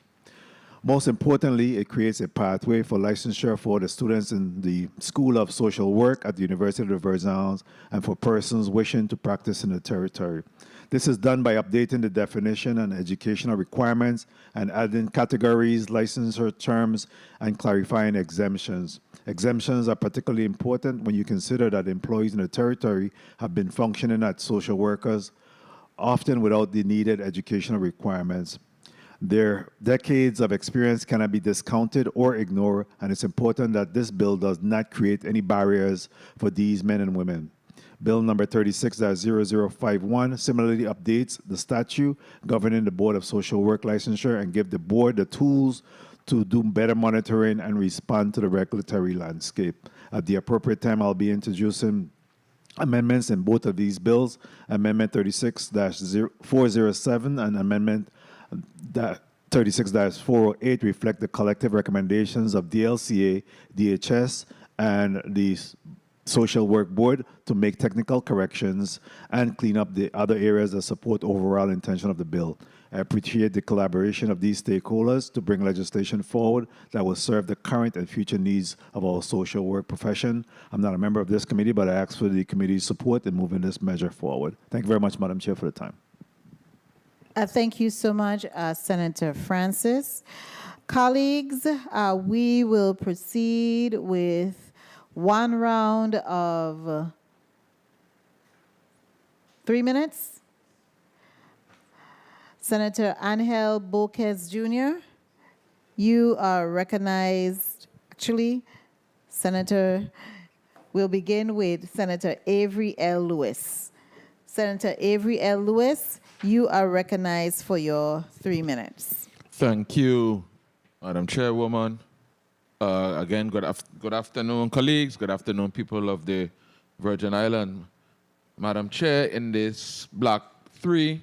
Speaker 7: Most importantly, it creates a pathway for licensure for the students in the School of Social Work at the University of the Virgin Islands and for persons wishing to practice in the territory. This is done by updating the definition and educational requirements and adding categories, licensure terms, and clarifying exemptions. Exemptions are particularly important when you consider that employees in the territory have been functioning as social workers, often without the needed educational requirements. Their decades of experience cannot be discounted or ignored, and it's important that this bill does not create any barriers for these men and women. Bill number 36-0051 similarly updates the statute governing the Board of Social Work Licensure and give the board the tools to do better monitoring and respond to the regulatory landscape. At the appropriate time, I'll be introducing amendments in both of these bills, Amendment 36-407 and Amendment 36-408 reflect the collective recommendations of DLCA, DHS, and the Social Work Board to make technical corrections and clean up the other areas that support overall intention of the bill. I appreciate the collaboration of these stakeholders to bring legislation forward that will serve the current and future needs of our social work profession. I'm not a member of this committee, but I ask for the committee's support in moving this measure forward. Thank you very much, Madam Chair, for the time.
Speaker 1: Thank you so much, Senator Francis. Colleagues, we will proceed with one round of 3 minutes. Senator Angel Boquez Jr., you are recognized. Actually, we'll begin with Senator Avery L. Lewis. Senator Avery L. Lewis, you are recognized for your 3 minutes.
Speaker 9: Thank you, Madam Chairwoman. Again, good afternoon, colleagues. Good afternoon, people of the Virgin Islands. Madam Chair, in this Block 3,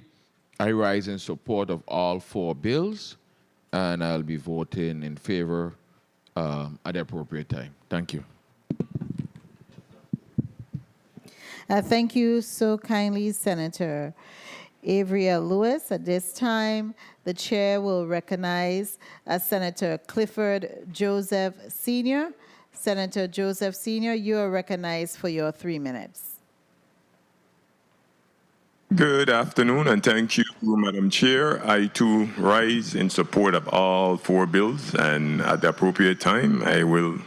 Speaker 9: I rise in support of all 4 bills, and I'll be voting in favor at the appropriate time. Thank you.
Speaker 1: Thank you so kindly, Senator Avery L. Lewis. At this time, the chair will recognize Senator Clifford Joseph Sr. Senator Joseph Sr., you are recognized for your 3 minutes.
Speaker 10: Good afternoon, and thank you, Madam Chair. I, too, rise in support of all 4 bills, and at the appropriate time, I will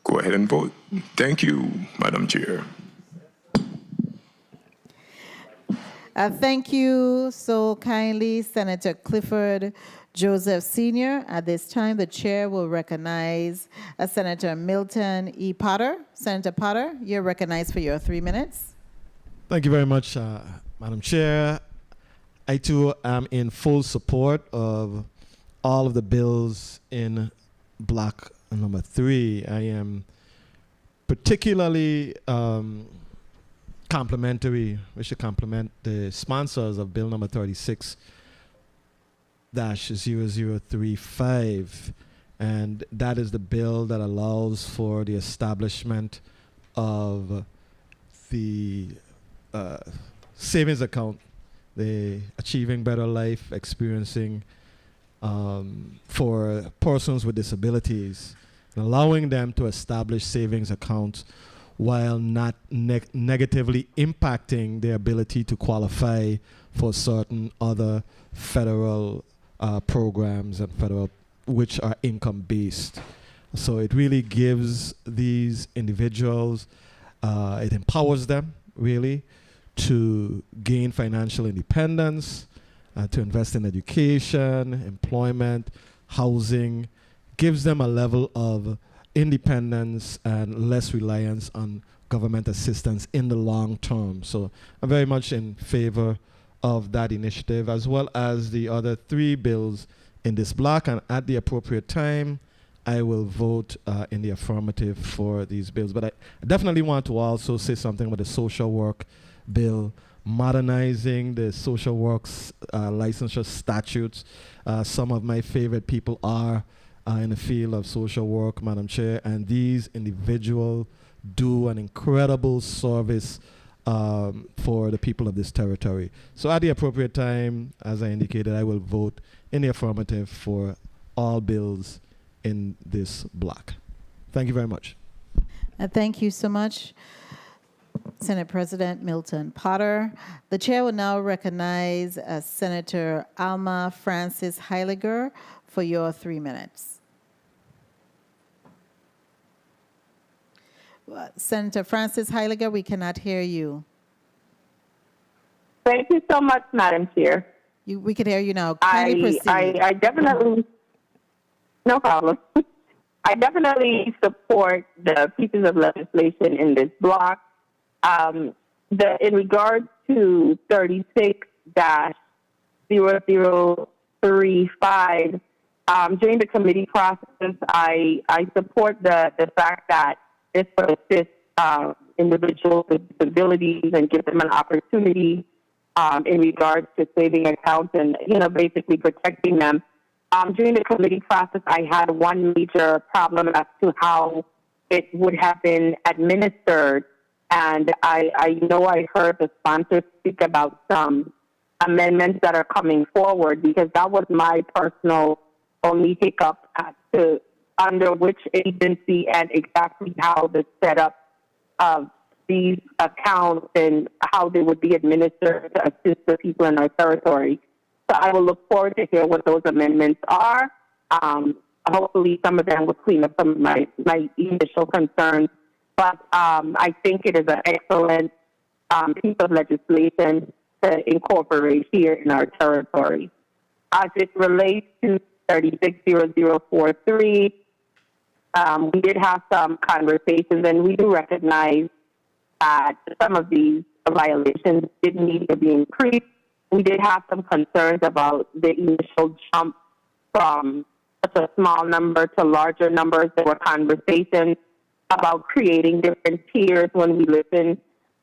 Speaker 10: go ahead and vote. Thank you, Madam Chair.
Speaker 1: Thank you so kindly, Senator Clifford Joseph Sr. At this time, the chair will recognize Senator Milton E. Potter. Senator Potter, you're recognized for your 3 minutes.
Speaker 4: Thank you very much, Madam Chair. I too am in full support of all of the bills in block number 3. I am particularly complimentary. We should compliment the sponsors of bill number 36-0035, and that is the bill that allows for the establishment of the savings account, the Achieving Better Life Experiencing for persons with disabilities, allowing them to establish savings accounts while not negatively impacting their ability to qualify for certain other federal programs and federal, which are income-based. So it really gives these individuals, it empowers them really to gain financial independence, to invest in education, employment, housing, gives them a level of independence and less reliance on government assistance in the long term. So I'm very much in favor of that initiative, as well as the other 3 bills in this block, and at the appropriate time, I will vote in the affirmative for these bills. But I definitely want to also say something about the social work bill, modernizing the social works licensure statutes. Some of my favorite people are in the field of social work, Madam Chair, and these individuals do an incredible service for the people of this territory. So at the appropriate time, as I indicated, I will vote in the affirmative for all bills in this block. Thank you very much.
Speaker 1: Thank you so much, Senate President Milton Potter. The chair will now recognize Senator Alma Francis Heiliger for your 3 minutes. Senator Francis Heiliger, we cannot hear you.
Speaker 11: Thank you so much, Madam Chair.
Speaker 1: We can hear you now. Kindly proceed.
Speaker 11: I definitely, no problem. I definitely support the pieces of legislation in this block. In regards to 36-0035, during the committee process, I support the fact that this will assist individuals with disabilities and give them an opportunity in regards to saving accounts and, basically protecting them. During the committee process, I had one major problem as to how it would have been administered. And I know I heard the sponsor speak about some amendments that are coming forward, because that was my personal only hiccup as to under which agency and exactly how the setup of these accounts and how they would be administered to assist the people in our territory. So I will look forward to hear what those amendments are. Hopefully some of them will clean up some of my initial concerns. But I think it is an excellent piece of legislation to incorporate here in our territory. As it relates to 36-0043, we did have some conversations, and we do recognize that some of these violations did need to be increased. We did have some concerns about the initial jump from such a small number to larger numbers. There were conversations about creating different tiers when we listened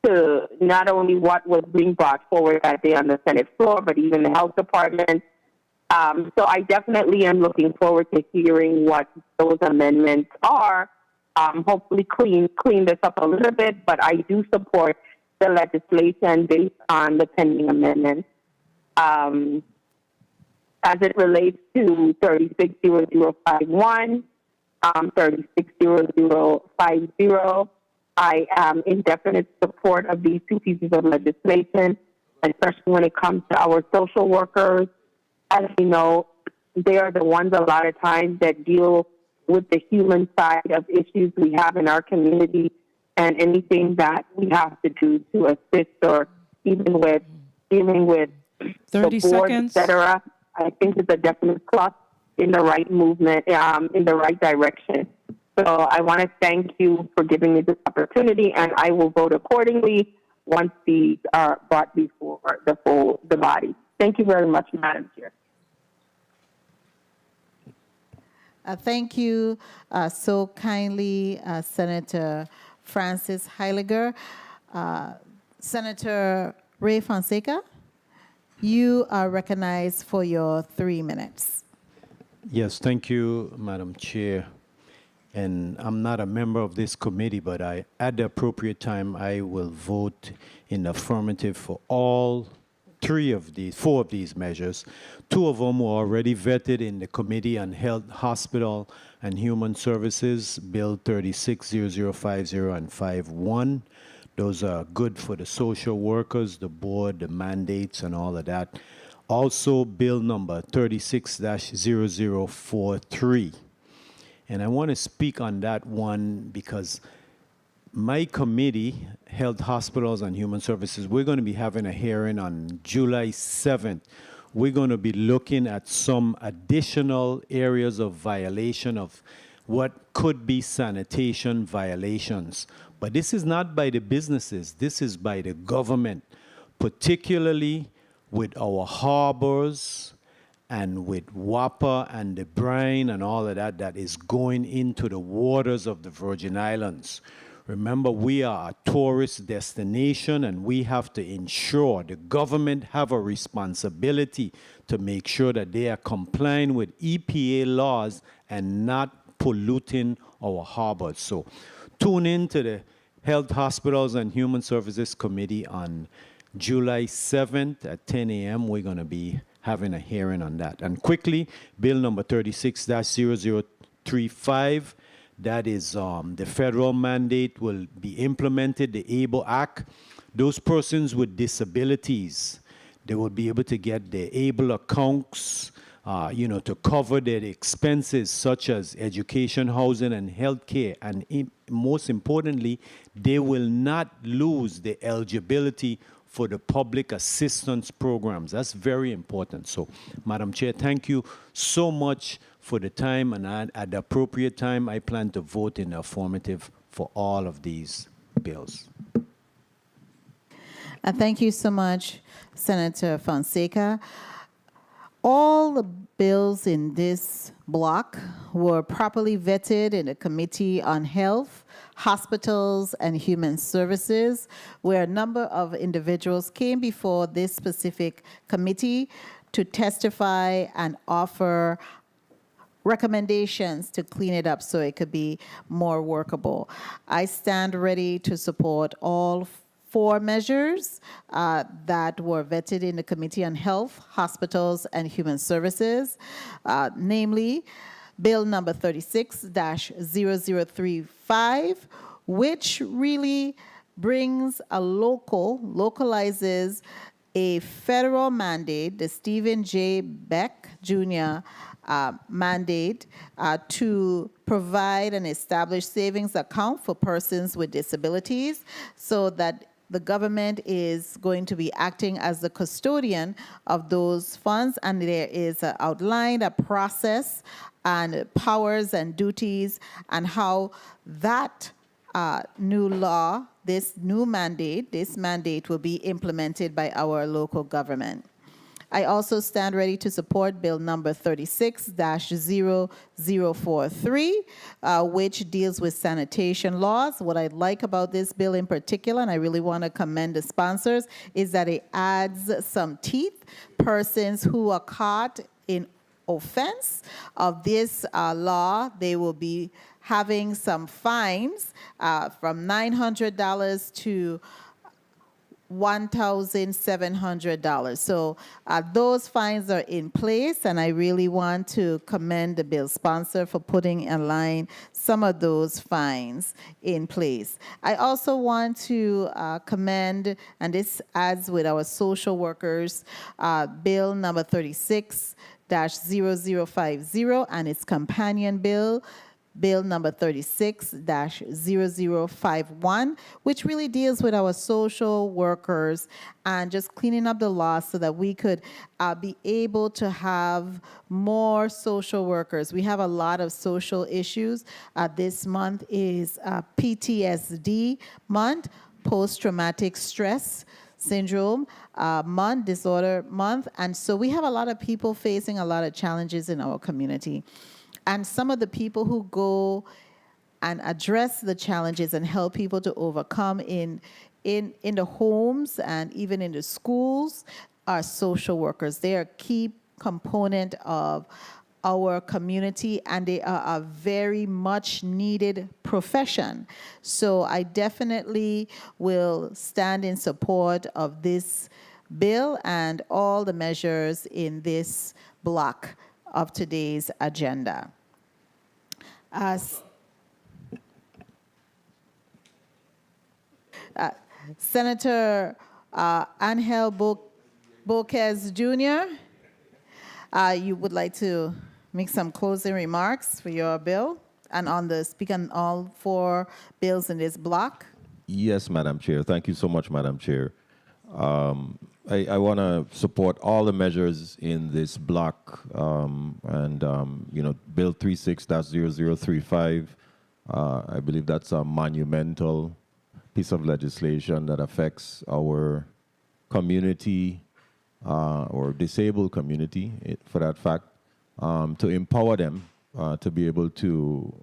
Speaker 11: to not only what was being brought forward that day on the Senate floor, but even the health department. So I definitely am looking forward to hearing what those amendments are. Hopefully clean this up a little bit, but I do support the legislation based on the pending amendments. As it relates to 36-0051, 36-0050, I am in definite support of these 2 pieces of legislation, especially when it comes to our social workers. As you know, they are the ones a lot of times that deal with the human side of issues we have in our community, and anything that we have to do to assist, or even with dealing with
Speaker 2: 30
Speaker 11: the board,
Speaker 2: seconds.
Speaker 11: et cetera. I think it's a definite plus in the right movement, in the right direction. So I want to thank you for giving me this opportunity, and I will vote accordingly once these are brought before the body. Thank you very much, Madam Chair.
Speaker 1: Thank you so kindly, Senator Francis Heiliger. Senator Ray Fonseca, you are recognized for your 3 minutes.
Speaker 12: Yes, thank you, Madam Chair. And I'm not a member of this committee, but at the appropriate time, I will vote in the affirmative for all four of these measures. 2 of them were already vetted in the Committee on Health, Hospital, and Human Services, Bill 360050 and 51. Those are good for the social workers, the board, the mandates, and all of that. Also, Bill number 36-0043. And I want to speak on that one because my committee, Health, Hospitals, and Human Services, we're going to be having a hearing on July 7th. We're going to be looking at some additional areas of violation of what could be sanitation violations. But this is not by the businesses. This is by the government, particularly with our harbors and with WAPA and the brine and all of that that is going into the waters of the Virgin Islands. Remember, we are a tourist destination, and we have to ensure the government have a responsibility to make sure that they are complying with EPA laws and not polluting our harbors. So tune in to the Health, Hospitals, and Human Services Committee on July 7th at 10 a.m. We're going to be having a hearing on that. And quickly, Bill number 36-0035, that is the federal mandate will be implemented, the ABLE Act. Those persons with disabilities, they will be able to get their ABLE accounts, to cover their expenses such as education, housing, and health care. And most importantly, they will not lose the eligibility for the public assistance programs. That's very important. So, Madam Chair, thank you so much for the time, and at the appropriate time, I plan to vote in the affirmative for all of these bills.
Speaker 1: Thank you so much, Senator Fonseca. All the bills in this block were properly vetted in the Committee on Health, Hospitals, and Human Services, where a number of individuals came before this specific committee to testify and offer recommendations to clean it up so it could be more workable. I stand ready to support all 4 measures that were vetted in the Committee on Health, Hospitals, and Human Services, namely Bill number 36-0035, which really brings localizes a federal mandate, the Stephen J. Beck Jr. Mandate to provide an established savings account for persons with disabilities, so that the government is going to be acting as the custodian of those funds, and there is outlined a process and powers and duties and how that new law, this mandate will be implemented by our local government. I also stand ready to support Bill number 36-0043, which deals with sanitation laws. What I like about this bill in particular, and I really want to commend the sponsors, is that it adds some teeth. Persons who are caught in offense of this law, they will be having some fines from $900 to $1,700. So those fines are in place, and I really want to commend the bill sponsor for putting in line some of those fines in place. I also want to commend, and this adds with our social workers, bill number 36-0050 and its companion bill, Bill number 36-0051, which really deals with our social workers and just cleaning up the law so that we could be able to have more social workers. We have a lot of social issues. This month is PTSD month, post-traumatic stress syndrome month, disorder month. And so we have a lot of people facing a lot of challenges in our community. And some of the people who go and address the challenges and help people to overcome in the homes and even in the schools are social workers. They are a key component of our community, and they are a very much needed profession. So I definitely will stand in support of this bill and all the measures in this block of today's agenda. Senator Angel Boquez Jr., you would like to make some closing remarks for your bill and speak on all 4 bills in this block?
Speaker 8: Yes, Madam Chair. Thank you so much, Madam Chair. I want to support all the measures in this block, Bill 36-0035. I believe that's a monumental piece of legislation that affects our community, or disabled community, for that fact, to empower them to be able to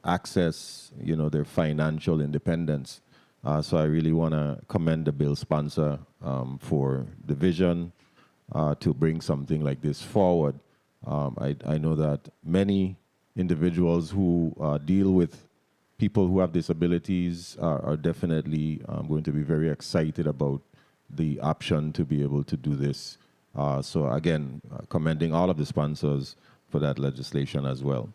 Speaker 8: access, their financial independence. So I really want to commend the bill sponsor for the vision to bring something like this forward. I know that many individuals who deal with people who have disabilities are definitely going to be very excited about the option to be able to do this. So again, commending all of the sponsors for that legislation as well.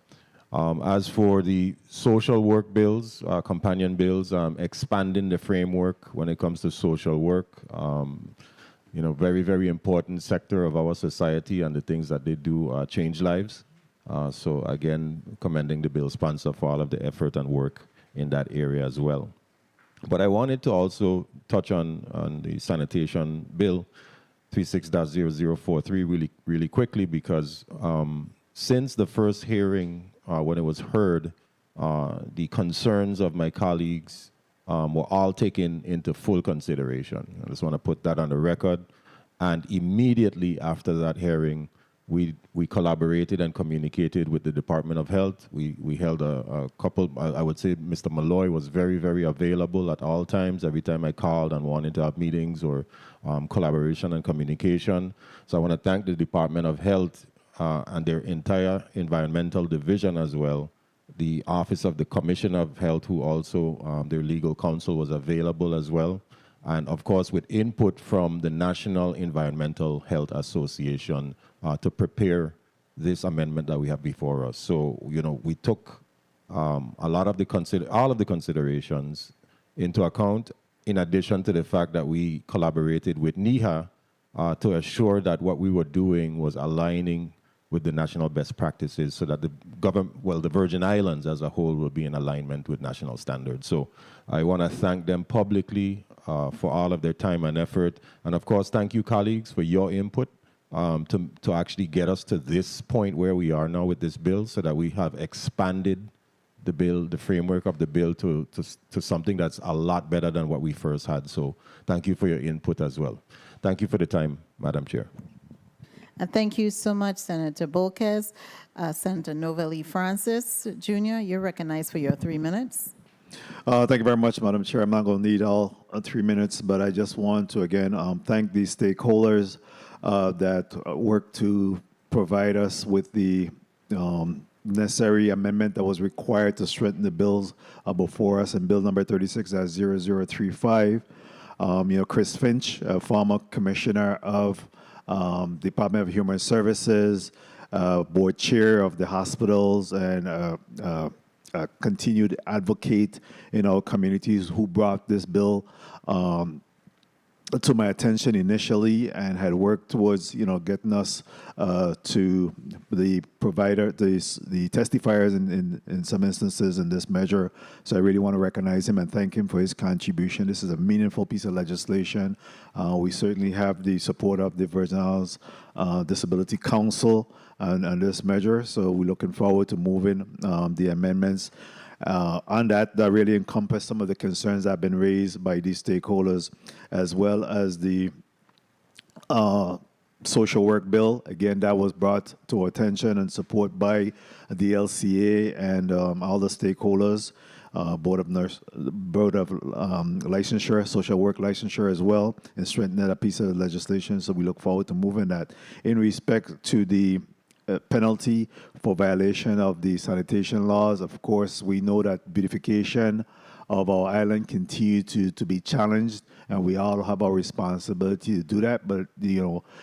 Speaker 8: As for the social work bills, companion bills, expanding the framework when it comes to social work, very, very important sector of our society, and the things that they do change lives. So again, commending the bill sponsor for all of the effort and work in that area as well. But I wanted to also touch on the sanitation bill, 36-0043, really quickly, because since the first hearing, when it was heard, the concerns of my colleagues were all taken into full consideration. I just want to put that on the record. And immediately after that hearing, we collaborated and communicated with the Department of Health. We held a couple, I would say Mr. Malloy was very, very available at all times, every time I called and wanted to have meetings or collaboration and communication. So I want to thank the Department of Health and their entire environmental division as well. The Office of the Commissioner of Health, who also, their legal counsel was available as well. And of course, with input from the National Environmental Health Association to prepare this amendment that we have before us. So, we took a lot of all of the considerations into account, in addition to the fact that we collaborated with NEHA to assure that what we were doing was aligning with the national best practices, so that the the Virgin Islands as a whole will be in alignment with national standards. So I want to thank them publicly for all of their time and effort. And of course, thank you, colleagues, for your input to actually get us to this point where we are now with this bill, so that we have expanded the bill, the framework of the bill to something that's a lot better than what we first had. So thank you for your input as well. Thank you for the time, Madam Chair.
Speaker 1: And thank you so much, Senator Boquez. Senator Novelli Francis Jr., you're recognized for your 3 minutes.
Speaker 7: Thank you very much, Madam Chair. I'm not going to need all 3 minutes, but I just want to, again, thank the stakeholders that worked to provide us with the necessary amendment that was required to strengthen the bills before us, in Bill number 36-0035. Chris Finch, former commissioner of Department of Human Services, board chair of the hospitals, and continued advocate in our communities, who brought this bill to my attention initially and had worked towards, getting us to the provider, the testifiers in some instances in this measure. So I really want to recognize him and thank him for his contribution. This is a meaningful piece of legislation. We certainly have the support of the Virgin Islands Disability Council on this measure. So we're looking forward to moving the amendments on that really encompass some of the concerns that have been raised by these stakeholders, as well as the social work bill. Again, that was brought to our attention and support by the LCA and all the stakeholders, Board of Licensure, social work licensure as well, and strengthening that piece of legislation. So we look forward to moving that. In respect to the penalty for violation of the sanitation laws, of course, we know that beautification of our island continue to be challenged, and we all have our responsibility to do that. But,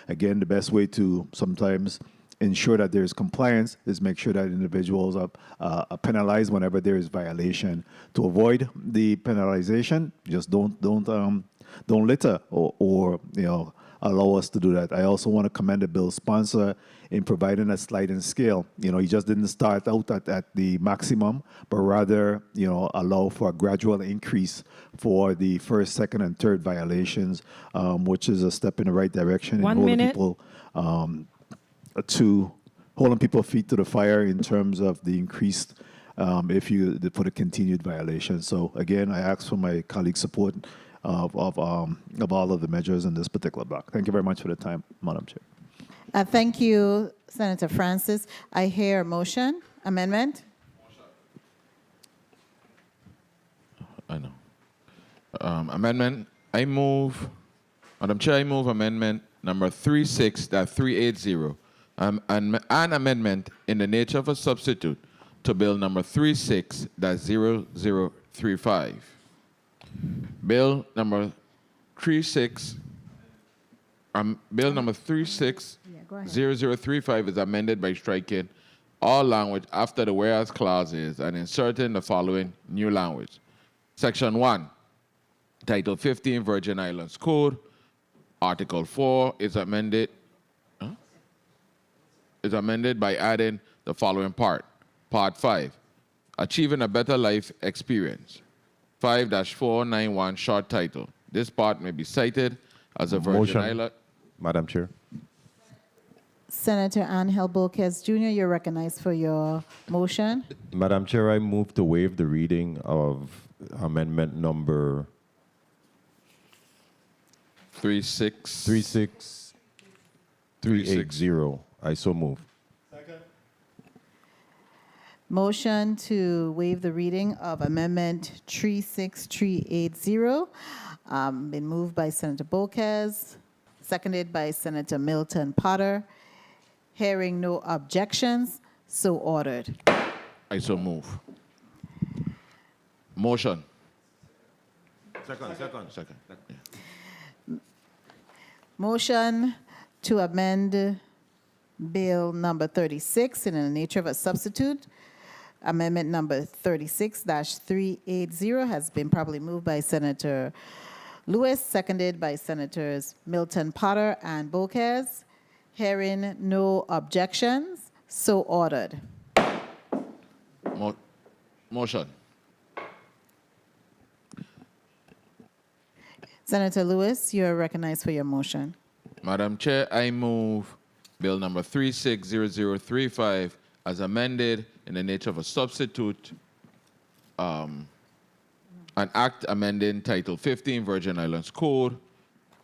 Speaker 7: again, the best way to sometimes ensure that there's compliance is make sure that individuals are penalized whenever there is violation. To avoid the penalization, just don't litter or allow us to do that. I also want to commend the bill's sponsor in providing a sliding scale. He just didn't start out at the maximum, but rather, allow for a gradual increase for the first, second, and third violations, which is a step in the right direction.
Speaker 2: 1 minute.
Speaker 7: Holding people's feet to the fire in terms of the increased, for the continued violation. So again, I ask for my colleagues' support of all of the measures in this particular block. Thank you very much for the time, Madam Chair.
Speaker 1: Thank you, Senator Francis. I hear a motion, amendment.
Speaker 9: I know. Amendment. Madam Chair, I move amendment number 36-380, an amendment in the nature of a substitute to Bill number 36-0035. Bill number 360035 is amended by striking all language after the whereas clauses and inserting the following new language. Section 1, Title 15, Virgin Islands Code, Article 4 is amended by adding the following part. Part 5, Achieving a Better Life Experience. 5-491 short title. This part may be cited as a Virgin Island.
Speaker 8: Madam Chair.
Speaker 1: Senator Angel Bolquez Jr., you're recognized for your motion.
Speaker 8: Madam Chair, I move to waive the reading of amendment number 36380. I so move.
Speaker 1: Motion to waive the reading of Amendment 36380. Been moved by Senator Bolquez, seconded by Senator Milton Potter. Hearing no objections, so ordered.
Speaker 9: I so move. Motion. Second. Yeah.
Speaker 1: Motion to amend Bill number 36 in the nature of a substitute. Amendment number 36-380 has been properly moved by Senator Lewis, seconded by Senators Milton Potter and Bolquez. Hearing no objections, so ordered.
Speaker 9: Motion.
Speaker 1: Senator Lewis, you are recognized for your motion.
Speaker 9: Madam Chair, I move Bill number 360035 as amended in the nature of a substitute, an act amending Title 15 Virgin Islands Code,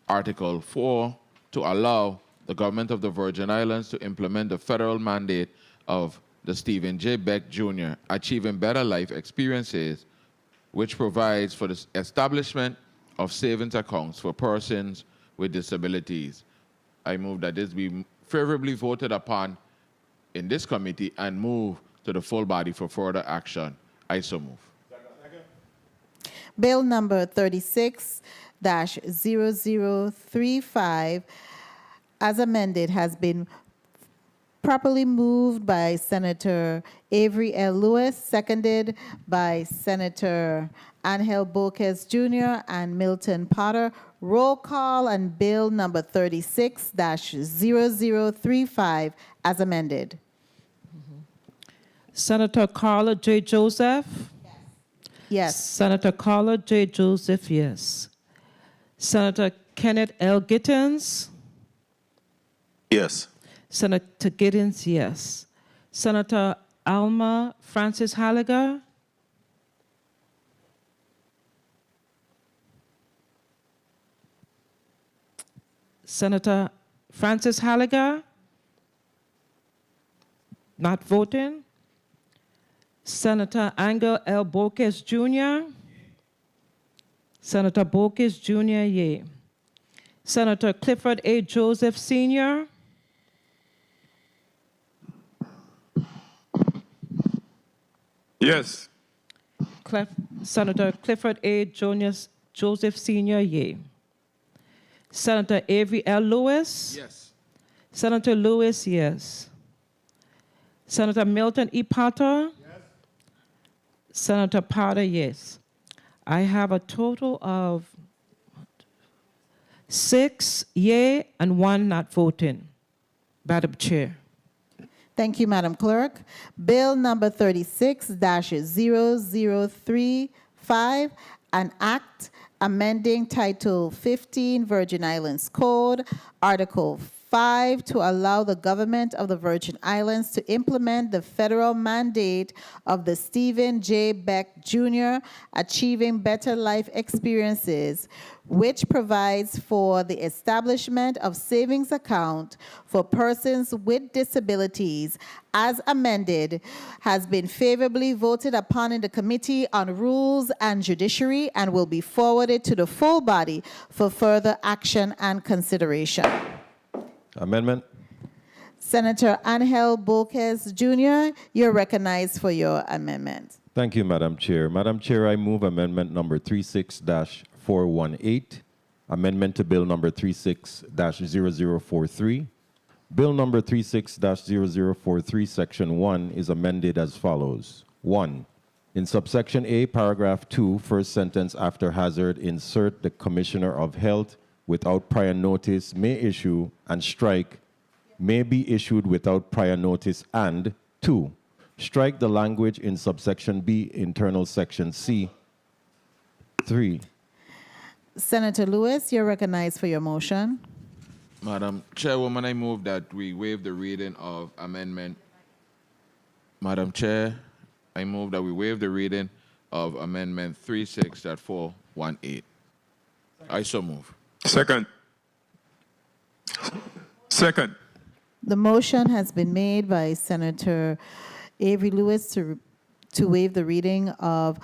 Speaker 9: Article 4, to allow the government of the Virgin Islands to implement the federal mandate of the Stephen J. Beck Jr. Achieving Better Life Experiences, which provides for the establishment of savings accounts for persons with disabilities. I move that this be favorably voted upon in this committee and move to the full body for further action. I so move.
Speaker 1: Bill number 36-0035, as amended, has been Properly moved by Senator Avery L. Lewis, seconded by Senator Angel Boquez Jr. and Milton Potter. Roll call on bill number 36-0035 as amended.
Speaker 2: Senator Carla J. Joseph?
Speaker 1: Yes.
Speaker 2: Senator Carla J. Joseph, yes. Senator Kenneth L. Gittins?
Speaker 5: Yes.
Speaker 2: Senator Gittins, yes. Senator Alma Francis Halliger? Senator Francis Halliger? Not voting. Senator Angel L. Boquez Jr.? Senator Boquez Jr., yea. Senator Clifford A. Joseph Sr.?
Speaker 10: Yes.
Speaker 2: Senator Clifford A. Joseph Sr., yea. Senator Avery L. Lewis?
Speaker 9: Yes.
Speaker 2: Senator Lewis, yes. Senator Milton E. Potter? Yes. Senator Potter, yes. I have a total of 6 yea and 1 not voting. Madam Chair.
Speaker 1: Thank you, Madam Clerk. Bill number 36-0035, an act amending Title 15 Virgin Islands Code, Article 5, to allow the government of the Virgin Islands to implement the federal mandate of the Stephen J. Beck Jr. Achieving Better Life Experiences, which provides for the establishment of savings account for persons with disabilities, as amended, has been favorably voted upon in the Committee on Rules and Judiciary and will be forwarded to the full body for further action and consideration.
Speaker 8: Amendment.
Speaker 1: Senator Angel Boquez Jr., you're recognized for your amendment.
Speaker 8: Thank you, Madam Chair. Madam Chair, I move amendment number 36-418, amendment to bill number 36-0043. Bill number 36-0043, section 1 is amended as follows. 1. In subsection A, paragraph 2, first sentence after hazard, insert the Commissioner of Health without prior notice may issue, and strike may be issued without prior notice, and 2. Strike the language in subsection B, internal section C. 3.
Speaker 1: Senator Lewis, you're recognized for your motion.
Speaker 9: Madam Chairwoman, I move that we waive the reading of amendment. Madam Chair, I move that we waive the reading of amendment 36.418. I so move.
Speaker 10: Second. Second.
Speaker 1: The motion has been made by Senator Avery Lewis to waive the reading of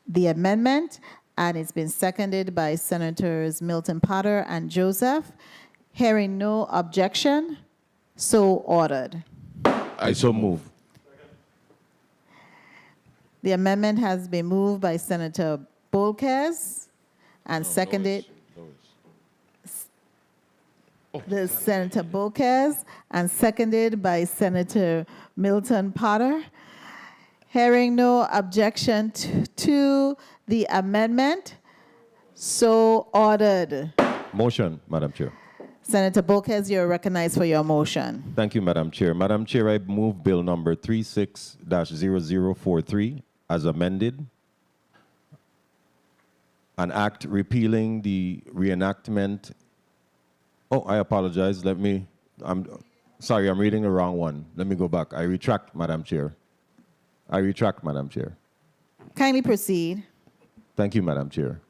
Speaker 1: the amendment, and it's been seconded by Senators Milton Potter and Joseph. Hearing no objection, so ordered.
Speaker 8: I so move.
Speaker 1: The amendment has been moved by Senator Boquez and seconded. The Senator Boquez and seconded by Senator Milton Potter. Hearing no objection to the amendment, so ordered.
Speaker 8: Motion, Madam Chair.
Speaker 1: Senator Boquez, you're recognized for your motion.
Speaker 8: Thank you, Madam Chair. Madam Chair, I move bill number 36-0043 as amended. An act repealing the reenactment. Oh, I apologize. I'm sorry, I'm reading the wrong one. Let me go back. I retract, Madam Chair. I retract, Madam Chair.
Speaker 1: Kindly proceed.
Speaker 8: Thank you, Madam Chair.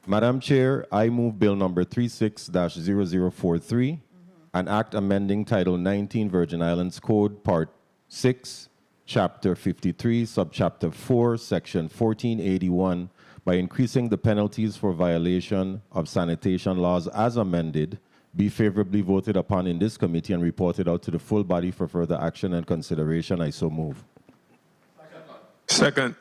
Speaker 8: Madam Chair, I move bill number 36-0043, an act amending Title 19 Virgin Islands Code, Part 6, Chapter 53, Subchapter 4, Section 1481, by increasing the penalties for violation of sanitation laws as amended, be favorably voted upon in this committee and reported out to the full body for further action and consideration. I so move.
Speaker 10: Second.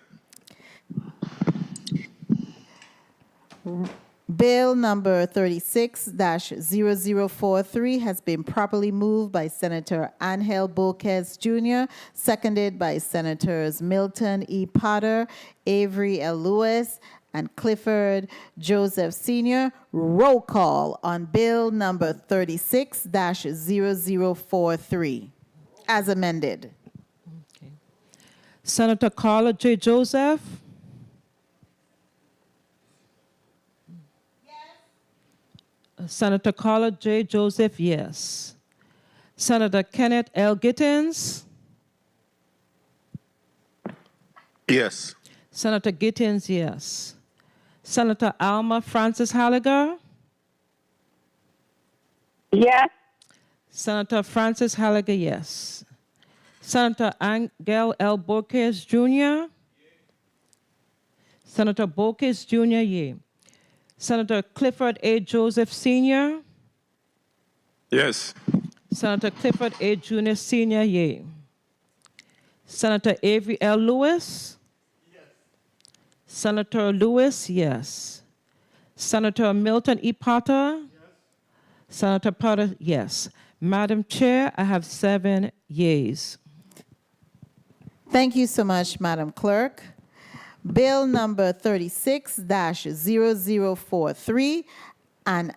Speaker 1: Bill number 36-0043 has been properly moved by Senator Angel Boquez Jr., seconded by Senators Milton E. Potter, Avery L. Lewis, and Clifford Joseph Sr. Roll call on Bill number 36-0043 as amended.
Speaker 2: Senator Carla J. Joseph. Senator Carla J. Joseph, yes. Senator Kenneth L. Gittins.
Speaker 3: Yes.
Speaker 2: Senator Gittins, yes. Senator Alma Francis Halliger.
Speaker 11: Yes.
Speaker 2: Senator Francis Halliger, yes. Senator Angel L. Boquez Jr. Senator Boquez Jr., yea. Senator Clifford A. Joseph Sr.
Speaker 10: Yes.
Speaker 2: Senator Clifford A. Jr. Sr., yea. Senator Avery L. Lewis. Yes. Senator Lewis, yes. Senator Milton E. Potter. Yes. Senator Potter, yes. Madam Chair, I have 7 yeas.
Speaker 1: Thank you so much, Madam Clerk. Bill number 36-0043, an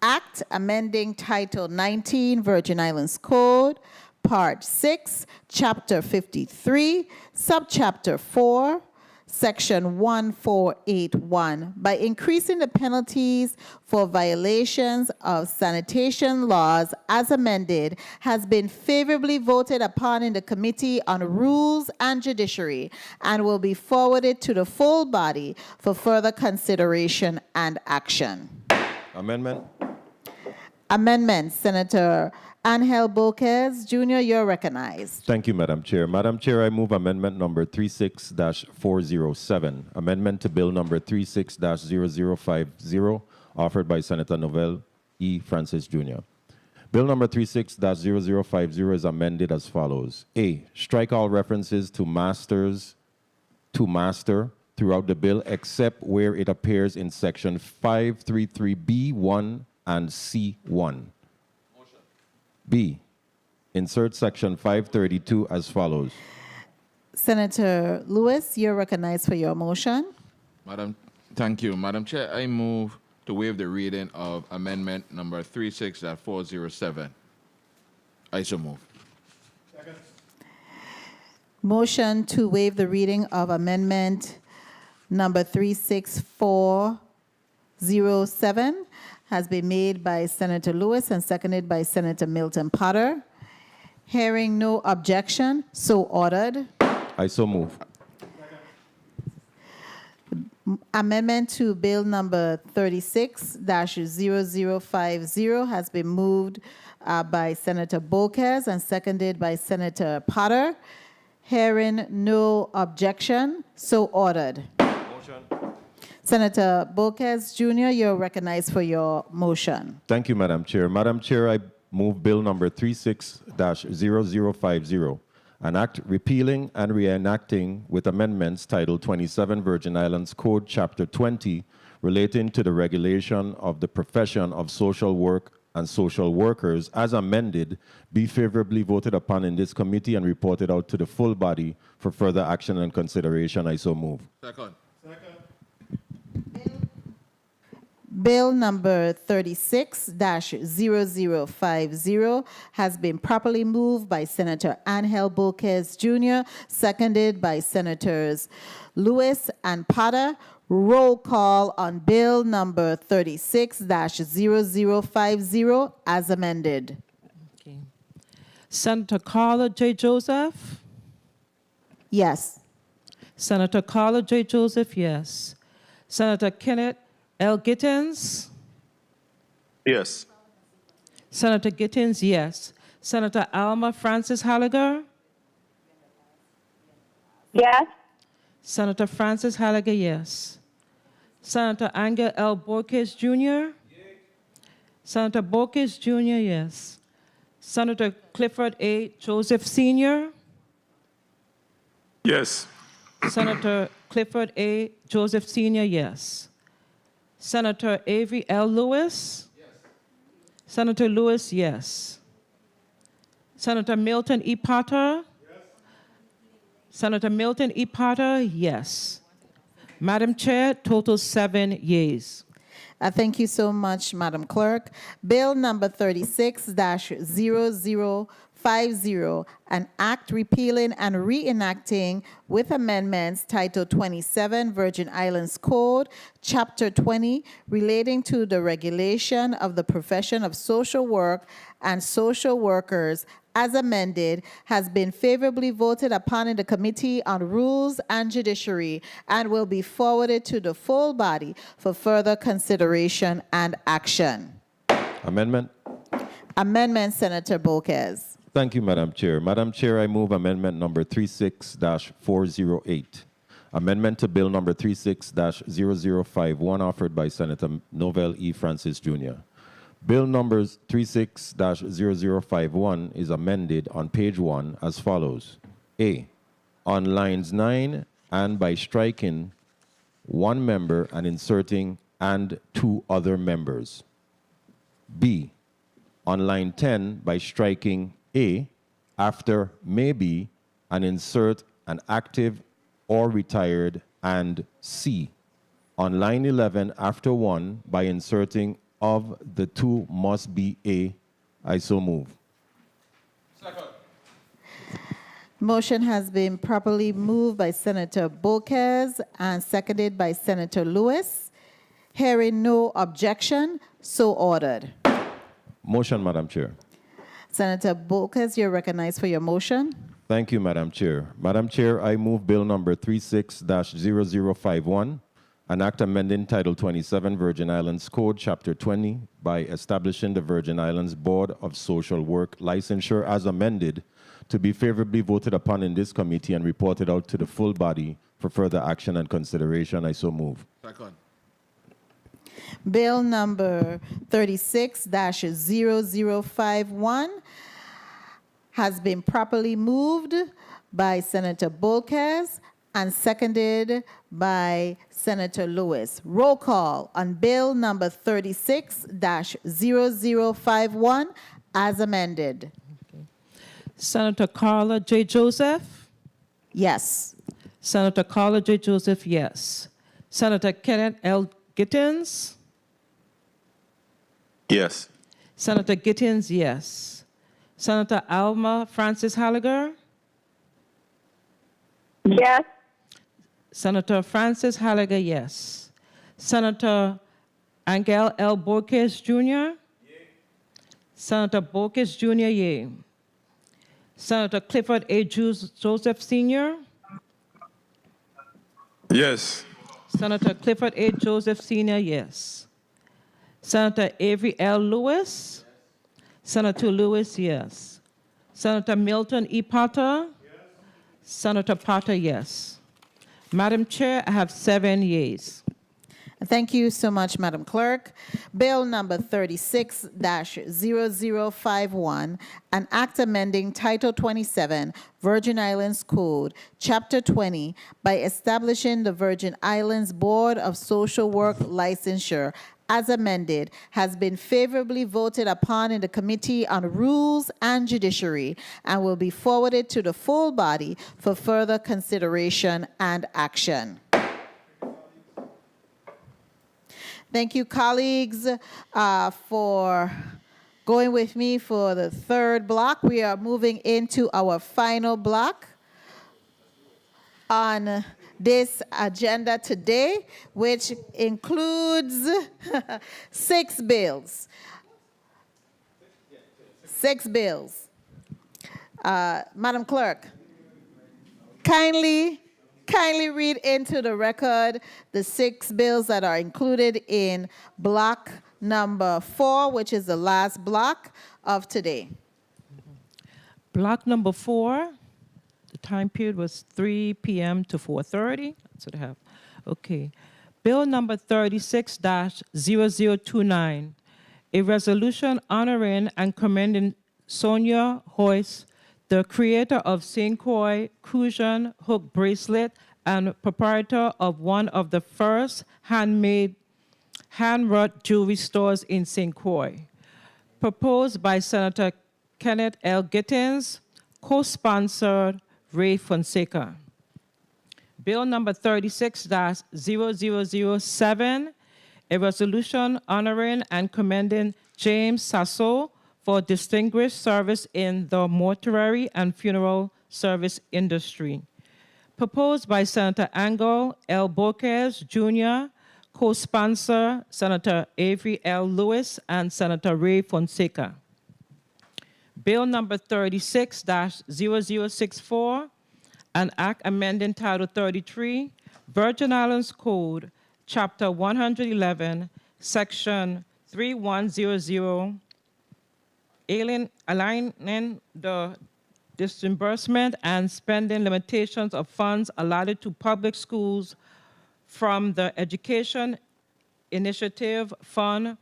Speaker 1: act amending Title 19 Virgin Islands Code, Part 6, Chapter 53, Subchapter 4, Section 1481, by increasing the penalties for violations of sanitation laws as amended, has been favorably voted upon in the Committee on Rules and Judiciary and will be forwarded to the full body for further consideration and action.
Speaker 8: Amendment.
Speaker 1: Amendment, Senator Angel Boquez Jr., you're recognized.
Speaker 8: Thank you, Madam Chair. Madam Chair, I move amendment number 36-407, amendment to bill number 36-0050, offered by Senator Novell E. Francis Jr. Bill number 36-0050 is amended as follows. A, strike all references to master throughout the bill except where it appears in section 533B1 and C1. B, insert section 532 as
Speaker 1: Senator Lewis, you're recognized for your motion.
Speaker 9: Thank you. Madam Chair, I move to waive the reading of amendment number 36-407. I so move.
Speaker 1: Second. Motion to waive the reading of amendment number 36407 has been made by Senator Lewis and seconded by Senator Milton Potter. Hearing no objection, so ordered.
Speaker 8: I so move.
Speaker 1: Amendment to Bill number 36-0050 has been moved by Senator Boquez and seconded by Senator Potter. Hearing no objection, so ordered.
Speaker 8: Motion.
Speaker 1: Senator Boquez Jr., you're recognized for your motion.
Speaker 8: Thank you, Madam Chair. Madam Chair, I move bill number 36-0050, an act repealing and reenacting with amendments Title 27 Virgin Islands Code, Chapter 20, relating to the regulation of the profession of social work and social workers, as amended, be favorably voted upon in this committee and reported out to the full body for further action and consideration. I so move.
Speaker 9: Second.
Speaker 1: Bill number 36-0050 has been properly moved by Senator Angel Boquez Jr., seconded by Senators Lewis and Potter. Roll call on Bill number 36-0050 as amended.
Speaker 2: Okay. Senator Carla J. Joseph?
Speaker 1: Yes.
Speaker 2: Senator Carla J. Joseph, yes. Senator Kenneth L. Gittins?
Speaker 3: Yes.
Speaker 2: Senator Gittins, yes. Senator Alma Francis Halliger?
Speaker 11: Yes.
Speaker 2: Senator Francis Halliger, yes. Senator Angel L. Boquez Jr.? Senator Boquez Jr., yes. Senator Clifford A. Joseph Sr.?
Speaker 10: Yes.
Speaker 2: Senator Clifford A. Joseph Sr., yes. Senator Avery L. Lewis? Yes. Senator Lewis, yes. Senator Milton E. Potter? Yes. Senator Milton E. Potter, yes. Madam Chair, total 7 yeas.
Speaker 1: Thank you so much, Madam Clerk. Bill number 36-0050, an act repealing and reenacting with amendments Title 27 Virgin Islands Code, Chapter 20, relating to the regulation of the profession of social work and social workers as amended, has been favorably voted upon in the Committee on Rules and Judiciary and will be forwarded to the full body for further consideration and action.
Speaker 8: Amendment.
Speaker 1: Amendment, Senator Bolkes.
Speaker 8: Thank you, Madam Chair. Madam Chair, I move amendment number 36-408. Amendment to Bill number 36-0051 offered by Senator Novell E. Francis Jr. Bill number 36-0051 is amended on page 1 as follows. A, on lines 9 and by striking one member and inserting and 2 other members. B, on line 10 by striking A after maybe and insert an active or retired, and C, on line 11 after 1 by inserting of the 2 must be A. I so move.
Speaker 9: Second.
Speaker 1: Motion has been properly moved by Senator Bolkes and seconded by Senator Lewis. Hearing no objection, so ordered.
Speaker 8: Motion, Madam Chair.
Speaker 1: Senator Bolkes, you're recognized for your motion.
Speaker 8: Thank you, Madam Chair. Madam Chair, I move Bill number 36-0051, an act amending Title 27 Virgin Islands Code, Chapter 20, by establishing the Virgin Islands Board of Social Work licensure as amended, to be favorably voted upon in this committee and reported out to the full body for further action and consideration. I so move.
Speaker 9: Second.
Speaker 1: Bill number 36-0051 has been properly moved by Senator Bolkes and seconded by Senator Lewis. Roll call on Bill number 36-0051 as amended.
Speaker 2: Senator Carla J. Joseph?
Speaker 1: Yes.
Speaker 2: Senator Carla J. Joseph, yes. Senator Kenneth L. Gittins?
Speaker 10: Yes.
Speaker 2: Senator Gittins, yes. Senator Alma Francis Halliger?
Speaker 11: Yes.
Speaker 2: Senator Francis Halliger, yes. Senator Angel L. Borges Jr.? Yay. Senator Borges Jr., yea. Senator Clifford A. Joseph Sr.?
Speaker 10: Yes.
Speaker 2: Senator Clifford A. Joseph Sr., yes. Senator Avery L. Lewis? Yes. Senator Lewis, yes. Senator Milton E. Potter? Yes. Senator Potter, yes. Madam Chair, I have 7 yeas.
Speaker 1: Thank you so much, Madam Clerk. Bill number 36-0051, an act amending Title 27, Virgin Islands Code, Chapter 20, by establishing the Virgin Islands Board of Social Work licensure as amended, has been favorably voted upon in the Committee on Rules and Judiciary and will be forwarded to the full body for further consideration and action. Thank you, colleagues, for going with me for the third block. We are moving into our final block on this agenda today, which includes 6 bills. 6 bills. Madam Clerk, kindly read into the record the 6 bills that are included in block number 4, which is the last block of today.
Speaker 2: Block number 4, the time period was 3 p.m. to 4:30. That's what I have. Okay. Bill number 36-0029, a resolution honoring and commending Sonia Hoyce, the creator of St. Croix Cushion Hook Bracelet and proprietor of one of the first handmade hand-wrought jewelry stores in St. Croix. Proposed by Senator Kenneth L. Gittins, co-sponsored Ray Fonseca. Bill number 36-0007, a resolution honoring and commending James Sasso for distinguished service in the mortuary and funeral service industry. Proposed by Senator Angel L. Borges Jr., co-sponsor Senator Avery L. Lewis and Senator Ray Fonseca. Bill number 36-0064, an act amending Title 33, Virgin Islands Code, Chapter 111, Section 3100, aligning the disbursement and spending limitations of funds allotted to public schools from the Education Initiative Fund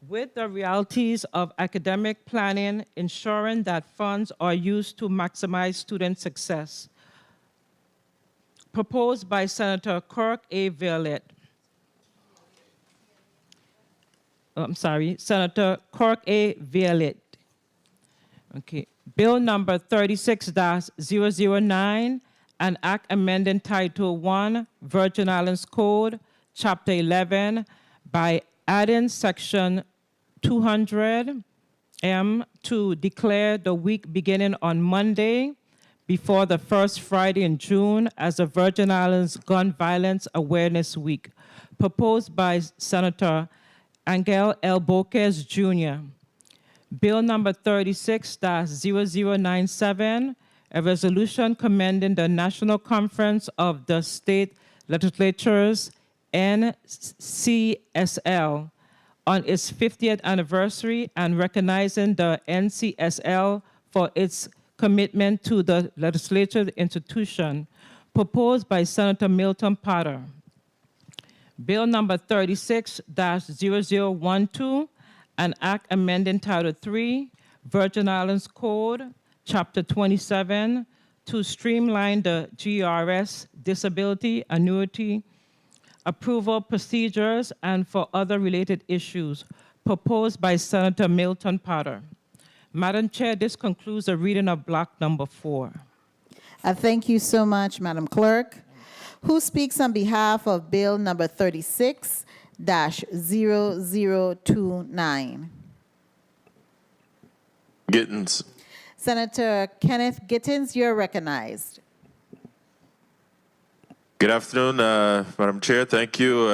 Speaker 2: with the realities of academic planning, ensuring that funds are used to maximize student success. Proposed by Senator Kirk A. Violette. Senator Kirk A. Violette. Okay. Bill number 36-009, an act amending Title I, Virgin Islands Code, Chapter 11, by adding Section 200M to declare the week beginning on Monday before the first Friday in June as the Virgin Islands Gun Violence Awareness Week. Proposed by Senator Angel L. Borges Jr. Bill number 36-0097, a resolution commending the National Conference of the State Legislatures, NCSL, on its 50th anniversary and recognizing the NCSL for its commitment to the legislature institution, proposed by Senator Milton Potter. Bill number 36-0012, an act amending Title III, Virgin Islands Code, Chapter 27, to streamline the GRS disability annuity approval procedures and for other related issues, proposed by Senator Milton Potter. Madam Chair, this concludes the reading of block number 4.
Speaker 1: Thank you so much, Madam Clerk. Who speaks on behalf of Bill number 36-0029?
Speaker 5: Gittins.
Speaker 1: Senator Kenneth Gittins, you're recognized.
Speaker 5: Good afternoon, Madam Chair. Thank you,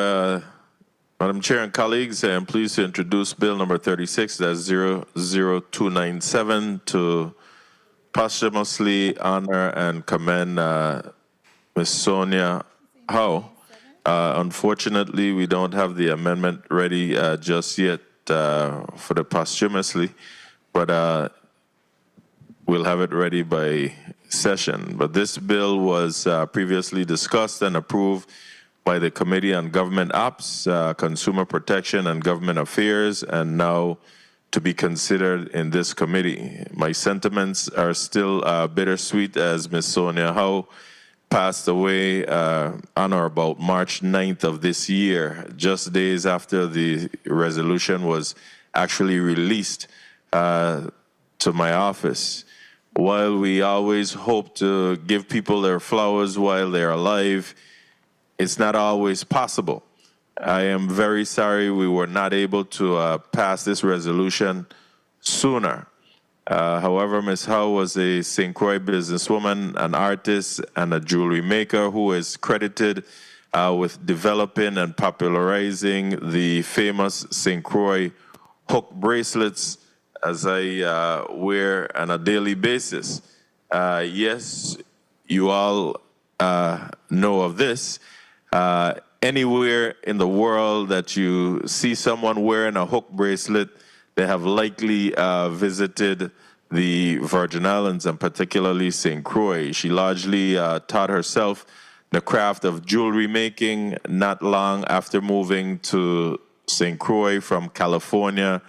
Speaker 5: Madam Chair and colleagues. I am pleased to introduce Bill number 36-00297 to posthumously honor and commend Ms. Sonia Howe. Unfortunately, we don't have the amendment ready just yet for the posthumously, but we'll have it ready by session. But this bill was previously discussed and approved by the Committee on Government Ops, Consumer Protection and Government Affairs, and now to be considered in this committee. My sentiments are still bittersweet as Ms. Sonia Howe passed away on or about March 9th of this year, just days after the resolution was actually released to my office. While we always hope to give people their flowers while they're alive, it's not always possible. I am very sorry we were not able to pass this resolution sooner. However, Ms. Howe was a St. Croix businesswoman, an artist, and a jewelry maker who is credited with developing and popularizing the famous St. Croix hook bracelets, as I wear on a daily basis. Yes, you all know of this. Anywhere in the world that you see someone wearing a hook bracelet, they have likely visited the Virgin Islands and particularly St. Croix. She largely taught herself the craft of jewelry making not long after moving to St. Croix from California.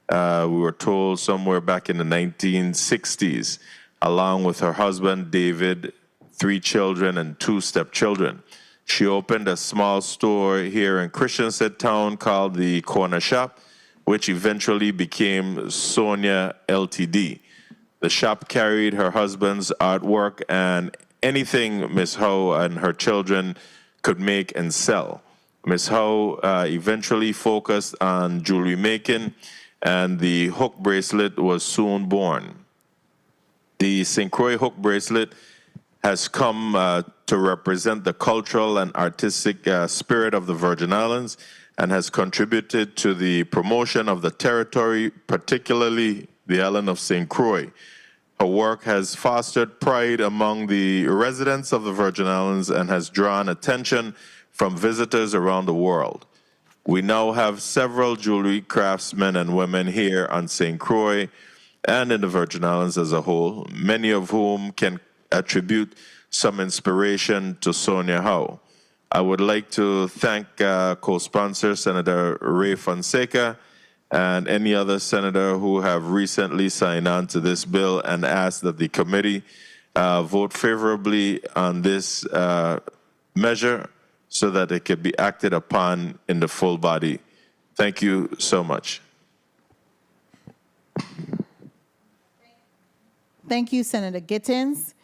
Speaker 5: We were told somewhere back in the 1960s, along with her husband, David, 3 children and 2 stepchildren. She opened a small store here in Christiansted Town called the Corner Shop, which eventually became Sonia Ltd. The shop carried her husband's artwork and anything Ms. Howe and her children could make and sell. Ms. Howe eventually focused on jewelry making, and the hook bracelet was soon born. The St. Croix hook bracelet has come to represent the cultural and artistic spirit of the Virgin Islands and has contributed to the promotion of the territory, particularly the island of St. Croix. Her work has fostered pride among the residents of the Virgin Islands and has drawn attention from visitors around the world. We now have several jewelry craftsmen and women here on St. Croix and in the Virgin Islands as a whole, many of whom can attribute some inspiration to Sonia Howe. I would like to thank co-sponsor Senator Ray Fonseca and any other senator who have recently signed on to this bill and ask that the committee vote favorably on this measure so that it can be acted upon in the full body. Thank you so much.
Speaker 1: Thank you, Senator Gittins.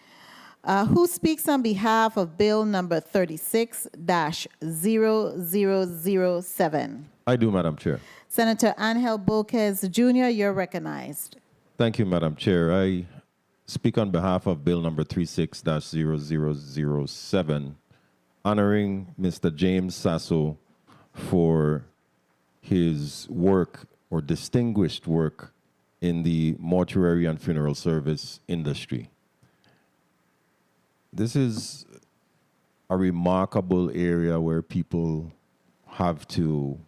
Speaker 1: Who speaks on behalf of Bill number 36-0007?
Speaker 8: I do, Madam Chair.
Speaker 1: Senator Angel Boquez Jr., you're recognized.
Speaker 8: Thank you, Madam Chair. I speak on behalf of Bill number 36-0007, honoring Mr. James Sasso for his work or distinguished work in the mortuary and funeral service industry. This is a remarkable area where people have to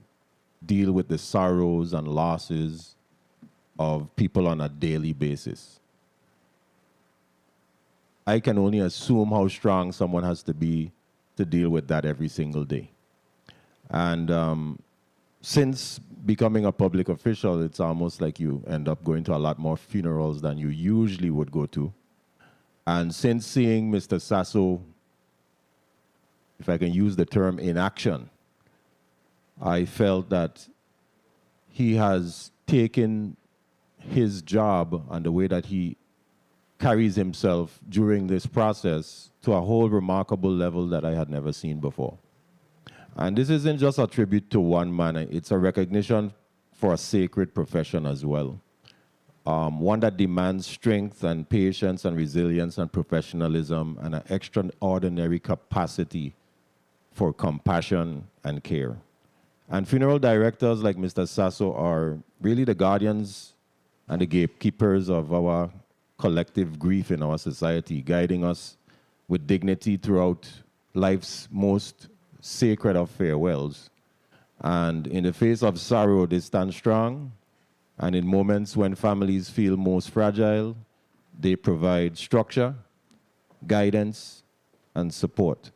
Speaker 8: deal with the sorrows and losses of people on a daily basis. I can only assume how strong someone has to be to deal with that every single day. And since becoming a public official, it's almost like you end up going to a lot more funerals than you usually would go to. And since seeing Mr. Sasso, if I can use the term, in action, I felt that he has taken his job and the way that he carries himself during this process to a whole remarkable level that I had never seen before. And this isn't just a tribute to one man, it's a recognition for a sacred profession as well. One that demands strength and patience and resilience and professionalism and an extraordinary capacity for compassion and care. And funeral directors like Mr. Sasso are really the guardians and the gatekeepers of our collective grief in our society, guiding us with dignity throughout life's most sacred of farewells. And in the face of sorrow, they stand strong. And in moments when families feel most fragile, they provide structure, guidance, and support.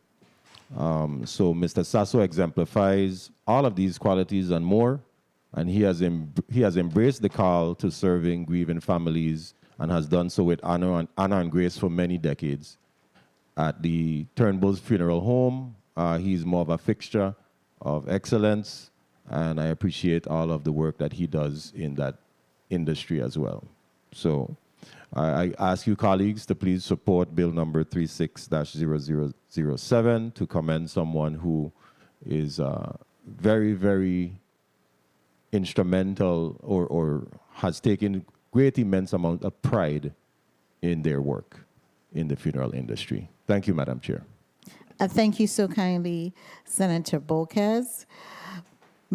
Speaker 8: So Mr. Sasso exemplifies all of these qualities and more, and he has embraced the call to serving grieving families and has done so with honor and grace for many decades. At the Turnbull's Funeral Home, he's more of a fixture of excellence, and I appreciate all of the work that he does in that industry as well. So I ask you colleagues to please support Bill number 36-0007 to commend someone who is very, very instrumental or has taken great immense amount of pride in their work in the funeral industry. Thank you, Madam Chair.
Speaker 1: Thank you so kindly, Senator Boquez.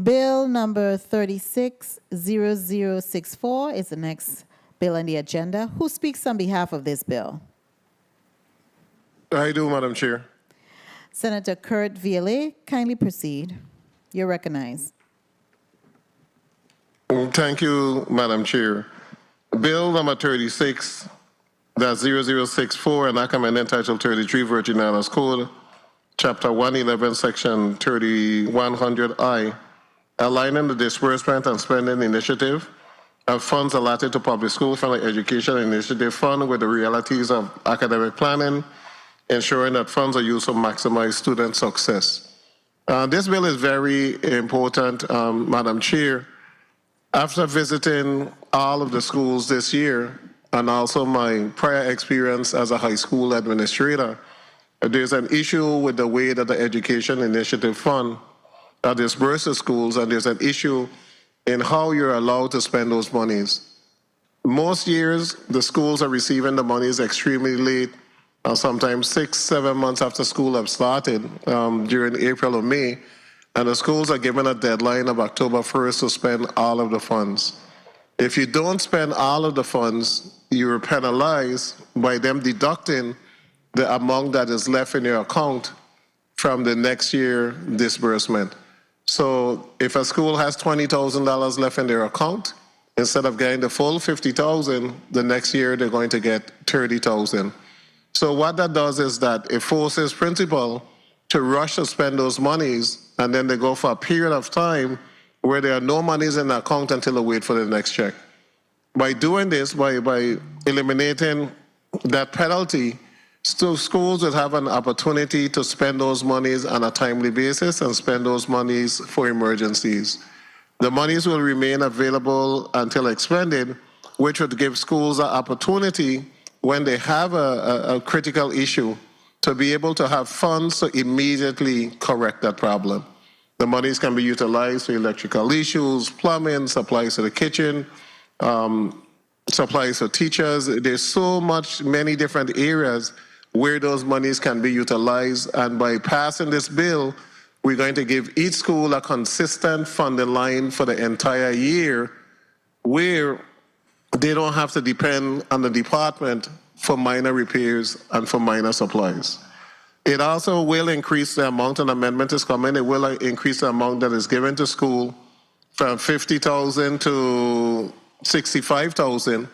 Speaker 1: Bill number 36-0064 is the next bill on the agenda. Who speaks on behalf of this bill?
Speaker 3: I do, Madam Chair.
Speaker 1: Senator Kurt Viale, kindly proceed. You're recognized.
Speaker 3: Thank you, Madam Chair. Bill number 36-0064, an act amending Title 33 Virgin Islands Code, Chapter 111, Section 3100I, aligning the disbursement and spending initiative of funds allotted to public school from the Education Initiative Fund with the realities of academic planning ensuring that funds are used to maximize student success. This bill is very important, Madam Chair. After visiting all of the schools this year, and also my prior experience as a high school administrator, there's an issue with the way that the Education Initiative Fund disperses to schools, and there's an issue in how you're allowed to spend those monies. Most years, the schools are receiving the monies extremely late, sometimes 6-7 months after school have started, during April or May, and the schools are given a deadline of October 1st to spend all of the funds. If you don't spend all of the funds, you're penalized by them deducting the amount that is left in your account from the next year disbursement. So if a school has $20,000 left in their account, instead of getting the full $50,000, the next year they're going to get $30,000. So what that does is that it forces principal to rush to spend those monies, and then they go for a period of time where there are no monies in the account until they wait for the next check. By doing this, by eliminating that penalty, schools would have an opportunity to spend those monies on a timely basis and spend those monies for emergencies. The monies will remain available until expended, which would give schools an opportunity when they have a critical issue to be able to have funds to immediately correct that problem. The monies can be utilized for electrical issues, plumbing, supplies to the kitchen, supplies for teachers. There's many different areas where those monies can be utilized, and by passing this bill, we're going to give each school a consistent funding line for the entire year where they don't have to depend on the department for minor repairs and for minor supplies. It also will increase the amount, an amendment is coming, it will increase the amount that is given to school from $50,000 to $65,000,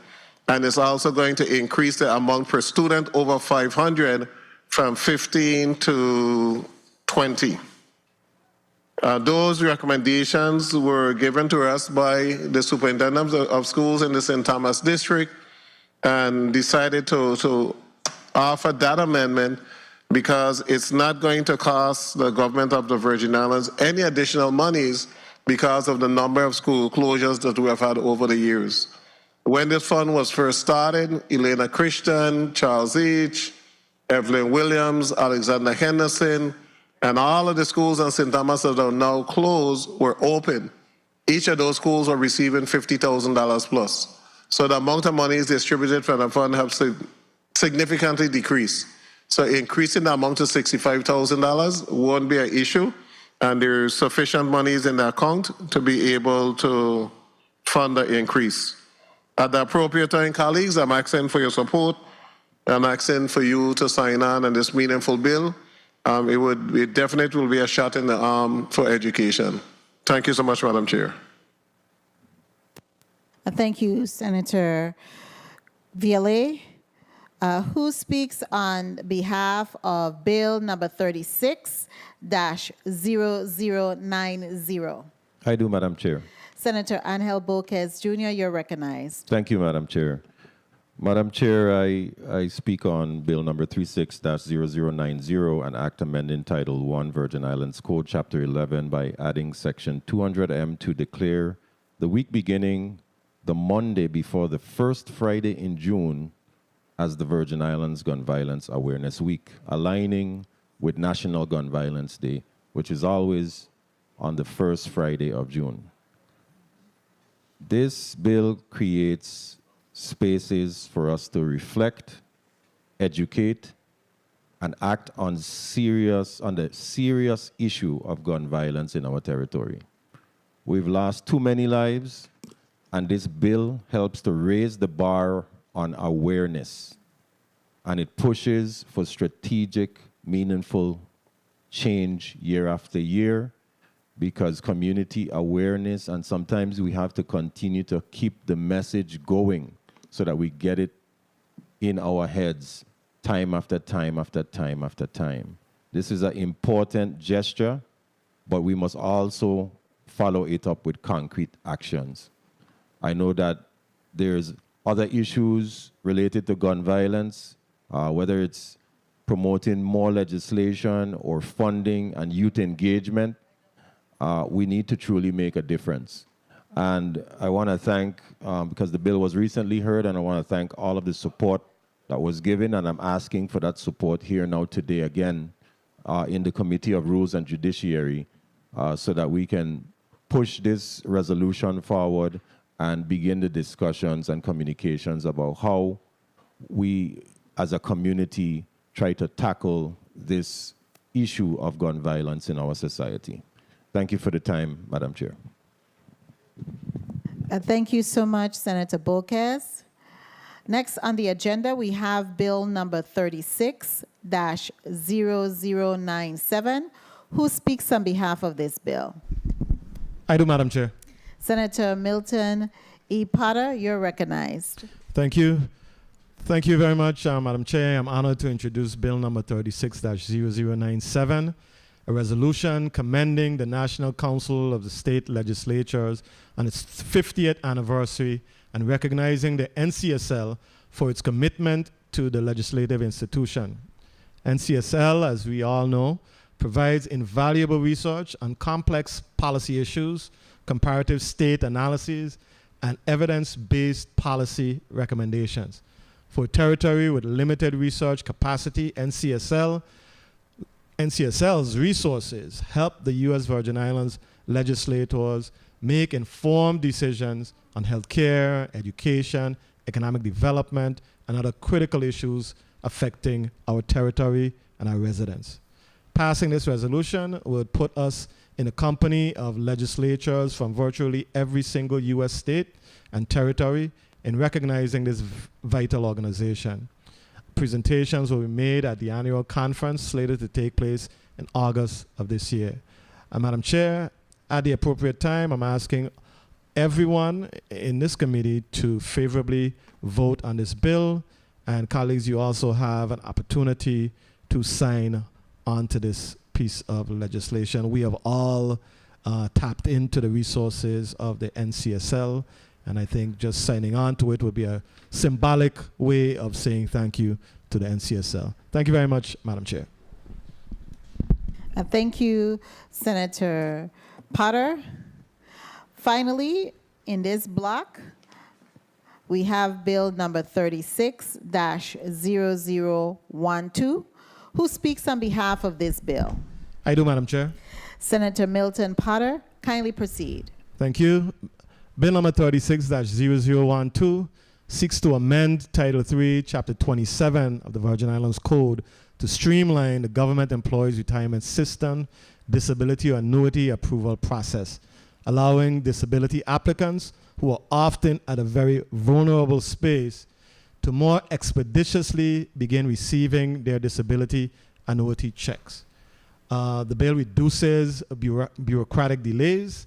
Speaker 3: and it's also going to increase the amount per student over 500 from 15 to 20. Those recommendations were given to us by the superintendent of schools in the St. Thomas district, and decided to offer that amendment because it's not going to cost the government of the Virgin Islands any additional monies because of the number of school closures that we have had over the years. When this fund was first started, Elena Christian, Charles H., Evelyn Williams, Alexander Henderson, and all of the schools in St. Thomas that are now closed were open. Each of those schools were receiving $50,000 plus. So the amount of money is distributed from the fund have significantly decreased. So increasing the amount to $65,000 won't be an issue, and there's sufficient monies in the account to be able to fund the increase. At the appropriate time, colleagues, I'm asking for your support. I'm asking for you to sign on this meaningful bill. It definitely will be a shot in the arm for education. Thank you so much, Madam Chair.
Speaker 1: Thank you, Senator Viale. Who speaks on behalf of Bill number 36-0090?
Speaker 8: I do, Madam Chair.
Speaker 1: Senator Angel Boquez Jr., you're recognized.
Speaker 8: Thank you, Madam Chair. Madam Chair, I speak on Bill number 36-0090, an act amending Title 1 Virgin Islands Code, Chapter 11, by adding Section 200M to declare the week beginning the Monday before the first Friday in June as the Virgin Islands Gun Violence Awareness Week, aligning with National Gun Violence Day, which is always on the first Friday of June. This bill creates spaces for us to reflect, educate, and act on the serious issue of gun violence in our territory. We've lost too many lives, and this bill helps to raise the bar on awareness, and it pushes for strategic, meaningful change year after year, because community awareness, and sometimes we have to continue to keep the message going so that we get it in our heads time after time after time after time. This is an important gesture, but we must also follow it up with concrete actions. I know that there's other issues related to gun violence, whether it's promoting more legislation or funding and youth engagement, we need to truly make a difference. And I want to thank, because the bill was recently heard, and I want to thank all of the support that was given, and I'm asking for that support here now today again in the Committee of Rules and Judiciary so that we can push this resolution forward and begin the discussions and communications about how we as a community try to tackle this issue of gun violence in our society. Thank you for the time, Madam Chair.
Speaker 1: Thank you so much, Senator Bolkes. Next on the agenda, we have Bill number 36-0097. Who speaks on behalf of this bill?
Speaker 4: I do, Madam Chair.
Speaker 1: Senator Milton E. Potter, you're recognized.
Speaker 4: Thank you. Thank you very much, Madam Chair. I'm honored to introduce Bill number 36-0097, a resolution commending the National Council of the State Legislatures on its 50th anniversary and recognizing the NCSL for its commitment to the legislative institution. NCSL, as we all know, provides invaluable research on complex policy issues, comparative state analyses, and evidence-based policy recommendations. For a territory with limited research capacity, NCSL's resources help the U.S. Virgin Islands legislators make informed decisions on healthcare, education, economic development, and other critical issues affecting our territory and our residents. Passing this resolution would put us in a company of legislatures from virtually every single U.S. state and territory in recognizing this vital organization. Presentations will be made at the annual conference slated to take place in August of this year. Madam Chair, at the appropriate time, I'm asking everyone in this committee to favorably vote on this bill. And colleagues, you also have an opportunity to sign onto this piece of legislation. We have all tapped into the resources of the NCSL, and I think just signing on to it would be a symbolic way of saying thank you to the NCSL. Thank you very much, Madam Chair.
Speaker 1: Thank you, Senator Potter. Finally, in this block, we have Bill number 36-0012. Who speaks on behalf of this bill?
Speaker 4: I do, Madam Chair.
Speaker 1: Senator Milton Potter, kindly proceed.
Speaker 4: Thank you. Bill number 36-0012 seeks to amend Title III, Chapter 27 of the Virgin Islands Code to streamline the government employees' retirement system disability or annuity approval process, allowing disability applicants who are often at a very vulnerable space to more expeditiously begin receiving their disability annuity checks. The bill reduces bureaucratic delays.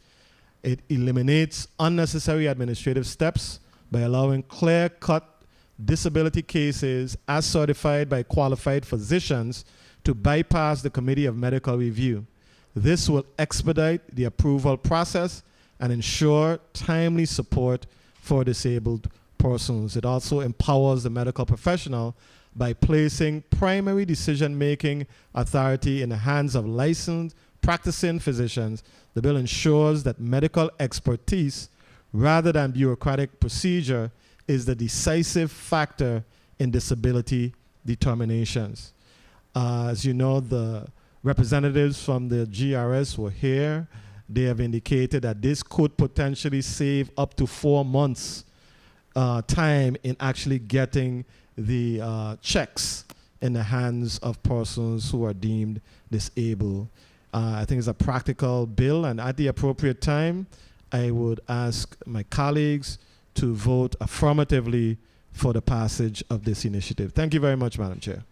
Speaker 4: It eliminates unnecessary administrative steps by allowing clear-cut disability cases as certified by qualified physicians to bypass the Committee of Medical Review. This will expedite the approval process and ensure timely support for disabled persons. It also empowers the medical professional by placing primary decision-making authority in the hands of licensed practicing physicians. The bill ensures that medical expertise, rather than bureaucratic procedure, is the decisive factor in disability determinations. As you know, the representatives from the GRS were here. They have indicated that this could potentially save up to 4 months' time in actually getting the checks in the hands of persons who are deemed disabled. I think it's a practical bill, and at the appropriate time, I would ask my colleagues to vote affirmatively for the passage of this initiative. Thank you very much, Madam Chair.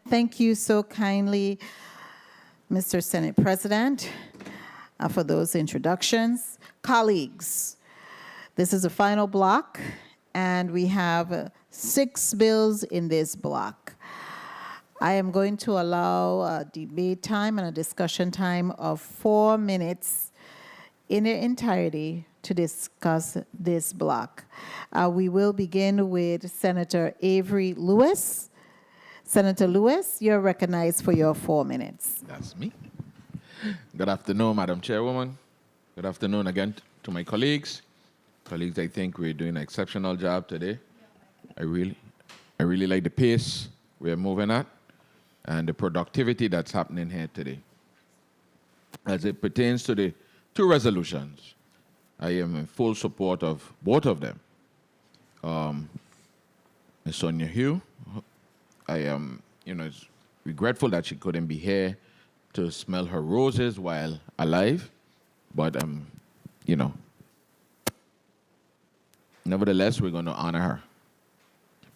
Speaker 1: Thank you so kindly, Mr. Senate President, for those introductions. Colleagues, this is a final block, and we have 6 bills in this block. I am going to allow a debate time and a discussion time of 4 minutes in their entirety to discuss this block. We will begin with Senator Avery Lewis. Senator Lewis, you're recognized for your 4 minutes.
Speaker 9: That's me. Good afternoon, Madam Chairwoman. Good afternoon again to my colleagues. Colleagues, I think we're doing an exceptional job today. I really like the pace we're moving at and the productivity that's happening here today. As it pertains to the two resolutions, I am in full support of both of them. Ms. Sonia Hugh, I am, regretful that she couldn't be here to smell her roses while alive, but nevertheless, we're going to honor her.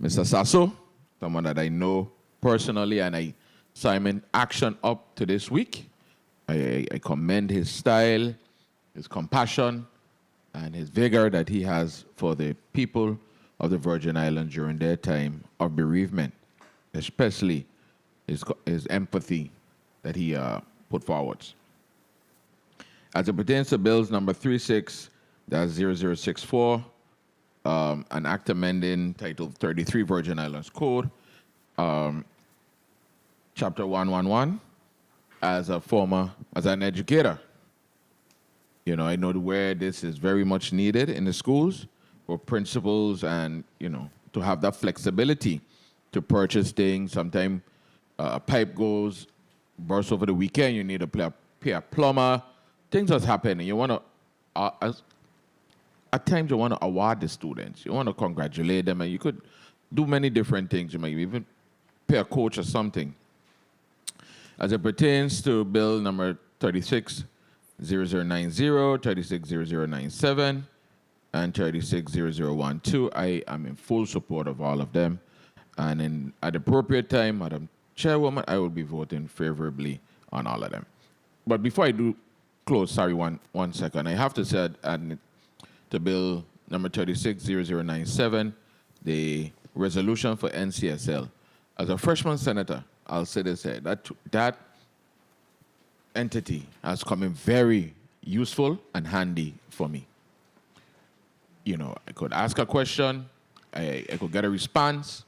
Speaker 9: Mr. Sasso, someone that I know personally, and I saw him in action up to this week. I commend his style, his compassion, and his vigor that he has for the people of the Virgin Islands during their time of bereavement, especially his empathy that he put forward. As it pertains to bills number 36-0064, an act amending Title 33 Virgin Islands Code, Chapter 111, as an educator, I know where this is very much needed in the schools for principals and, to have that flexibility to purchase things. Sometimes a pipe bursts over the weekend, you need to pay a plumber. Things are happening. You want to, at times you want to award the students. You want to congratulate them, and you could do many different things. You might even pay a coach or something. As it pertains to bill number 36-0090, 36-0097, and 36-0012, I am in full support of all of them. And at the appropriate time, Madam Chairwoman, I will be voting favorably on all of them. But before I do close, sorry, one second, I have to say to bill number 36-0097, the resolution for NCSL. As a freshman senator, I'll say this here, that entity has come in very useful and handy for me. I could ask a question, I could get a response,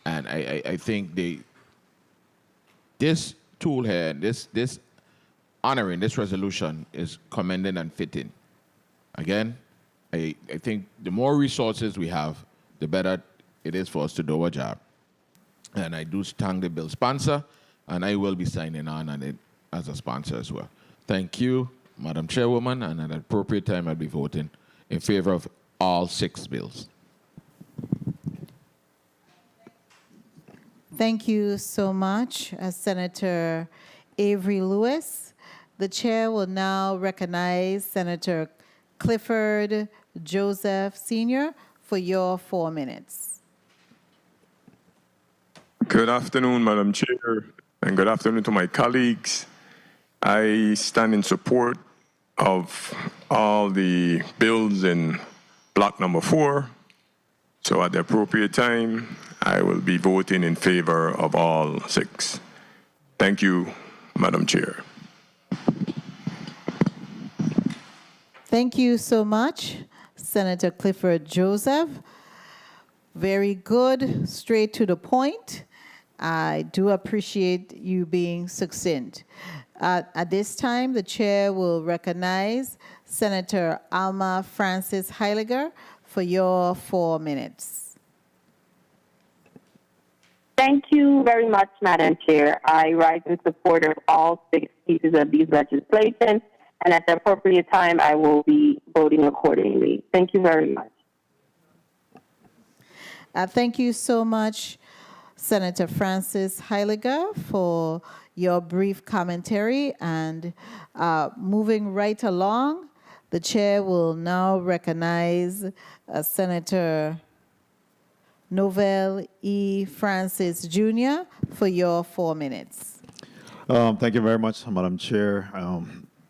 Speaker 9: and I think this tool here, this honoring this resolution is commended and fitting. Again, I think the more resources we have, the better it is for us to do our job. And I do thank the bill sponsor, and I will be signing on it as a sponsor as well. Thank you, Madam Chairwoman, and at an appropriate time, I'll be voting in favor of all 6 bills.
Speaker 1: Thank you so much, Senator Avery Lewis. The chair will now recognize Senator Clifford Joseph Sr. for your 4 minutes.
Speaker 10: Good afternoon, Madam Chair, and good afternoon to my colleagues. I stand in support of all the bills in block number 4. So at the appropriate time, I will be voting in favor of all 6. Thank you, Madam Chair.
Speaker 1: Thank you so much, Senator Clifford Joseph. Very good, straight to the point. I do appreciate you being succinct. At this time, the chair will recognize Senator Alma Francis Heiliger for your 4 minutes.
Speaker 11: Thank you very much, Madam Chair. I rise in support of all 6 pieces of these legislation, and at the appropriate time, I will be voting accordingly. Thank you very much.
Speaker 1: Thank you so much, Senator Francis Heiliger, for your brief commentary. And moving right along, the chair will now recognize Senator Novell E. Francis Jr. for your 4 minutes.
Speaker 7: Thank you very much, Madam Chair.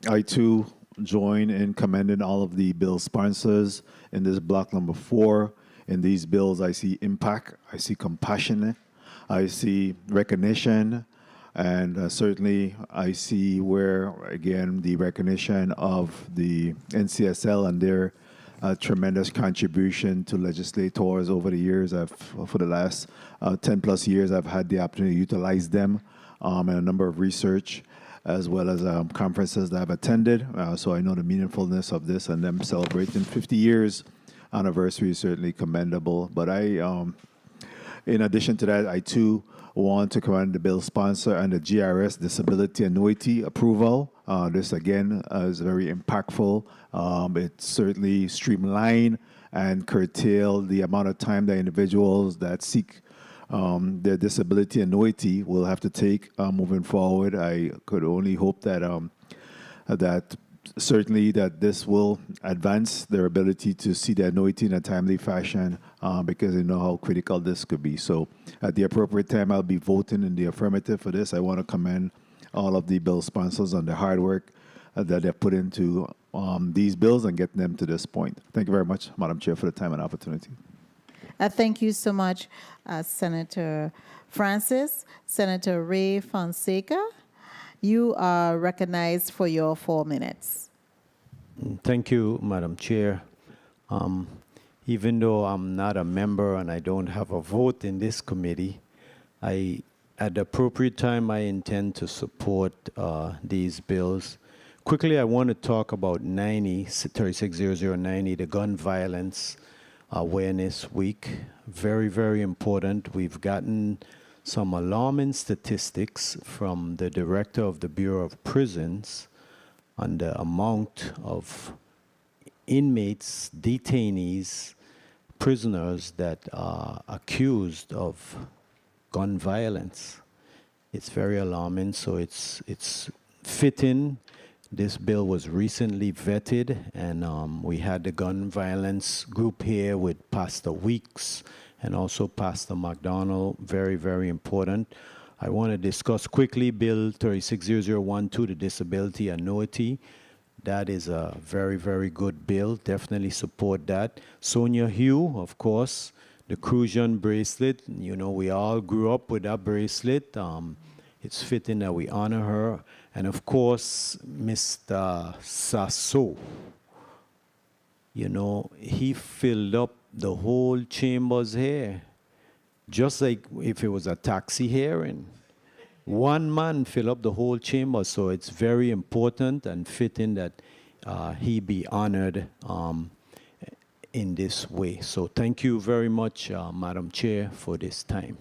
Speaker 7: I too join in commending all of the bill sponsors in this block number 4. In these bills, I see impact, I see compassion, I see recognition, and certainly I see where, again, the recognition of the NCSL and their a tremendous contribution to legislators over the years. For the last 10 plus years, I've had the opportunity to utilize them in a number of research as well as conferences that I've attended. So I know the meaningfulness of this, and them celebrating 50 years anniversary is certainly commendable. But in addition to that, I too want to commend the bill sponsor and the GRS disability annuity approval. This again is very impactful. It certainly streamlined and curtailed the amount of time that individuals that seek their disability annuity will have to take moving forward. I could only hope that certainly that this will advance their ability to see the annuity in a timely fashion because they know how critical this could be. So at the appropriate time, I'll be voting in the affirmative for this. I want to commend all of the bill sponsors on the hard work that they've put into these bills and getting them to this point. Thank you very much, Madam Chair, for the time and opportunity.
Speaker 1: Thank you so much, Senator Francis. Senator Ray Fonseca, you are recognized for your 4 minutes.
Speaker 12: Thank you, Madam Chair. Even though I'm not a member and I don't have a vote in this committee, at the appropriate time, I intend to support these bills. Quickly, I want to talk about 360090, the Gun Violence Awareness Week. Very, very important. We've gotten some alarming statistics from the director of the Bureau of Prisons on the amount of inmates, detainees, prisoners that are accused of gun violence. It's very alarming, so it's fitting. This bill was recently vetted, and we had the gun violence group here with Pastor Weeks and also Pastor McDonald. Very, very important. I want to discuss quickly Bill 360012, the disability annuity. That is a very, very good bill. Definitely support that. Sonia Hugh, of course, the Crucian bracelet. You know, we all grew up with that bracelet. It's fitting that we honor her. And of course, Mr. Sasso. You know, he filled up the whole chamber's hair, just like if it was a taxi hearing. One man filled up the whole chamber, so it's very important and fitting that he be honored in this way. So thank you very much, Madam Chair, for this time.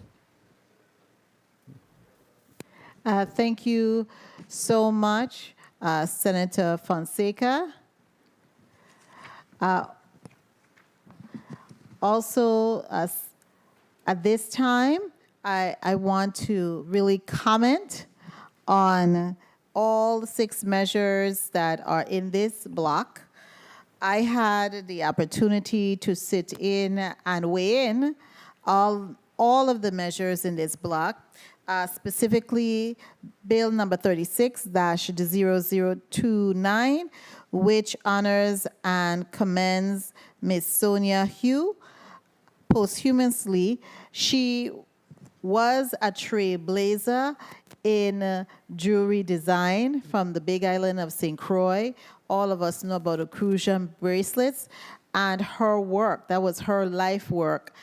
Speaker 1: Thank you so much, Senator Fonseca. Also, at this time, I want to really comment on all 6 measures that are in this block. I had the opportunity to sit in and weigh in all of the measures in this block, specifically Bill number 36-0029, which honors and commends Ms. Sonia Hugh posthumously. She was a trailblazer in jewelry design from the Big Island of St. Croix. All of us know about the Crucian bracelets, and her work, that was her life work,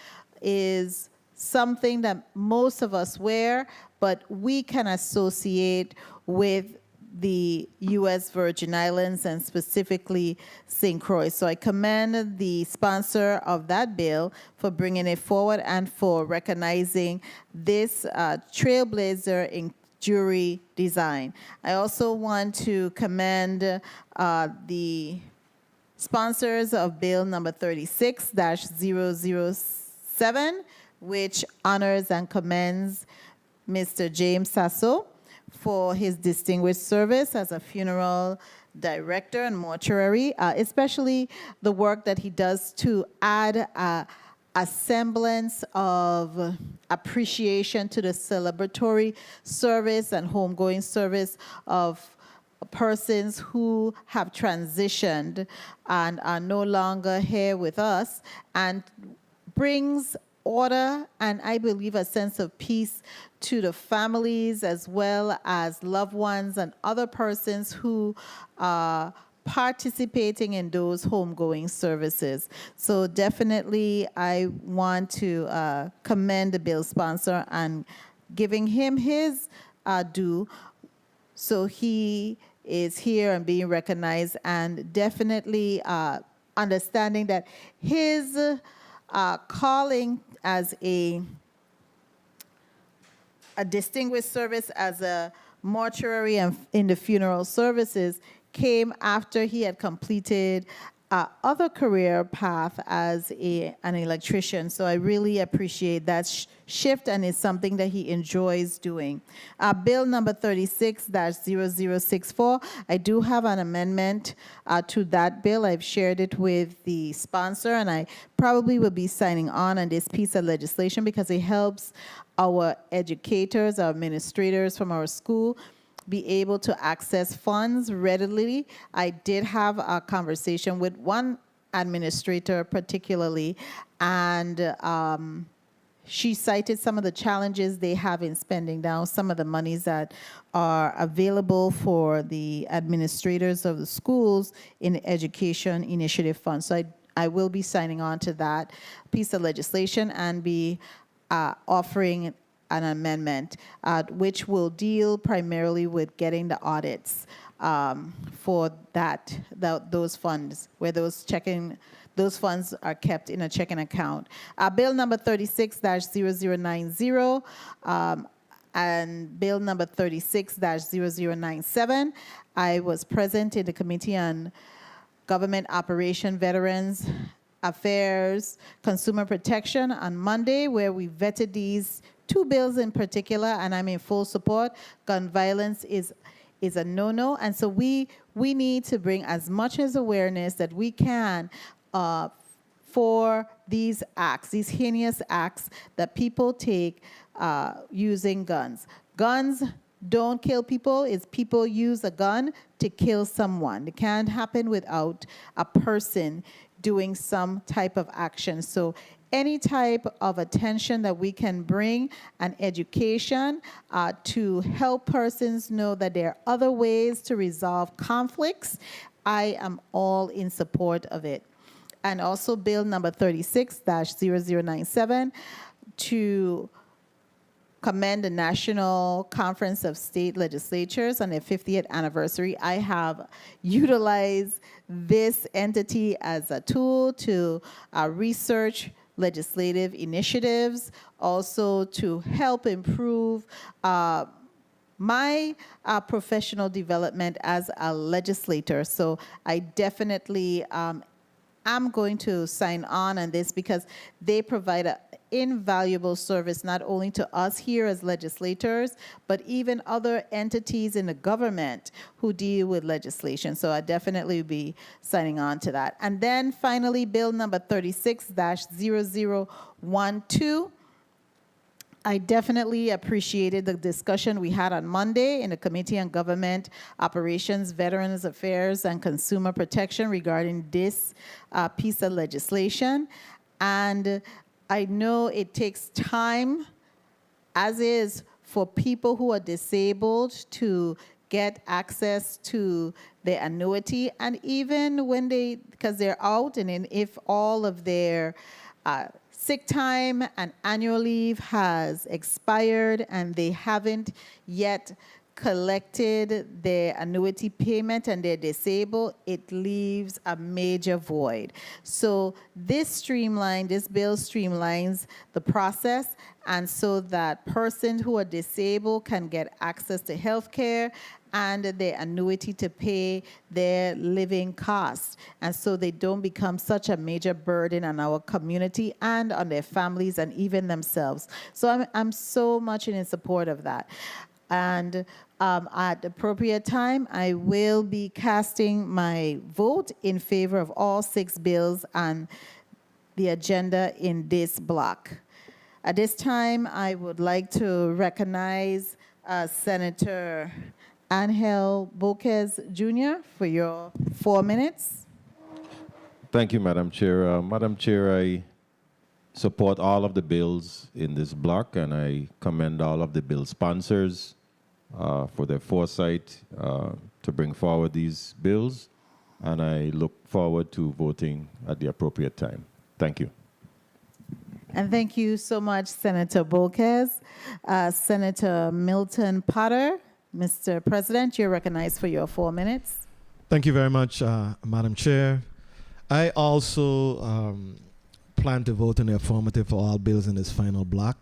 Speaker 1: is something that most of us wear, but we can associate with the U.S. Virgin Islands and specifically St. Croix. So I commend the sponsor of that bill for bringing it forward and for recognizing this trailblazer in jewelry design. I also want to commend the sponsors of bill number 36-007, which honors and commends Mr. James Sasso for his distinguished service as a funeral director and mortuary, especially the work that he does to add a semblance of appreciation to the celebratory service and homegoing service of persons who have transitioned and are no longer here with us, and brings order and, I believe, a sense of peace to the families as well as loved ones and other persons who participating in those homegoing services. So definitely I want to commend the bill sponsor and giving him his due. So he is here and being recognized, and definitely understanding that his calling as a distinguished service as a mortuary and in the funeral services came after he had completed other career path as an electrician. So I really appreciate that shift, and it's something that he enjoys doing. Bill number 36-0064, I do have an amendment to that bill. I've shared it with the sponsor, and I probably will be signing on this piece of legislation because it helps our educators, our administrators from our school be able to access funds readily. I did have a conversation with one administrator particularly, and she cited some of the challenges they have in spending down some of the monies that are available for the administrators of the schools in the education initiative fund. So I will be signing on to that piece of legislation and be offering an amendment which will deal primarily with getting the audits for those funds, where those funds are kept in a checking account. Bill number 36-0090 and bill number 36-0097. I was present in the Committee on Government Operation, Veterans Affairs, Consumer Protection on Monday, where we vetted these two bills in particular, and I'm in full support. Gun violence is a no-no, and so we need to bring as much as awareness that we can for these acts, these heinous acts that people take using guns. Guns don't kill people, it's people use a gun to kill someone. It can't happen without a person doing some type of action. So any type of attention that we can bring and education to help persons know that there are other ways to resolve conflicts, I am all in support of it. And also bill number 36-0097 to commend the National Conference of State Legislatures on their 50th anniversary. I have utilized this entity as a tool to research legislative initiatives, also to help improve my professional development as a legislator. So I definitely am going to sign on this because they provide an invaluable service not only to us here as legislators, but even other entities in the government who deal with legislation. So I definitely be signing on to that. And then finally, bill number 36-0012. I definitely appreciated the discussion we had on Monday in the Committee on Government Operations, Veterans Affairs, and Consumer Protection regarding this piece of legislation. And I know it takes time, as is, for people who are disabled to get access to their annuity, and even when because they're out, and if all of their sick time and annual leave has expired and they haven't yet collected their annuity payment and they're disabled, it leaves a major void. So this bill streamlines the process, and so that persons who are disabled can get access to health care and their annuity to pay their living costs. And so they don't become such a major burden on our community and on their families and even themselves. So I'm so much in support of that. And at the appropriate time, I will be casting my vote in favor of all 6 bills on the agenda in this block. At this time, I would like to recognize Senator Angel Boquez Jr. for your 4 minutes.
Speaker 8: Thank you, Madam Chair. Madam Chair, I support all of the bills in this block, and I commend all of the bill sponsors for their foresight to bring forward these bills. and I look forward to voting at the appropriate time. Thank you.
Speaker 1: And thank you so much, Senator Bolkes. Senator Milton Potter, Mr. President, you're recognized for your 4 minutes.
Speaker 4: Thank you very much, Madam Chair. I also plan to vote in the affirmative for all bills in this final block.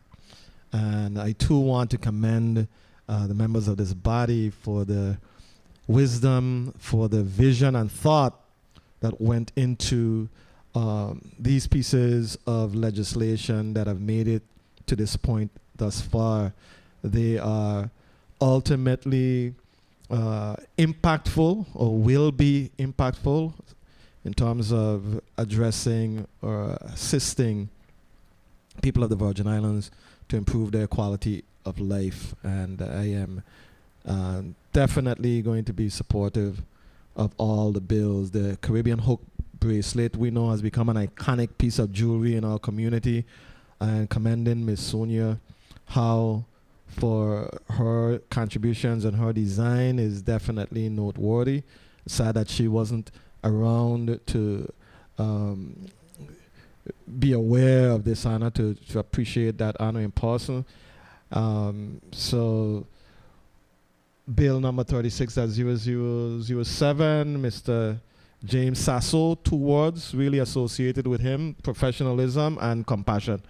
Speaker 4: And I too want to commend the members of this body for the wisdom, for the vision and thought that went into these pieces of legislation that have made it to this point thus far. They are ultimately impactful, or will be impactful, in terms of addressing or assisting people of the Virgin Islands to improve their quality of life. And I am definitely going to be supportive of all the bills. The Caribbean hook bracelet, we know, has become an iconic piece of jewelry in our community, and commending Ms. Sonia Howe for her contributions, and her design is definitely noteworthy. Sad that she wasn't around to be aware of this honor, to appreciate that honor in person. So bill number 36-0007, Mr. James Sasso, 2 words really associated with him: professionalism and compassion.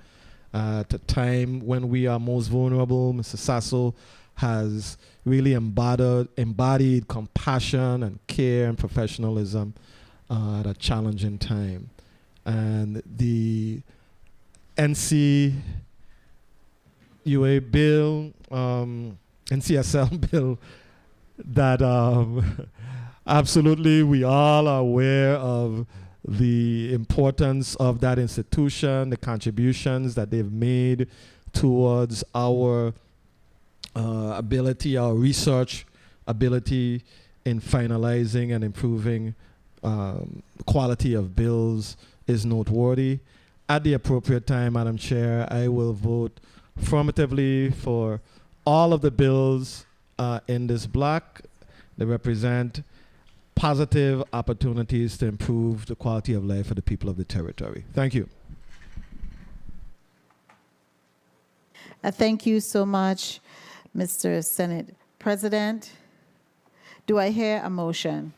Speaker 4: At a time when we are most vulnerable, Mr. Sasso has really embodied compassion and care and professionalism at a challenging time. And the NCUA bill, NCSL bill, that absolutely we all are aware of the importance of that institution, the contributions that they've made towards our ability, our research ability in finalizing and improving quality of bills is noteworthy. At the appropriate time, Madam Chair, I will vote affirmatively for all of the bills in this block. They represent positive opportunities to improve the quality of life for the people of the territory. Thank you.
Speaker 1: Thank you so much, Mr. Senate President. Do I hear a motion?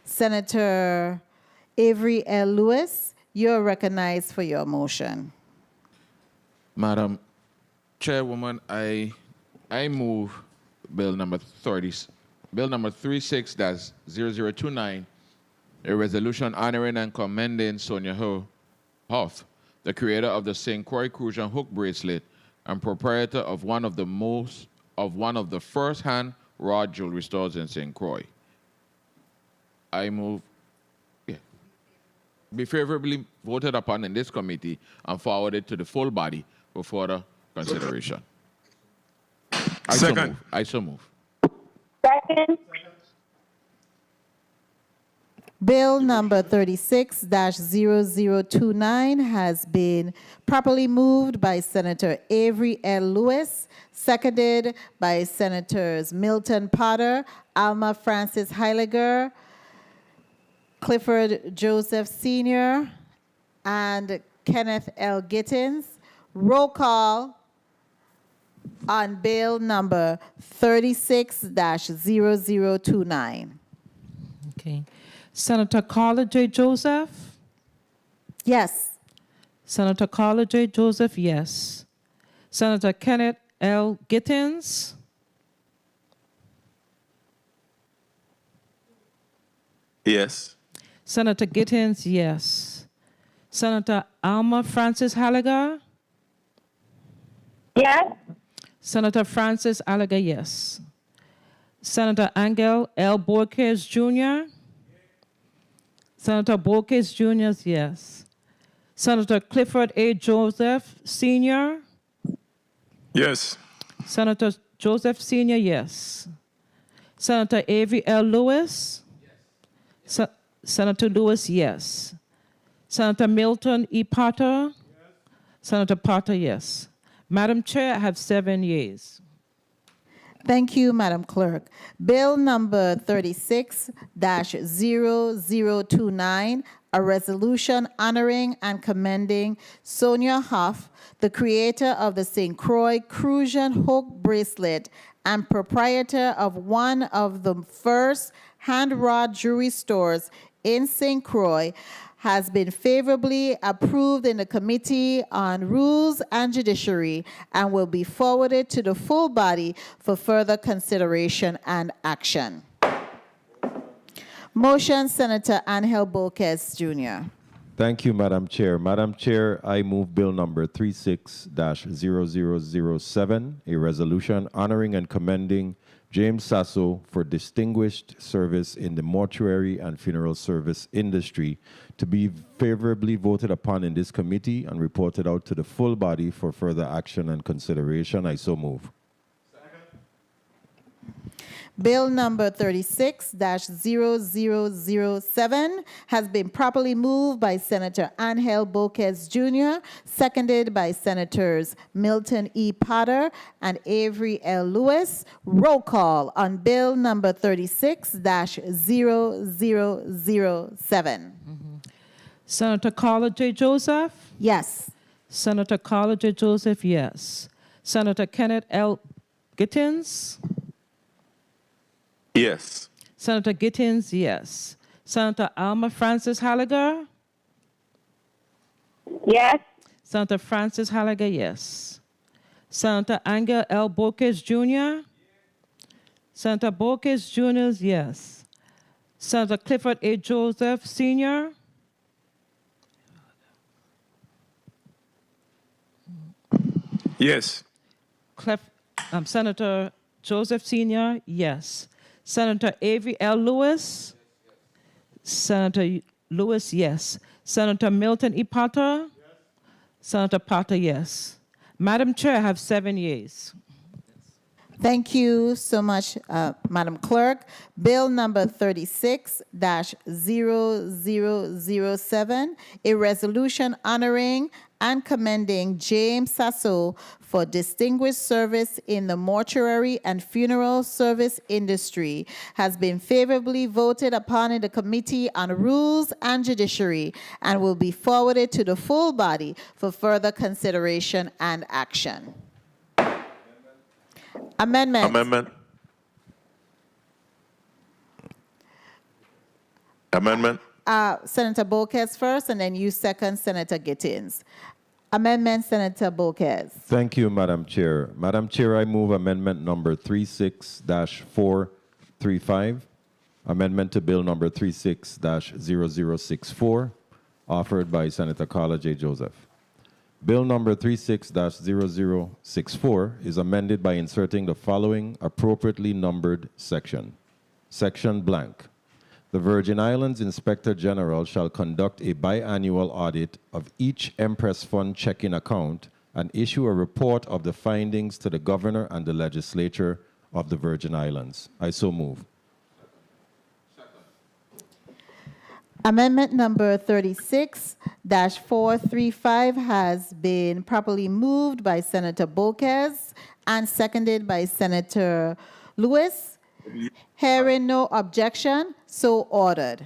Speaker 1: Senator Avery L. Lewis, you're recognized for your motion.
Speaker 9: Madam Chairwoman, I move Bill number 36-0029, a resolution honoring and commending Sonia Hoff, the creator of the St. Croix Crucian hook bracelet and proprietor of one of the first-hand rod jewelry stores in St. Croix. I move be favorably voted upon in this committee and forwarded to the full body for further consideration. I so move.
Speaker 11: Second.
Speaker 1: Bill number 36-0029 has been properly moved by Senator Avery L. Lewis, seconded by Senators Milton Potter, Alma Francis Heiliger, Clifford Joseph Sr., and Kenneth L. Gittins. Roll call on bill number 36-0029.
Speaker 2: Okay. Senator Carla J. Joseph?
Speaker 1: Yes.
Speaker 2: Senator Carla J. Joseph, yes. Senator Kenneth L. Gittins?
Speaker 10: Yes.
Speaker 2: Senator Gittins, yes. Senator Alma Francis Halliger?
Speaker 11: Yes.
Speaker 2: Senator Francis Halliger, yes. Senator Angel L. Borges Jr.? Senator Borges Jr., yes. Senator Clifford A. Joseph Sr.?
Speaker 10: Yes.
Speaker 2: Senator Joseph Sr., yes. Senator Avery L. Lewis? Yes. Senator Lewis, yes. Senator Milton E. Potter? Yes. Senator Potter, yes. Madam Chair, I have 7 yeas.
Speaker 1: Thank you, Madam Clerk. Bill number 36-0029, a resolution honoring and commending Sonia Huff, the creator of the St. Croix Crucian Hook Bracelet and proprietor of one of the first hand rod jewelry stores in St. Croix, has been favorably approved in the Committee on Rules and Judiciary and will be forwarded to the full body for further consideration and action. Motion, Senator Angel Boquez Jr.
Speaker 8: Thank you, Madam Chair. Madam Chair, I move Bill number 36-0007, a resolution honoring and commending James Sasso for distinguished service in the mortuary and funeral service industry to be favorably voted upon in this committee and reported out to the full body for further action and consideration. I so move.
Speaker 1: Bill number 36-0007 has been properly moved by Senator Angel Boquez Jr., seconded by Senators Milton E. Potter and Avery L. Lewis. Roll call on Bill number 36-0007.
Speaker 2: Senator Carla J. Joseph?
Speaker 1: Yes.
Speaker 2: Senator Carla J. Joseph, yes. Senator Kenneth L. Gittins?
Speaker 10: Yes.
Speaker 2: Senator Gittins, yes. Senator Alma Francis Halliger?
Speaker 11: Yes.
Speaker 2: Senator Francis Halliger, yes. Senator Angel L. Boquez Jr.? Senator Boquez Jr., yes. Senator Clifford A. Joseph Sr.?
Speaker 10: Yes.
Speaker 2: Senator Joseph Sr., yes. Senator Avery L. Lewis? Senator Lewis, yes. Senator Milton E. Potter? Yes. Senator Potter, yes. Madam Chair, I have 7 yeas.
Speaker 1: Thank you so much, Madam Clerk. Bill number 36-0007, a resolution honoring and commending James Sasso for distinguished service in the mortuary and funeral service industry, has been favorably voted upon in the Committee on Rules and Judiciary and will be forwarded to the full body for further consideration and action. Amendment. Senator Boquez first, and then you second, Senator Gittins. Amendment, Senator Boquez.
Speaker 8: Thank you, Madam Chair. Madam Chair, I move amendment number 36-435, amendment to bill number 36-0064, offered by Senator Carla J. Joseph. Bill number 36-0064 is amended by inserting the following appropriately numbered section. Section blank. The Virgin Islands Inspector General shall conduct a biannual audit of each Empress Fund checking account and issue a report of the findings to the Governor and the Legislature of the Virgin Islands. I so move.
Speaker 1: Amendment number 36-435 has been properly moved by Senator Boquez and seconded by Senator Lewis. Hearing no objection, so ordered.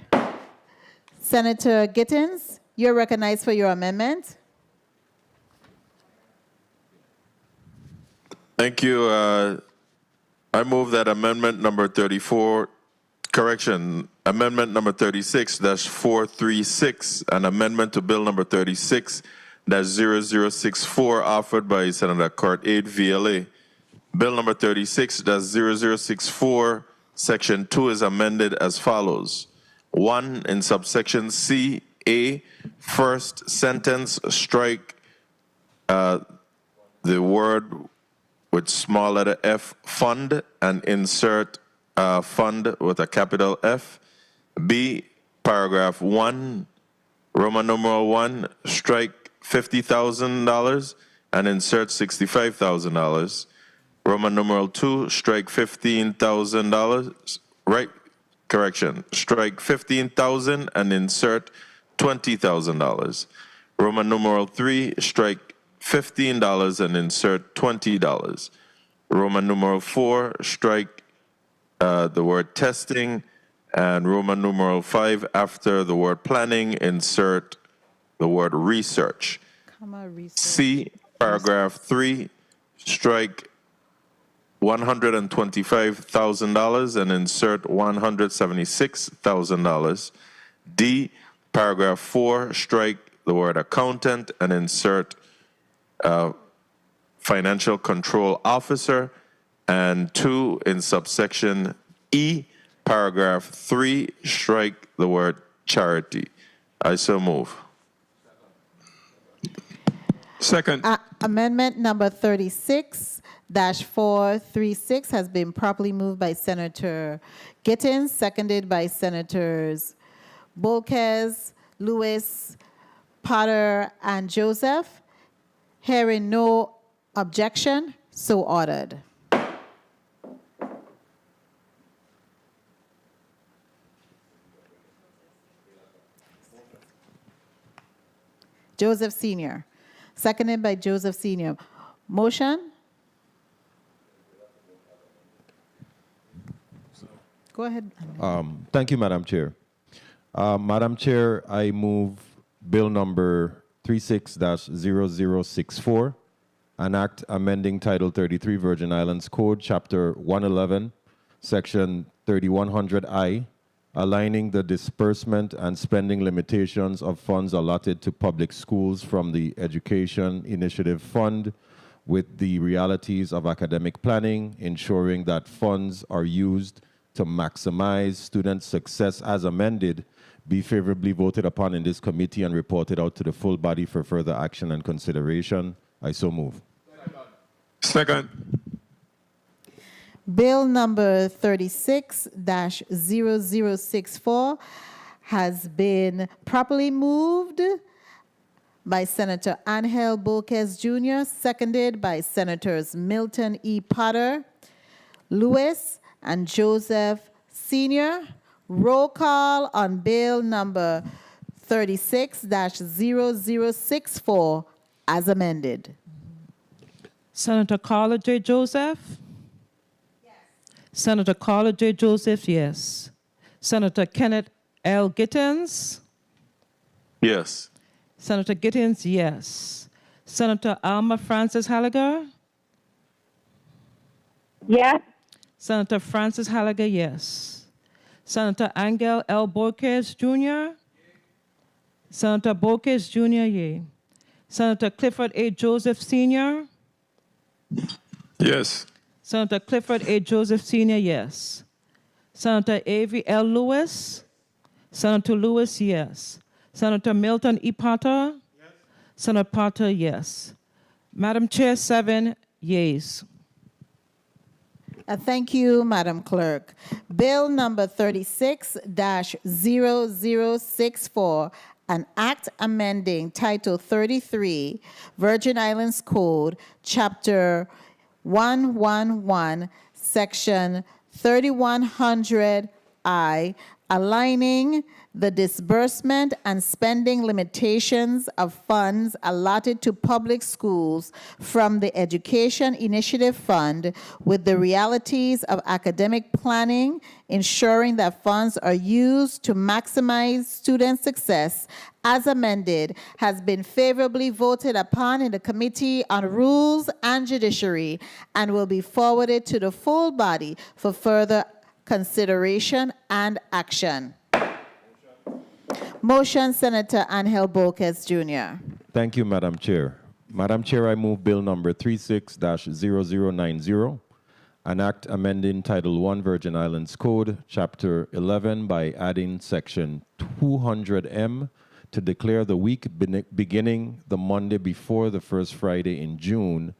Speaker 1: Senator Gittins, you're recognized for your amendment.
Speaker 5: Thank you. I move that amendment number 36-436, an amendment to bill number 36-0064 offered by Senator Court 8 VLA. Bill number 36-0064, section 2 is amended as follows. 1, in subsection C, A, first sentence, strike the word with small letter F, fund, and insert fund with a capital F. B, paragraph 1, Roman numeral 1, strike $50,000 and insert $65,000. Roman numeral 2, strike $15,000. Right, correction. Strike $15,000 and insert $20,000. Roman numeral 3, strike $15 and insert $20. Roman numeral 4, strike the word testing, and Roman numeral 5, after the word planning, insert the word research. C, paragraph 3, strike $125,000 and insert $176,000. D, paragraph 4, strike the word accountant and insert financial control officer. And 2, in subsection E, paragraph 3, strike the word charity. I so move.
Speaker 10: Second.
Speaker 1: Amendment number 36-436 has been properly moved by Senator Gittins, seconded by Senators Bolkes, Lewis, Potter, and Joseph. Hearing no objection, so ordered. Joseph Sr., seconded by Joseph Sr. Motion? Go ahead.
Speaker 8: Thank you, Madam Chair. Madam Chair, I move Bill number 36-0064, an act amending Title 33 Virgin Islands Code, Chapter 111, Section 3100I, aligning the disbursement and spending limitations of funds allotted to public schools from the Education Initiative Fund with the realities of academic planning, ensuring that funds are used to maximize student success as amended, be favorably voted upon in this committee and reported out to the full body for further action and consideration. I so move.
Speaker 10: Second.
Speaker 1: Bill number 36-0064 has been properly moved by Senator Angel Bolkes Jr., seconded by Senators Milton E. Potter, Lewis, and Joseph Sr. Roll call on Bill number 36-0064 as amended.
Speaker 2: Senator Carla J. Joseph? Yes. Senator Carla J. Joseph, yes. Senator Kenneth L. Gittins?
Speaker 5: Yes.
Speaker 2: Senator Gittins, yes. Senator Alma Francis Halliger?
Speaker 11: Yes.
Speaker 2: Senator Francis Halliger, yes. Senator Angel L. Bolkes Jr.? Senator Bolkes Jr., yea. Senator Clifford A. Joseph Sr.?
Speaker 10: Yes.
Speaker 2: Senator Clifford A. Joseph Sr., yes. Senator Avery L. Lewis? Senator Lewis, yes. Senator Milton E. Potter? Yes. Senator Potter, yes. Madam Chair, 7 yeas.
Speaker 1: Thank you, Madam Clerk. Bill number 36-0064, an act amending Title 33, Virgin Islands Code, Chapter 111, Section 3100I, aligning the disbursement and spending limitations of funds allotted to public schools from the Education Initiative Fund with the realities of academic planning, ensuring that funds are used to maximize student success, as amended, has been favorably voted upon in the Committee on Rules and Judiciary and will be forwarded to the full body for further consideration and action. Motion, Senator Angel Bolkes Jr.
Speaker 8: Thank you, Madam Chair. Madam Chair, I move Bill number 36-0090, an act amending Title I Virgin Islands Code, Chapter 11 by adding Section 200M to declare the week beginning the Monday before the first Friday in June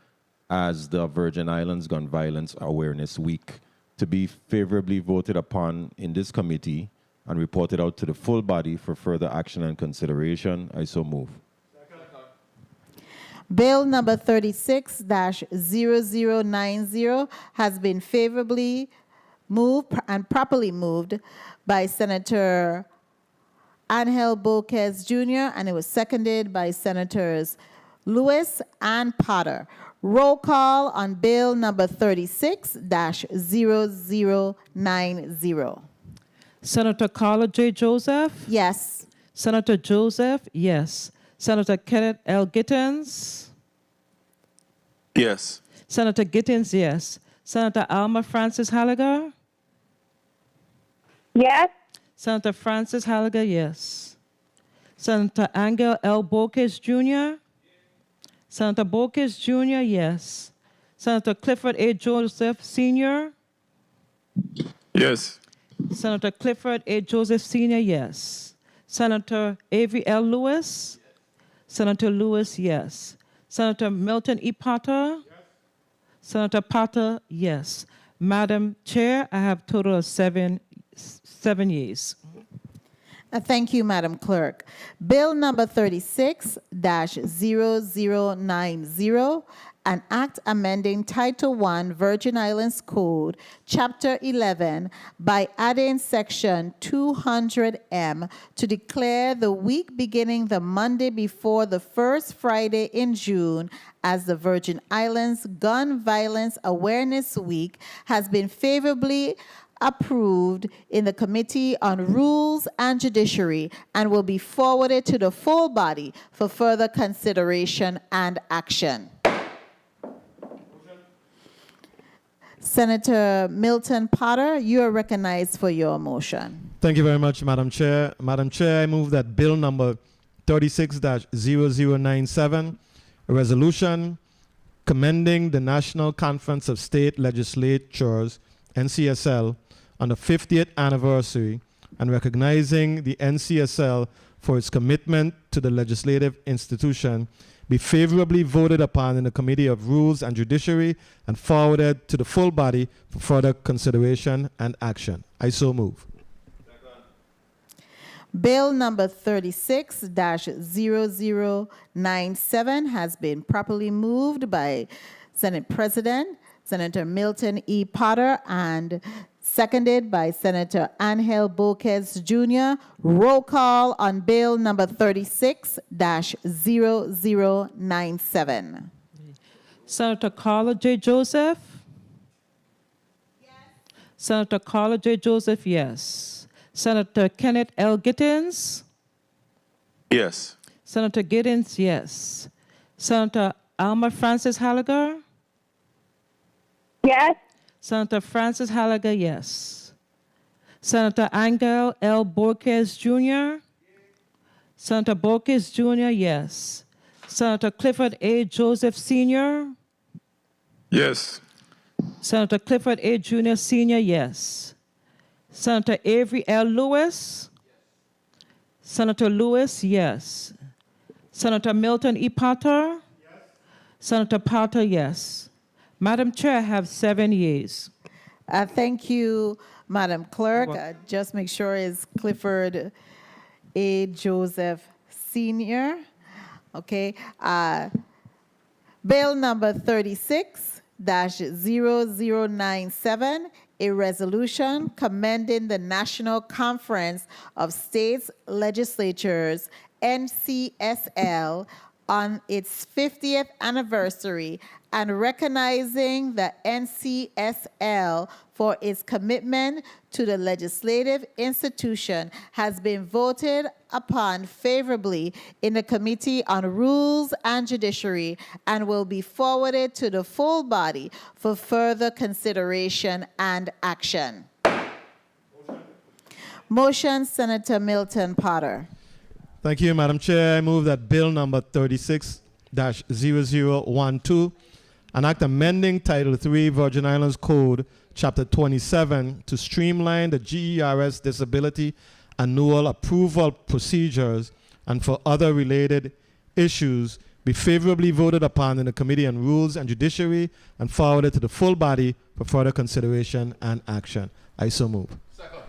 Speaker 8: as the Virgin Islands Gun Violence Awareness Week, to be favorably voted upon in this committee and reported out to the full body for further action and consideration. I so move.
Speaker 1: Bill number 36-0090 has been favorably moved and properly moved by Senator Angel Bolkes Jr., and it was seconded by Senators Lewis, and Potter. Roll call on bill number 36-0090.
Speaker 2: Senator Carla J. Joseph?
Speaker 1: Yes.
Speaker 2: Senator Joseph? Yes. Senator Kenneth L. Gittens?
Speaker 10: Yes.
Speaker 2: Senator Gittens, yes. Senator Alma Francis Halliger?
Speaker 11: Yes.
Speaker 2: Senator Francis Halliger, yes. Senator Angel L. Borges Jr.? Senator Borges Jr., yes. Senator Clifford A. Joseph Sr.?
Speaker 10: Yes.
Speaker 2: Senator Clifford A. Joseph Sr., yes. Senator Avery L. Lewis? Senator Lewis, yes. Senator Milton E. Potter? Yes. Senator Potter, yes. Madam Chair, I have a total of seven yeas.
Speaker 1: Thank you, Madam Clerk. Bill number 36-0090, an act amending Title I Virgin Islands Code, Chapter 11, by adding Section 200M to declare the week beginning the Monday before the first Friday in June as the Virgin Islands Gun Violence Awareness Week, has been favorably approved in the Committee on Rules and Judiciary and will be forwarded to the full body for further consideration and action. Senator Milton Potter, you are recognized for your motion.
Speaker 4: Thank you very much, Madam Chair. Madam Chair, I move that bill number 36-0097, a resolution commending the National Conference of State Legislatures, NCSL, on the 50th anniversary and recognizing the NCSL for its commitment to the legislative institution, be favorably voted upon in the Committee of Rules and Judiciary and forwarded to the full body for further consideration and action. I so move.
Speaker 1: Bill number 36-0097 has been properly moved by Senate President Senator Milton E. Potter and seconded by Senator Angel Borges Jr. Roll call on bill number 36-0097.
Speaker 2: Senator Carla J. Joseph? Yes. Senator Carla J. Joseph, yes. Senator Kenneth L. Gittens?
Speaker 10: Yes.
Speaker 2: Senator Gittens, yes. Senator Alma Francis Halliger?
Speaker 11: Yes.
Speaker 2: Senator Francis Halliger, yes. Senator Angel L. Borges Jr.? Senator Borges Jr., yes. Senator Clifford A. Joseph Sr.?
Speaker 10: Yes.
Speaker 2: Senator Clifford A. Jr. Sr., yes. Senator Avery L. Lewis? Senator Lewis, yes. Senator Milton E. Potter? Yes. Senator Potter, yes. Madam Chair, I have 7 yeas.
Speaker 1: Thank you, Madam Clerk. Just make sure it's Clifford A. Joseph Sr. Okay. Bill number 36-0097, a resolution commending the National Conference of States Legislatures, NCSL, on its 50th anniversary and recognizing the NCSL for its commitment to the legislative institution has been voted upon favorably in the Committee on Rules and Judiciary and will be forwarded to the full body for further consideration and action. Motion, Senator Milton Potter.
Speaker 4: Thank you, Madam Chair. I move that bill number 36-0012, an act amending Title III Virgin Islands Code, Chapter 27, to streamline the GERS disability annual approval procedures and for other related issues, be favorably voted upon in the Committee on Rules and Judiciary and forwarded to the full body for further consideration and action. I so move.
Speaker 10: Second.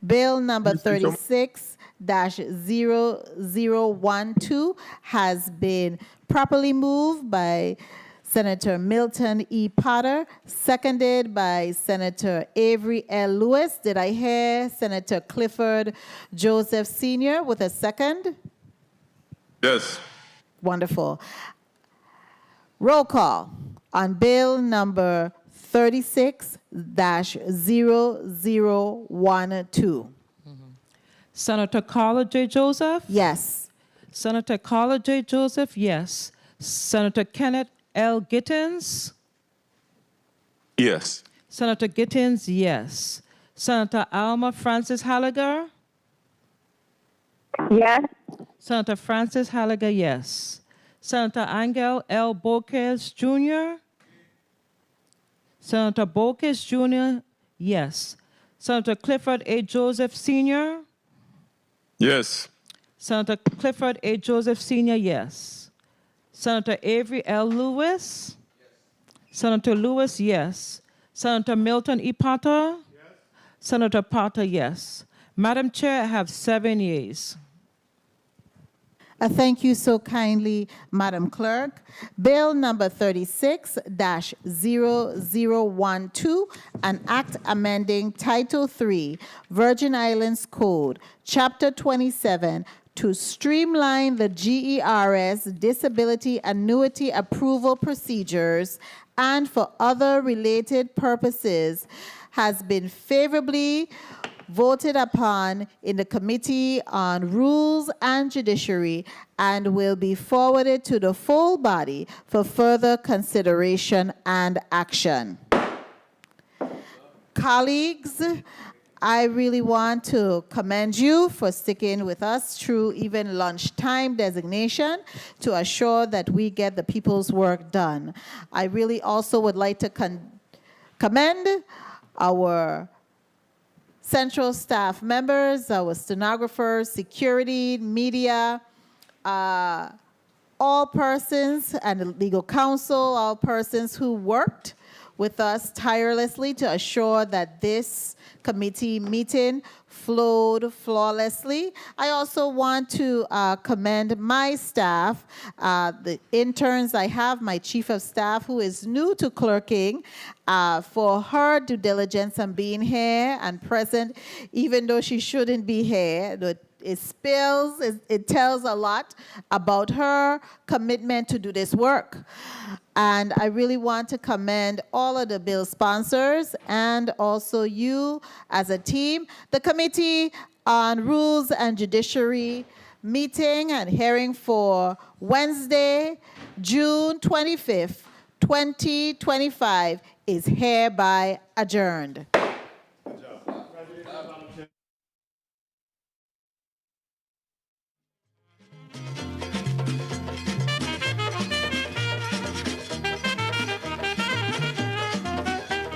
Speaker 1: Bill number 36-0012 has been properly moved by Senator Milton E. Potter, seconded by Senator Avery L. Lewis. Did I hear Senator Clifford Joseph Sr. with a second?
Speaker 10: Yes.
Speaker 1: Wonderful. Roll call on bill number 36-0012.
Speaker 2: Senator Carla J. Joseph?
Speaker 1: Yes.
Speaker 2: Senator Carla J. Joseph, yes. Senator Kenneth L. Gittins?
Speaker 10: Yes.
Speaker 2: Senator Gittins, yes. Senator Alma Francis Halliger?
Speaker 11: Yes.
Speaker 2: Senator Francis Halliger, yes. Senator Angel L. Bokes Jr.? Senator Bokes Jr., yes. Senator Clifford A. Joseph Sr.?
Speaker 10: Yes.
Speaker 2: Senator Clifford A. Joseph Sr., yes. Senator Avery L. Lewis? Senator Lewis, yes. Senator Milton E. Potter? Yes. Senator Potter, yes. Madam Chair, I have 7 yeas.
Speaker 1: Thank you so kindly, Madam Clerk. Bill number 36-0012, an act amending Title III, Virgin Islands Code, Chapter 27, to streamline the GERS disability annuity approval procedures and for other related purposes, has been favorably voted upon in the Committee on Rules and Judiciary and will be forwarded to the full body for further consideration and action. Colleagues, I really want to commend you for sticking with us through even lunchtime designation to assure that we get the people's work done. I really also would like to commend our central staff members, our stenographers, security, media, all persons, and the legal counsel, all persons who worked with us tirelessly to assure that this committee meeting flowed flawlessly. I also want to commend my staff, the interns I have, my chief of staff who is new to clerking, for her due diligence and being here and present, even though she shouldn't be here. It tells a lot about her commitment to do this work. And I really want to commend all of the bill sponsors and also you as a team. The Committee on Rules and Judiciary meeting and hearing for Wednesday, June 25th, 2025 is hereby adjourned.